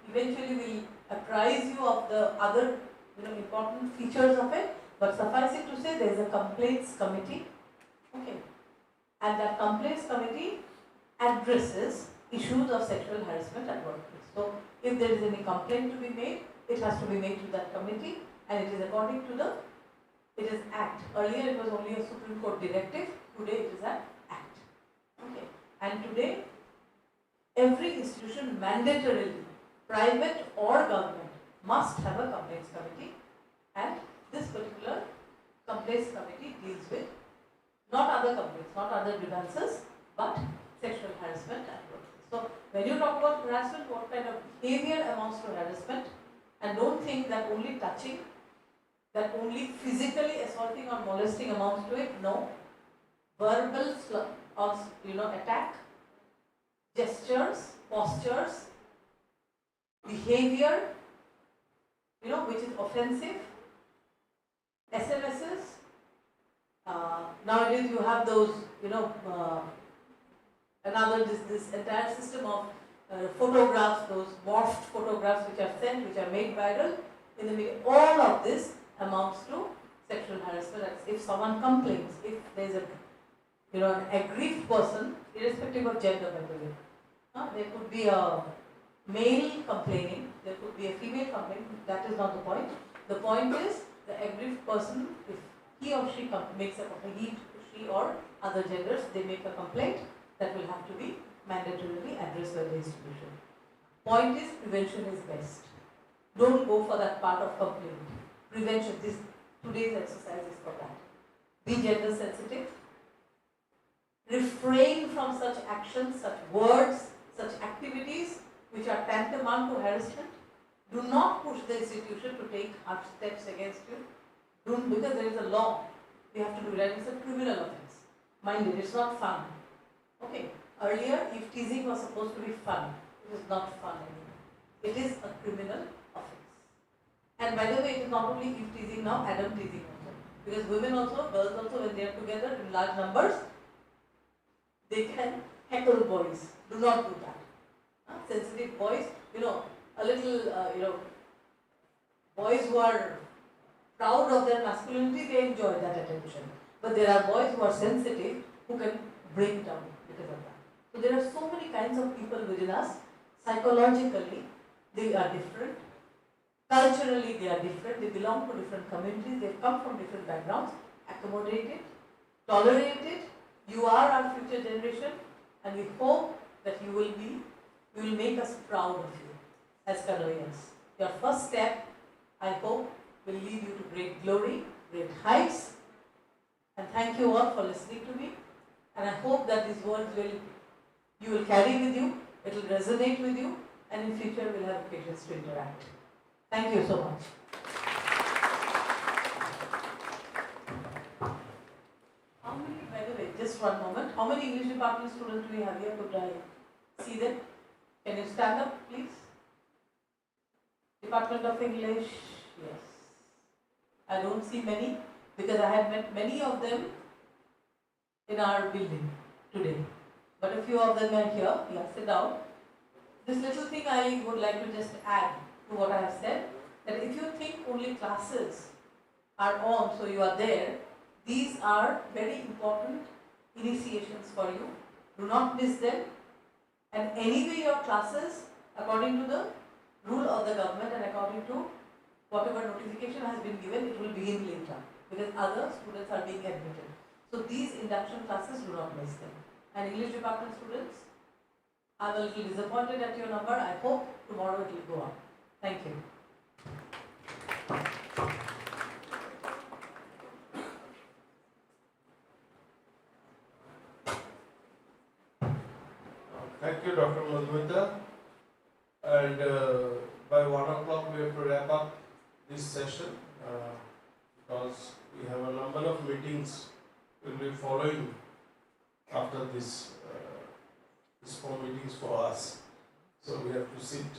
eventually we'll apprise you of the other, important features of it. But suffice it to say, there is a complaints committee, okay? And that complaints committee addresses issues of sexual harassment at workplace. So if there is any complaint to be made, it has to be made to that committee, and it is according to the, it is act. Earlier it was only a Supreme Court directive, today it is an act. Okay. And today, every institution mandatorily, private or government, must have a complaints committee, and this particular complaints committee deals with not other complaints, not other grievances, but sexual harassment at workplace. So when you talk about harassment, what kind of behavior amounts to harassment? And don't think that only touching, that only physically assaulting or molesting amounts to it. No. Verbal attack, gestures, postures, behavior, which is offensive, SMSs. Nowadays you have those, this entire system of photographs, those morphed photographs which are sent, which are made viral in the media. All of this amounts to sexual harassment. If someone complains, if there is a an aggrieved person, irrespective of gender, by the way, there could be a male complaining, there could be a female complaining. That is not the point. The point is the aggrieved person, if he or she makes a complaint, he or other genders, they make a complaint, that will have to be mandatorily addressed by the institution. Point is, prevention is best. Don't go for that part of complaint. Prevention, today's exercise is for that. Be gender sensitive. Refrain from such actions, such words, such activities which are tantamount to harassment. Do not push the institution to take hard steps against you. Because there is a law. We have to do that. It's a criminal offense. Mind it, it's not fun. Okay. Earlier, if teasing was supposed to be fun, it is not fun anymore. It is a criminal offense. And by the way, it is not only if teasing now, Adam teasing also. Because women also, girls also, when they are together in large numbers, they can heckle boys. Do not do that. Sensitive boys, a little, boys who are proud of their masculinity, they enjoy that attention. But there are boys who are sensitive who can break down because of that. So there are so many kinds of people within us. Psychologically, they are different. Culturally, they are different. They belong to different communities. They come from different backgrounds. Accommodated, tolerated. You are our future generation, and we hope that you will make us proud of you as Kanoians. Your first step, I hope, will lead you to great glory, great heights. And thank you all for listening to me. And I hope that these words you will carry with you, it will resonate with you, and in future we'll have occasions to interact. Thank you so much. How many, by the way, just one moment, how many English department students do we have here? Could I see them? Can you stand up, please? Department of English, yes. I don't see many, because I had met many of them in our building today. But a few of them are here. Yeah, sit down. This little thing I would like to just add to what I have said, that if you think only classes are on, so you are there, these are very important initiations for you. Do not miss them. And anyway, your classes, according to the rule of the government and according to whatever notification has been given, it will begin later, because other students are being admitted. So these induction classes, do not miss them. And English department students, I'm a little disappointed at your number. I hope tomorrow it will go up. Thank you. Thank you, Dr. Madhumita. And by 1 o'clock we have to wrap up this session because we have a number of meetings we'll be following after this four meetings for us. So we have to sit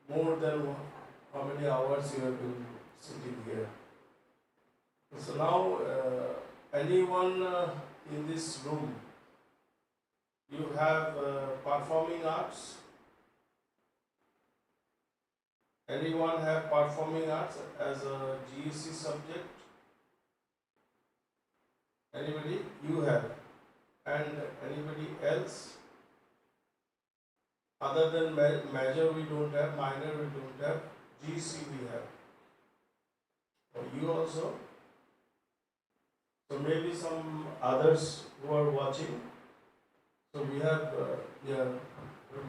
more than how many hours you have been sitting here. So now, anyone in this room, you have performing arts? Anyone have performing arts as a GEC subject? Anybody? You have. And anybody else? Other than major we don't have, minor we don't have, GEC we have. You also? So maybe some others who are watching. So we have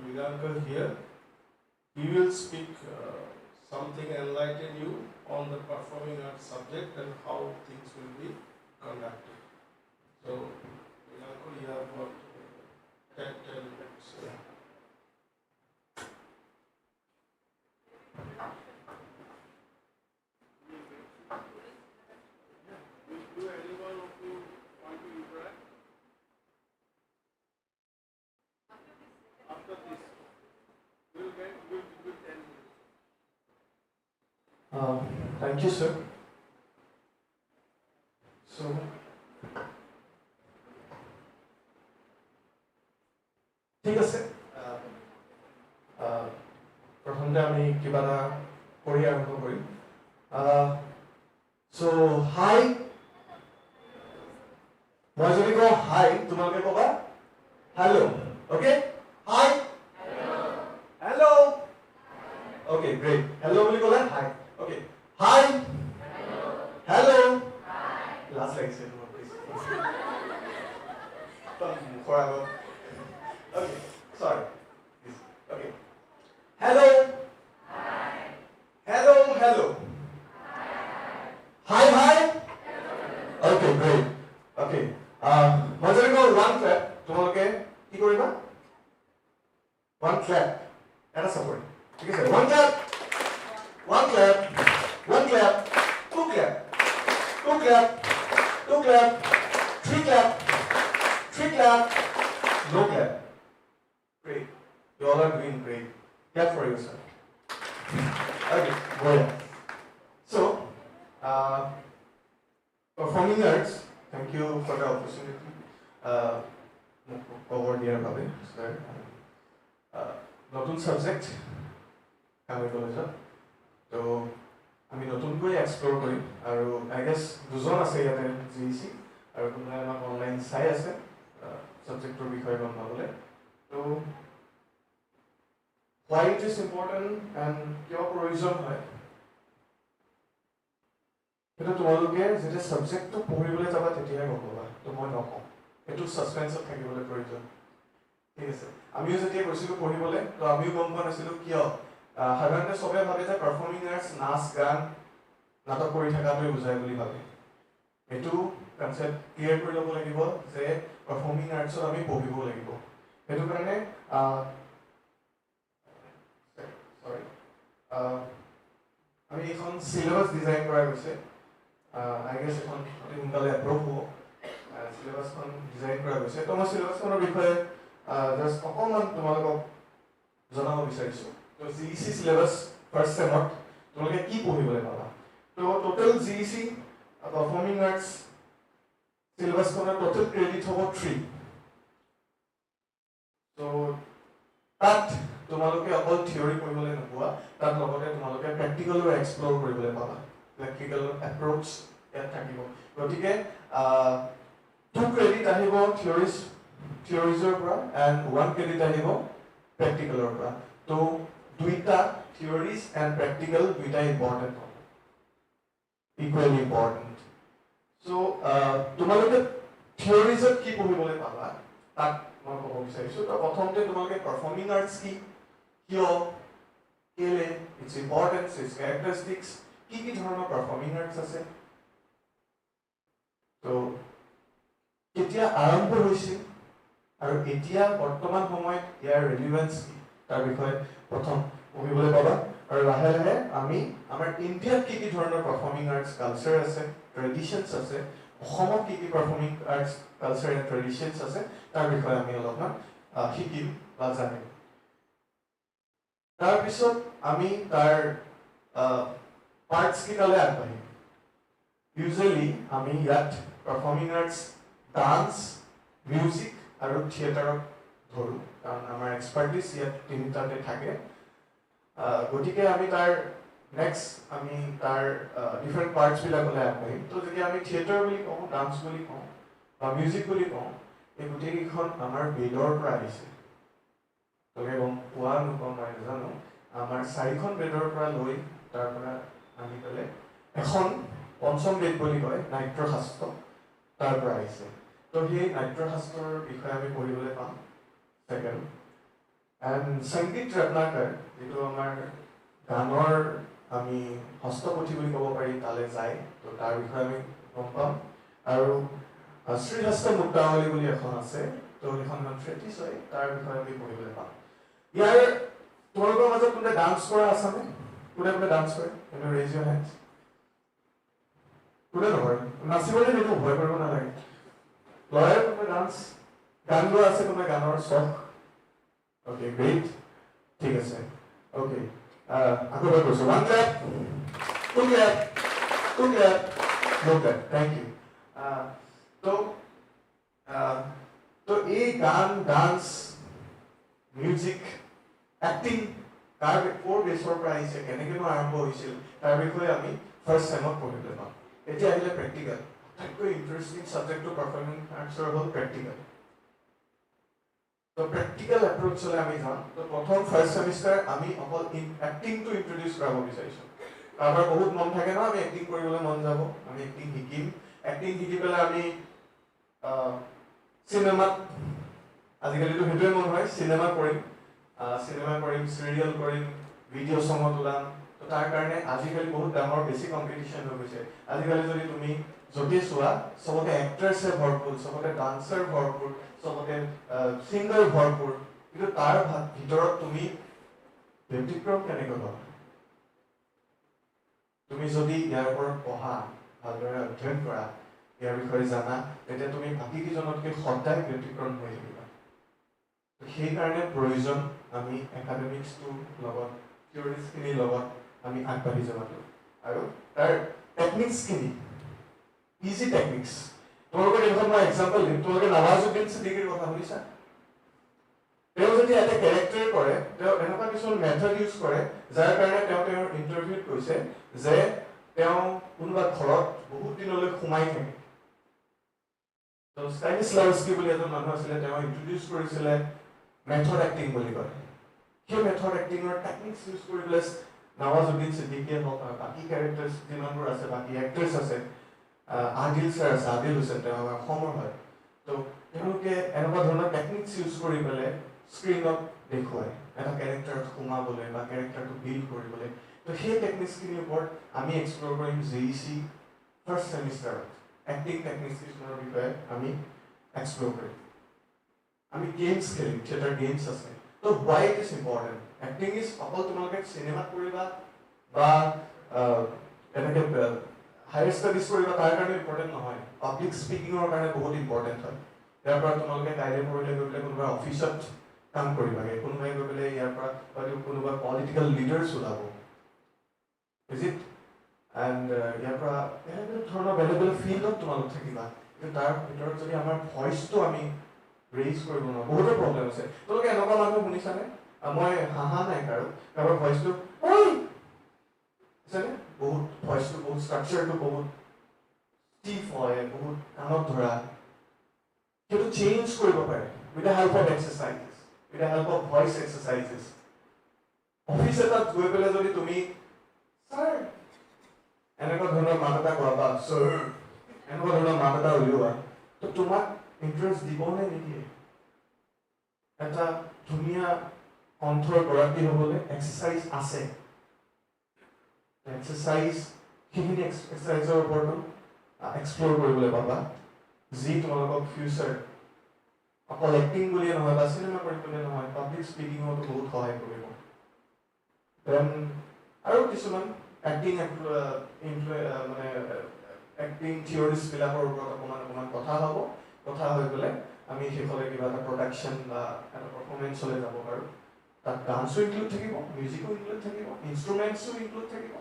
Miranka here. He will speak something, enlighten you on the performing arts subject and how things will be conducted. So Miranka, you have got 10 minutes. Thank you, sir. So, ঠিক আছে, প্ৰথমতে আমি কিবা এটা কৰি আৰম্ভ কৰিম। So, hi. মই যদি কওঁ hi, তোমালোকে ক'বা hello. Okay? Hi. Hello. Okay, great. Hello বুলি ক'লে hi. Okay. Hi. Hello. Last like said, please. Okay, sorry. Okay. Hello. Hello, hello. Hi, hi. Okay, great. Okay. মই যদি কওঁ one clap, তোমালোকে কি কৰিবা? One clap. এটা support. ঠিক আছে? One clap. One clap. One clap. Two clap. Two clap. Two clap. Three clap. Three clap. No clap. Great. You all are doing great. Clap for yourself. Okay, go ahead. So, performing arts, thank you for the opportunity. Over here, Bobby. Notun subject, Kanoi College. So, আমি নতুনকৈ explore কৰিম আৰু I guess দুজন আছে ইয়াতে GEC আৰু কোনোবাই আমাক অনলাইন চাই আছে ছাবজেক্টৰ বিষয়ে গম পাবলৈ। তো why it is important and কিয় প্ৰয়োজন হয় সেইটো তোমালোকে যেতিয়া ছাবজেক্টটো পঢ়িবলৈ যাবা তেতিয়াহে গম পাবা। তো মই নকওঁ, এইটো ছাছপেন্সত থাকিবলৈ প্ৰয়োজন। ঠিক আছে, আমিও যেতিয়া গৈছিলোঁ পঢ়িবলৈ তো আমিও গম পোৱা নাছিলোঁ কিয় সাধাৰণতে চবে ভাবে যে পাৰফৰ্মিং আৰ্টছ নাচ গান নাটক কৰি থকাটোৱে বুজায় বুলি ভাবে। এইটো কনচেপ্ট ক্লিয়াৰ কৰি ল'ব লাগিব যে পাৰফৰ্মিং আৰ্টছত আমি পঢ়িব লাগিব। সেইটো কাৰণে আমি এখন চিলেবাছ ডিজাইন কৰা গৈছে। আই গেছ এখন অতি সোনকালে এপ্ৰুভ হ'ব। চিলেবাছখন ডিজাইন কৰা গৈছে। তো মই চিলেবাছখনৰ বিষয়ে জাষ্ট অকণমান তোমালোকক জনাব বিচাৰিছোঁ। তো GEC syllabus first semot তোমালোকে কি পঢ়িবলৈ পাবা? তো total GEC performing arts syllabus খনৰ টোটাল ক্ৰেডিট হ'ব 3। তো তাত তোমালোকে অকল থিওৰি পঢ়িবলৈ নোপোৱা, তাত লগতে তোমালোকে প্ৰেক্টিকেলো এক্সপ্লোৰ কৰিবলৈ পাবা। প্ৰেক্টিকেল এপ্ৰোচ ইয়াত থাকিব। গতিকে 2 ক্ৰেডিট আহিব থিওৰিজৰ পৰা এণ্ড 1 ক্ৰেডিট আহিব প্ৰেক্টিকেলৰ পৰা। তো দুইটা থিওৰিজ এণ্ড প্ৰেক্টিকেল দুইটা ইম্পৰ্টেণ্ট হ'ব, ইকুৱেলি ইম্পৰ্টেণ্ট। চ' তোমালোকে থিওৰিজত কি পঢ়িবলৈ পাবা তাক মই ক'ব বিচাৰিছোঁ। তো প্ৰথমতে তোমালোকে পাৰফৰ্মিং আৰ্টছ কি, কিয়, কেলে, ইটছ ইম্পৰ্টেঞ্চ, ইটছ কেৰেক্টাৰিষ্টিক্স, কি কি ধৰণৰ পাৰফৰ্মিং আৰ্টছ আছে, তো কেতিয়া আৰম্ভ হৈছিল আৰু এতিয়া বৰ্তমান সময়ত ইয়াৰ ৰেলিভেন্স কি তাৰ বিষয়ে প্ৰথম পঢ়িবলৈ পাবা। আৰু লাহে লাহে আমি আমাৰ ইণ্ডিয়াত কি কি ধৰণৰ পাৰফৰ্মিং আৰ্টছ কালচাৰ আছে, ট্ৰেডিশ্যনছ আছে, অসমত কি কি performing arts culture and traditions আছে তাৰ বিষয়ে আমি অলপমান শিকিম বা জানিম। তাৰপিছত আমি তাৰ পাৰ্টছ কেইটালৈ আগবাঢ়িম। ইউজুৱেলি আমি ইয়াত পাৰফৰ্মিং আৰ্টছ, ডান্স, মিউজিক আৰু থিয়েটাৰক ধৰোঁ, কাৰণ আমাৰ এক্সপাৰ্টিছ ইয়াত তিনিটাতে থাকে। গতিকে আমি তাৰ নেক্সট আমি তাৰ ডিফাৰেণ্ট পাৰ্টছবিলাকলৈ আগবাঢ়িম। তো যেতিয়া আমি থিয়েটাৰ বুলি কওঁ, ডান্স বুলি কওঁ বা মিউজিক বুলি কওঁ, এই গোটেইকেইখন আমাৰ বেদৰ পৰা আহিছে। তোকে গম পোৱা নোপোৱা মই নাজানো, আমাৰ 4খন বেদৰ পৰা লৈ তাৰ পৰা আনি পেলাই এখন পঞ্চম বেদ বুলি কয় নাট্যশাস্ত্ৰ, তাৰ পৰা আহিছে। তো সেই নাট্যশাস্ত্ৰৰ বিষয়ে আমি পঢ়িবলৈ পাম। ছেকেণ্ড এণ্ড সংগীত ৰত্নাকৰ, যিটো আমাৰ গানৰ আমি হস্তপুথি বুলি ক'ব পাৰি, তালৈ যায়। তো তাৰ বিষয়ে আমি গম পাম। আৰু শ্ৰীহস্ত মুদ্ৰাৱলী বুলি এখন আছে, তো সেইখন ট্ৰেটিছ হয়, তাৰ বিষয়ে আমি পঢ়িবলৈ পাম। ইয়াৰ তোমালোকৰ মাজত কোনোবা ডান্স কৰা আছেনে? কোনে কোনে ডান্স কৰে? ৰেইজ ইউৰ হেণ্ডছ। কোনে নকৰে? নাচিবলৈ সেইটো ভয় কৰিব নালাগে। ল'ৰাই কোনোবা ডান্স, গান গোৱা আছে, কোনোবা গানৰ চখ? অ'কে, গ্ৰেট, ঠিক আছে। অ'কে, আকৌ এবাৰ কৈছোঁ, 1 clap, 2 clap, 2 clap, no clap, thank you. তো এই গান, ডান্স, মিউজিক, এক্টিং তাৰ ক'ৰ বেছৰ পৰা আহিছে, কেনেকৈনো আৰম্ভ হৈছিল, তাৰ বিষয়ে আমি ফাৰ্ষ্ট চেমত পঢ়িবলৈ পাম। এতিয়া আহিলে প্ৰেক্টিকেল। আটাইতকৈ ইণ্টাৰেষ্টিং ছাবজেক্টটো পাৰফৰ্মিং আৰ্টছৰ হ'ল প্ৰেক্টিকেল। তো প্ৰেক্টিকেল এপ্ৰ'চলৈ আমি যাম। তো প্ৰথম ফাৰ্ষ্ট ছেমিষ্টাৰ আমি অকল এক্টিংটো ইণ্ট্ৰডিউচ কৰাব বিচাৰিছোঁ। কাৰোবাৰ বহুত মন থাকে ন, আমি এক্টিং কৰিবলৈ মন যাব, আমি এক্টিং শিকিম। এক্টিং শিকি পেলাই আমি চিনেমাত, আজিকালিতো সেইটোৱে মন হয়, চিনেমা কৰিম, চিৰিয়েল কৰিম, ভিডিঅ' চঙত ওলাম। তো তাৰ কাৰণে আজিকালি বহুত ডাঙৰ বেছি কম্পিটিশ্যন হৈ গৈছে। আজিকালি যদি তুমি য'তেই চোৱা, চবতে এক্ট্ৰেছে ভৰপূৰ, চবতে ডান্সাৰ ভৰপূৰ, চবতে ছিংগাৰ ভৰপূৰ, কিন্তু তাৰ ভিতৰত তুমি ব্যতিক্ৰম কেনেকৈ পাবা? তুমি যদি ইয়াৰ ওপৰত পঢ়া, ভালদৰে অধ্যয়ন কৰা, ইয়াৰ বিষয়ে জানা, তেতিয়া তুমি বাকীকেইজনতকৈ সদায় ব্যতিক্ৰম হৈ থাকিবা। সেইকাৰণে প্ৰয়োজন আমি একাডেমিক্সটোৰ লগত, থিয়ৰিজখিনিৰ লগত আমি আগবাঢ়ি যোৱাটো। আৰু তাৰ টেকনিক্সখিনি, ইজি টেকনিক্স। তোমালোকৰ এইখন মই এক্সাম্পল দিম। তোমালোকে নৱাজুদ্দিন ছিদ্দিকীৰ কথা শুনিছা? তেওঁ যেতিয়া এটা কেৰেক্টাৰ কৰে, তেওঁ এনেকুৱা কিছুমান মেথড ইউজ কৰে, যাৰ কাৰণে তেওঁ তেওঁৰ ইণ্টাৰভিউত কৈছে যে তেওঁ কোনোবা ঘৰত বহুত দিনলৈ সোমাই থাকে। তো ষ্টানিস্লাৱস্কি বুলি এজন মানুহ আছিলে, তেওঁ ইণ্ট্ৰডিউচ কৰিছিলে মেথড এক্টিং বুলি কয়। সেই মেথড এক্টিঙৰ টেকনিক্স ইউজ কৰি পেলাই নৱাজুদ্দিন ছিদ্দিকীয়ে হওক, বাকী কেৰেক্টাৰ্ছ যিমানবোৰ আছে, বাকী এক্টৰ্ছ আছে, আদিল ছাৰ আছে, আদিল হুছেইন, তেওঁ আমাৰ অসমৰ হয়। তো তেওঁলোকে এনেকুৱা ধৰণৰ টেকনিক্স ইউজ কৰি পেলাই স্ক্ৰীণত দেখুৱায়, এটা কেৰেক্টাৰত সোমাবলৈ বা কেৰেক্টাৰটো বিল্ড কৰিবলৈ। তো সেই টেকনিক্সখিনিৰ ওপৰত আমি এক্সপ্ল'ৰ কৰিম JEC ফাৰ্ষ্ট ছেমিষ্টাৰত। এক্টিং টেকনিক্স কিছুমানৰ বিষয়ে আমি এক্সপ্ল'ৰ কৰিম। আমি গেমছ খেলিম, থিয়েটাৰ গেমছ আছে। তো why it is important. Acting is অকল তোমালোকে চিনেমাত কৰিবা বা এনেকৈ হায়াৰ ষ্টাডিজ কৰিবা, তাৰ কাৰণে ইম্পৰ্টেণ্ট নহয়। পাব্লিক স্পিকিঙৰ কাৰণে বহুত ইম্পৰ্টেণ্ট হয়। ইয়াৰ পৰা তোমালোকে কাইলৈ পৰহিলৈ গৈ পেলাই কোনোবা অফিচত কাম কৰিবাগে, কোনোবাই গৈ পেলাই ইয়াৰ পৰা হয়তো কোনোবা পলিটিকেল লিডাৰ্ছ ওলাব, ইজ ইট? এণ্ড ইয়াৰ পৰা বেলেগ বেলেগ ধৰণৰ বেলেগ বেলেগ ফিল্ডত তোমালোক থাকিবা। কিন্তু তাৰ ভিতৰত যদি আমাৰ ভইচটো আমি ৰেইজ কৰিব নোৱাৰোঁ, বহুতো প্ৰব্লেম আছে। তোমালোকে এনেকুৱা মানুহ শুনিছানে? মই হাঁহা নাই কাৰোবাৰ ভইচটো আছেনে? বহুত ভইচটো বহুত ষ্ট্ৰাকচাৰটো বহুত ষ্টিফ হয়, বহুত কাণত ধৰা। সেইটো চেঞ্জ কৰিব পাৰে with the help of exercises, with the help of voice exercises. Office এটাত গৈ পেলাই যদি তুমি ছাৰ এনেকুৱা ধৰণৰ মাত এটা কোৱা বা ছাৰ এনেকুৱা ধৰণৰ মাত এটা উলিওৱা, তো তোমাক ইণ্টাৰেষ্ট দিব নে নিদিয়ে? এটা ধুনীয়া কণ্ঠৰ গৰাকী হ'বলৈ এক্সাৰচাইজ আছে। এক্সাৰচাইজ, সেইখিনি এক্সাৰচাইজৰ ওপৰতো এক্সপ্ল'ৰ কৰিবলৈ পাবা, যি তোমালোকক ফিউচাৰ অকল এক্টিং বুলিয়ে নহয় বা চিনেমা কৰিম বুলিয়ে নহয়, পাব্লিক স্পিকিঙতো বহুত সহায় কৰিব। দেন আৰু কিছুমান এক্টিং মানে এক্টিং থিয়ৰিজবিলাকৰ ওপৰত অকণমান কথা হ'ব কথা হৈ গ'লে আমি শেষলৈ কিবা এটা প্ৰডাকশ্যন বা এটা পাৰফৰ্মেঞ্চলৈ যাব পাৰোঁ তাত ডান্সো ইনক্লুড থাকিব মিউজিকো ইনক্লুড থাকিব ইনষ্ট্ৰুমেণ্টছো ইনক্লুড থাকিব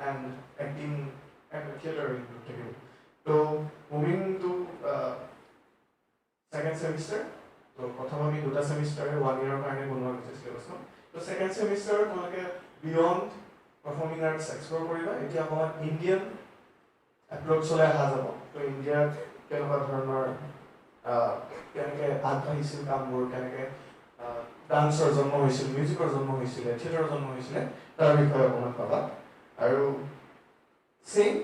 and acting and theatre include থাকিব তো মুভিং টু ছেকেণ্ড ছেমিষ্টাৰ তো প্ৰথম আমি 2টা ছেমিষ্টাৰে 1 ইয়েৰৰ কাৰণে বনোৱা গৈছে চিলেবাছখন তো ছেকেণ্ড ছেমিষ্টাৰত তোমালোকে বিয়ণ্ড পাৰফৰ্মিং আৰ্টছ এক্সপ্ল'ৰ কৰিবা এতিয়া অকণমান ইণ্ডিয়ান এপ্ৰ'চলৈ অহা যাব তো ইণ্ডিয়াত কেনেকুৱা ধৰণৰ কেনেকৈ আগবাঢ়িছিল কামবোৰ কেনেকৈ ডান্সৰ জন্ম হৈছিল মিউজিকৰ জন্ম হৈছিলে থিয়েটাৰৰ জন্ম হৈছিলে তাৰ বিষয়ে অকণমান পাবা আৰু ছেইম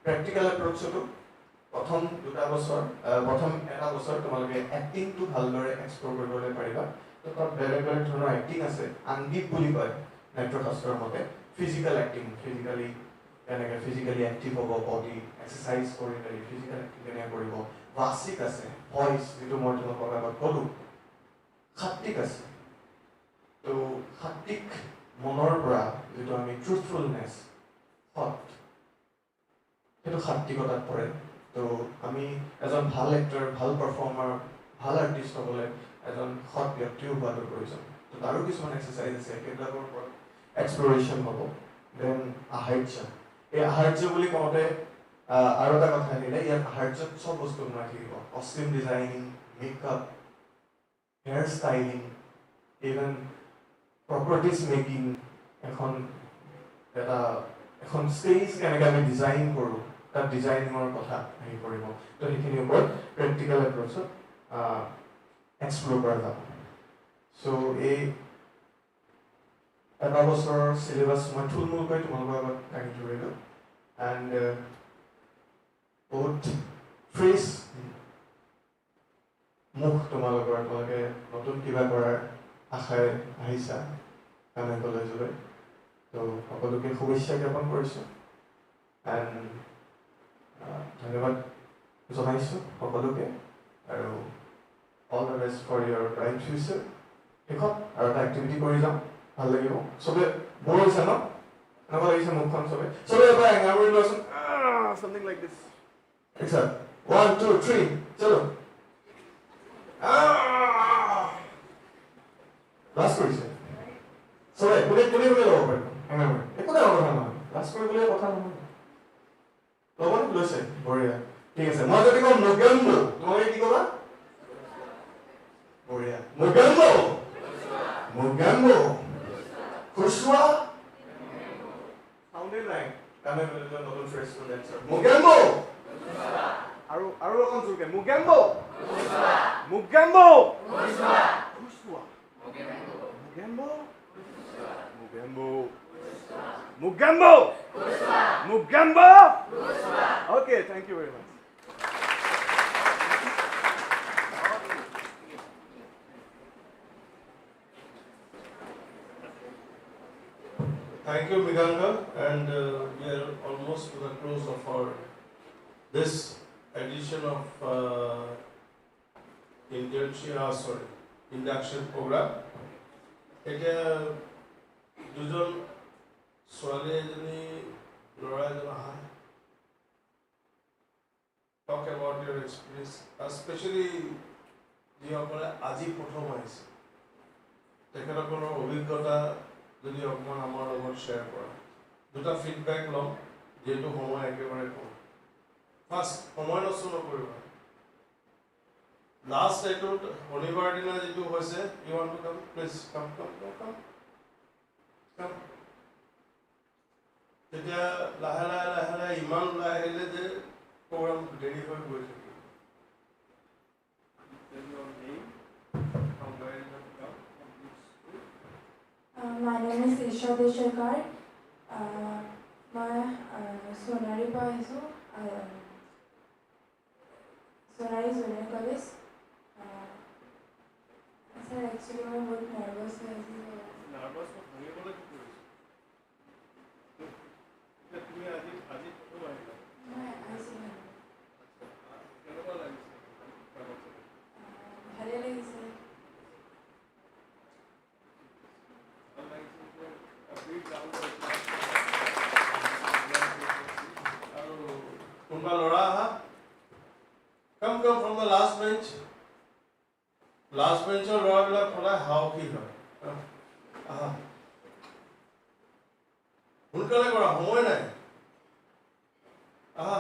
প্ৰেক্টিকেল এপ্ৰ'চতো প্ৰথম 2টা বছৰ প্ৰথম এটা বছৰ তোমালোকে এক্টিংটো ভালদৰে এক্সপ্ল'ৰ কৰিবলৈ পাৰিবা তো তাত বেলেগ বেলেগ ধৰণৰ এক্টিং আছে আংগিক বুলি কয় নাট্যশাস্ত্ৰৰ মতে ফিজিকেল এক্টিং কেনেকৈ ফিজিকেলি এক্টিভ হ'ব বডি এক্সাৰচাইজ কৰি মেলি ফিজিকেল এক্টিং কেনেকৈ কৰিব বাচিক আছে ভইচ যিটো মই তোমালোকৰ আগত ক'লোঁ সাত্বিক আছে তো সাত্বিক মনৰ পৰা যিটো আমি ট্ৰুথফুলনেছ সৎ সেইটো সাত্বিকতাত পৰে তো আমি এজন ভাল এক্টৰ ভাল পাৰফৰ্মাৰ ভাল আৰ্টিষ্ট হ'বলৈ এজন সৎ ব্যক্তিও হোৱাটো প্ৰয়োজন তো তাৰো কিছুমান এক্সাৰচাইজ আছে সেইবিলাকৰ ওপৰত এক্সপ্ল'ৰেশ্যন হ'ব দেন আহাৰ্য এই আহাৰ্য বুলি কওঁতে আৰু এটা কথা আহিলে ইয়াত আহাৰ্যত চব বস্তু সোমাই থাকিব costume designing makeup hair styling even properties making এখন ষ্টেজ কেনেকৈ আমি ডিজাইন কৰোঁ তাত ডিজাইনিঙৰ কথা আহি পৰিব তো সেইখিনিৰ ওপৰত প্ৰেক্টিকেল এপ্ৰ'চত এক্সপ্ল'ৰ কৰা যাব চ' এই এটা বছৰৰ চিলেবাছ মই থুলমূলকৈ তোমালোকৰ আগত দাঙি ধৰিলোঁ এণ্ড বহুত ফ্ৰেছ মুখ তোমালোকে নতুন কিবা কৰাৰ আশাৰে আহিছা কানৈ কলেজলৈ তো সকলোকে শুভেচ্ছা জ্ঞাপন কৰিছোঁ এণ্ড ধন্যবাদ জনাইছোঁ সকলোকে আৰু all the best for your bright future শেষত আৰু এটা এক্টিভিটি কৰি যাম ভাল লাগিব চবে বৰ হৈছে ন এনেকুৱা লাগিছে মুখখন চবে এবাৰ এঙাৰ কৰি লোৱাচোন something like this একসাথে 1 2 3 চলো লাষ্ট কৰিছে চবে কোনে ল'ব পাৰিব এঙাৰ কৰি একো ডাঙৰ কথা নহয় লাষ্ট কৰিবলৈ কথা নহয় ল'ব লৈছে বঢ়িয়া ঠিক আছে মই যদি কওঁ মুগেম্বো তোমালোকে কি ক'বা বঢ়িয়া মুগেম্বো খুচুৱা সাউণ্ডে নাই কামে নতুন ফ্ৰেছ ষ্টুডেণ্টছ মুগেম্বো আৰু অকণ জোৰকে মুগেম্বো মুগেম্বো খুচুৱা মুগেম্বো মুগেম্বো মুগেম্বো okay thank you very much Thank you, Miganga, and we are almost to the close of our this edition of induction program. এতিয়া দুজন ছোৱালী এজনী ল'ৰা এজন আহা talk about your experience, especially যিসকলে আজি প্ৰথম আহিছে তেখেতসকলৰ অভিজ্ঞতা যদি অকণমান আমাৰ লগত শ্বেয়াৰ কৰা দুটা ফিডবেক ল'ম যিহেতু সময় একেবাৰে কম ফাৰ্ষ্ট সময় নষ্ট নকৰিবা লাষ্ট এইটোত শনিবাৰ দিনা যিটো হৈছে you want to come please come তেতিয়া লাহে লাহে ইমান ওলাই আহিলে যে প্ৰগ্ৰাম দেৰি হৈ গৈ থাকিব My name is Isha Deshakar. मैं सोनारी पर आइसो Sonari junior college sir actually मैं बहुत नर्वस है नार्भास को होने वाला क्यों है तुम्हें आज तो आएगा मैं ऐसे नहीं क्या वाला है हरे लगी सर কোনোবা সাহসী হয় আহা সোনকালে কৰা সময় নাই আহা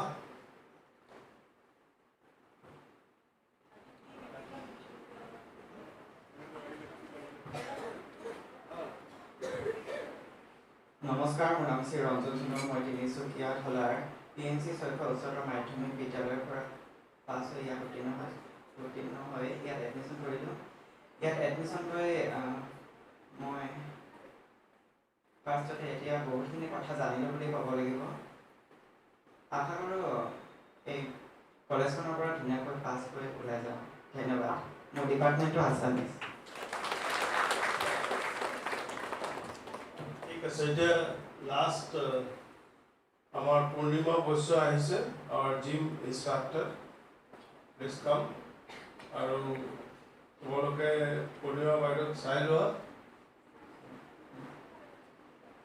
নমস্কাৰ মোৰ নাম শ্ৰী ৰঞ্জন চন্দ্ৰ মই তিনিচুকীয়া ধলাৰ PNC শৈশৱ উচ্চতৰ মাধ্যমিক বিদ্যালয়ৰ পৰা পাছ হৈ ইয়াত উত্তীৰ্ণ হৈ ইয়াত এডমিশ্যন কৰিলোঁ ইয়াত এডমিশ্যন লৈ মই ফাৰ্ষ্টতে এতিয়া বহুতখিনি কথা জানিলোঁ বুলি ক'ব লাগিব আশা কৰোঁ এই কলেজখনৰ পৰা ধুনীয়াকৈ পাছ কৰি ওলাই যাওঁ ধন্যবাদ মোৰ ডিপাৰ্টমেণ্টটো আছামিজ এতিয়া লাষ্ট আমাৰ পূৰ্ণিমা বৈশ্য আহিছে our gym instructor please come আৰু তোমালোকে পূৰ্ণিমা বাইদেউক চাই লোৱা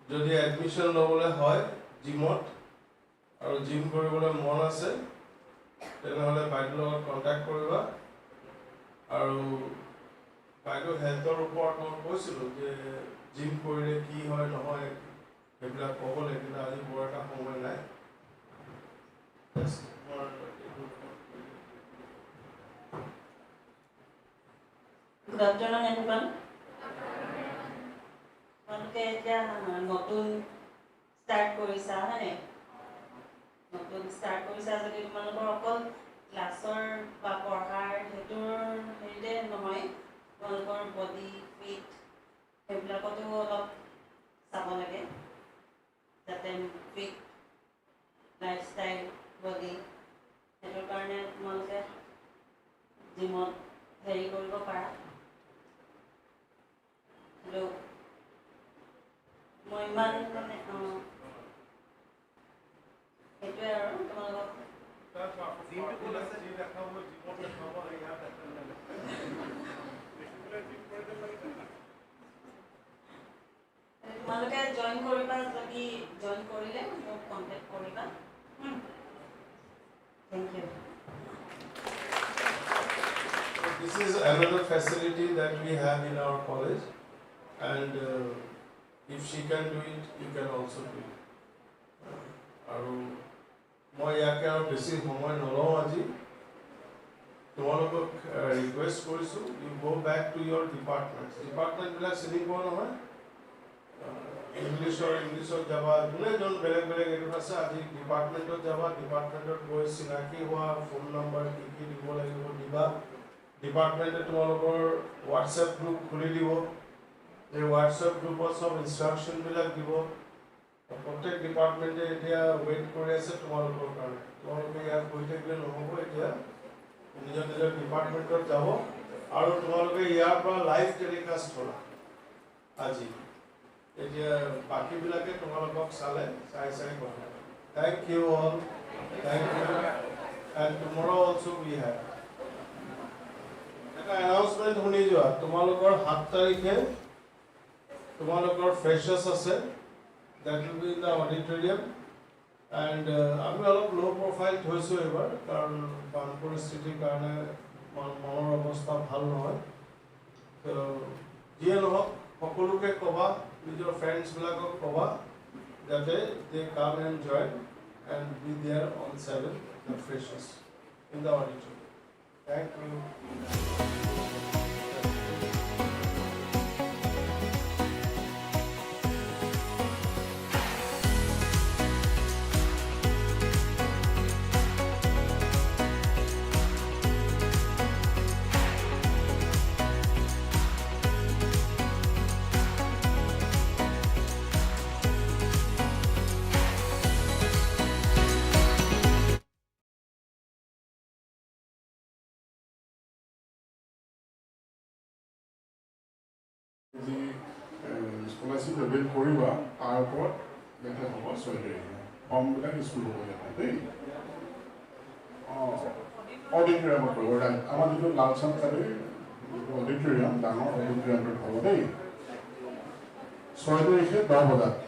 যদি এডমিশ্যন ল'বলৈ হয় জিমত আৰু জিম কৰিবলৈ মন আছে তেনেহ'লে বাইদেউৰ লগত কণ্টেক্ট কৰিবা আৰু বাইদেউ হেল্থৰ ওপৰত মই কৈছিলোঁ যে জিম কৰিলে কি হয় নহয় সেইবিলাক ক'বলৈ কিন্তু আজি বৰ এটা সময় নাই Good afternoon, everyone. তোমালোকে এতিয়া নতুন ষ্টাৰ্ট কৰিছা হয়নে নতুন ষ্টাৰ্ট কৰিছা যদি তোমালোকৰ অকল ক্লাছৰ বা পঢ়াৰ সেইটোৰ হেৰিতে নহয় তোমালোকৰ বডি ফিট সেইবিলাকতো অলপ চাব লাগে যাতে ফিট লাইফষ্টাইল বডি সেইটোৰ কাৰণে তোমালোকে জিমত হেৰি কৰিব পাৰা কিন্তু মই ইমান মানে সেইটোৱে আৰু তোমালোকক তোমালোকে জইন কৰিবা যদি জইন কৰিলে মোক কণ্টেক্ট কৰিবা thank you This is another facility that we have in our college and if she can do it, you can also do it. আৰু মই ইয়াকে আৰু বেছি সময় নলওঁ আজি তোমালোকক ৰিকুৱেষ্ট কৰিছোঁ you go back to your ডিপাৰ্টমেণ্টবিলাক চিনি পোৱা নহয় ইংলিছত যাবা যোনে বেলেগ বেলেগ এইটোত আছে আজি ডিপাৰ্টমেণ্টত যাবা ডিপাৰ্টমেণ্টত গৈ চিনাকি হোৱা ফোন নম্বৰ কি কি দিব লাগিব দিবা ডিপাৰ্টমেণ্টে তোমালোকৰ হোৱাটছএপ গ্ৰুপ খুলি দিব এই হোৱাটছএপ গ্ৰুপত চব ইনষ্ট্ৰাকশ্যনবিলাক দিব প্ৰত্যেক ডিপাৰ্টমেণ্টে এতিয়া ৱেইট কৰি আছে তোমালোকৰ কাৰণে তোমালোকে ইয়াত গৈ থাকিলে নহ'ব এতিয়া নিজৰ নিজৰ ডিপাৰ্টমেণ্টত যাব আৰু তোমালোকে ইয়াৰ পৰা লাইভ টেলিকাষ্ট কৰা আজি এতিয়া বাকীবিলাকে তোমালোকক চালে চাই কথা thank you all thank you and tomorrow' also' we have এটা এনাউন্সমেণ্ট শুনি যোৱা তোমালোকৰ 7 তাৰিখে তোমালোকৰ ফ্ৰেছাৰ্ছ আছে that will be in the auditorium and আমি অলপ লো প্ৰফাইল থৈছোঁ এইবাৰ কাৰণ বান পৰিস্থিতিৰ কাৰণে মনৰ অৱস্থা ভাল নহয় তো যিয়ে নহওক সকলোকে ক'বা নিজৰ ফ্ৰেণ্ডছবিলাকক ক'বা যাতে they come and join and be there on 7th the freshers in the auditorium. Thank you. যি স্কলাৰশ্বিপ এভেইল কৰিবা তাৰ ওপৰত যাতে হ'ব 6 তাৰিখে ফৰ্মবিলাক স্কুল হ'ব ইয়াতে দেই অডিটৰিয়ামত কৰিব আমাৰ যিটো লালচান কালি অডিটৰিয়াম ডাঙৰ অডিটৰিয়ামটোত হ'ব দেই 6 তাৰিখে 10 বজাত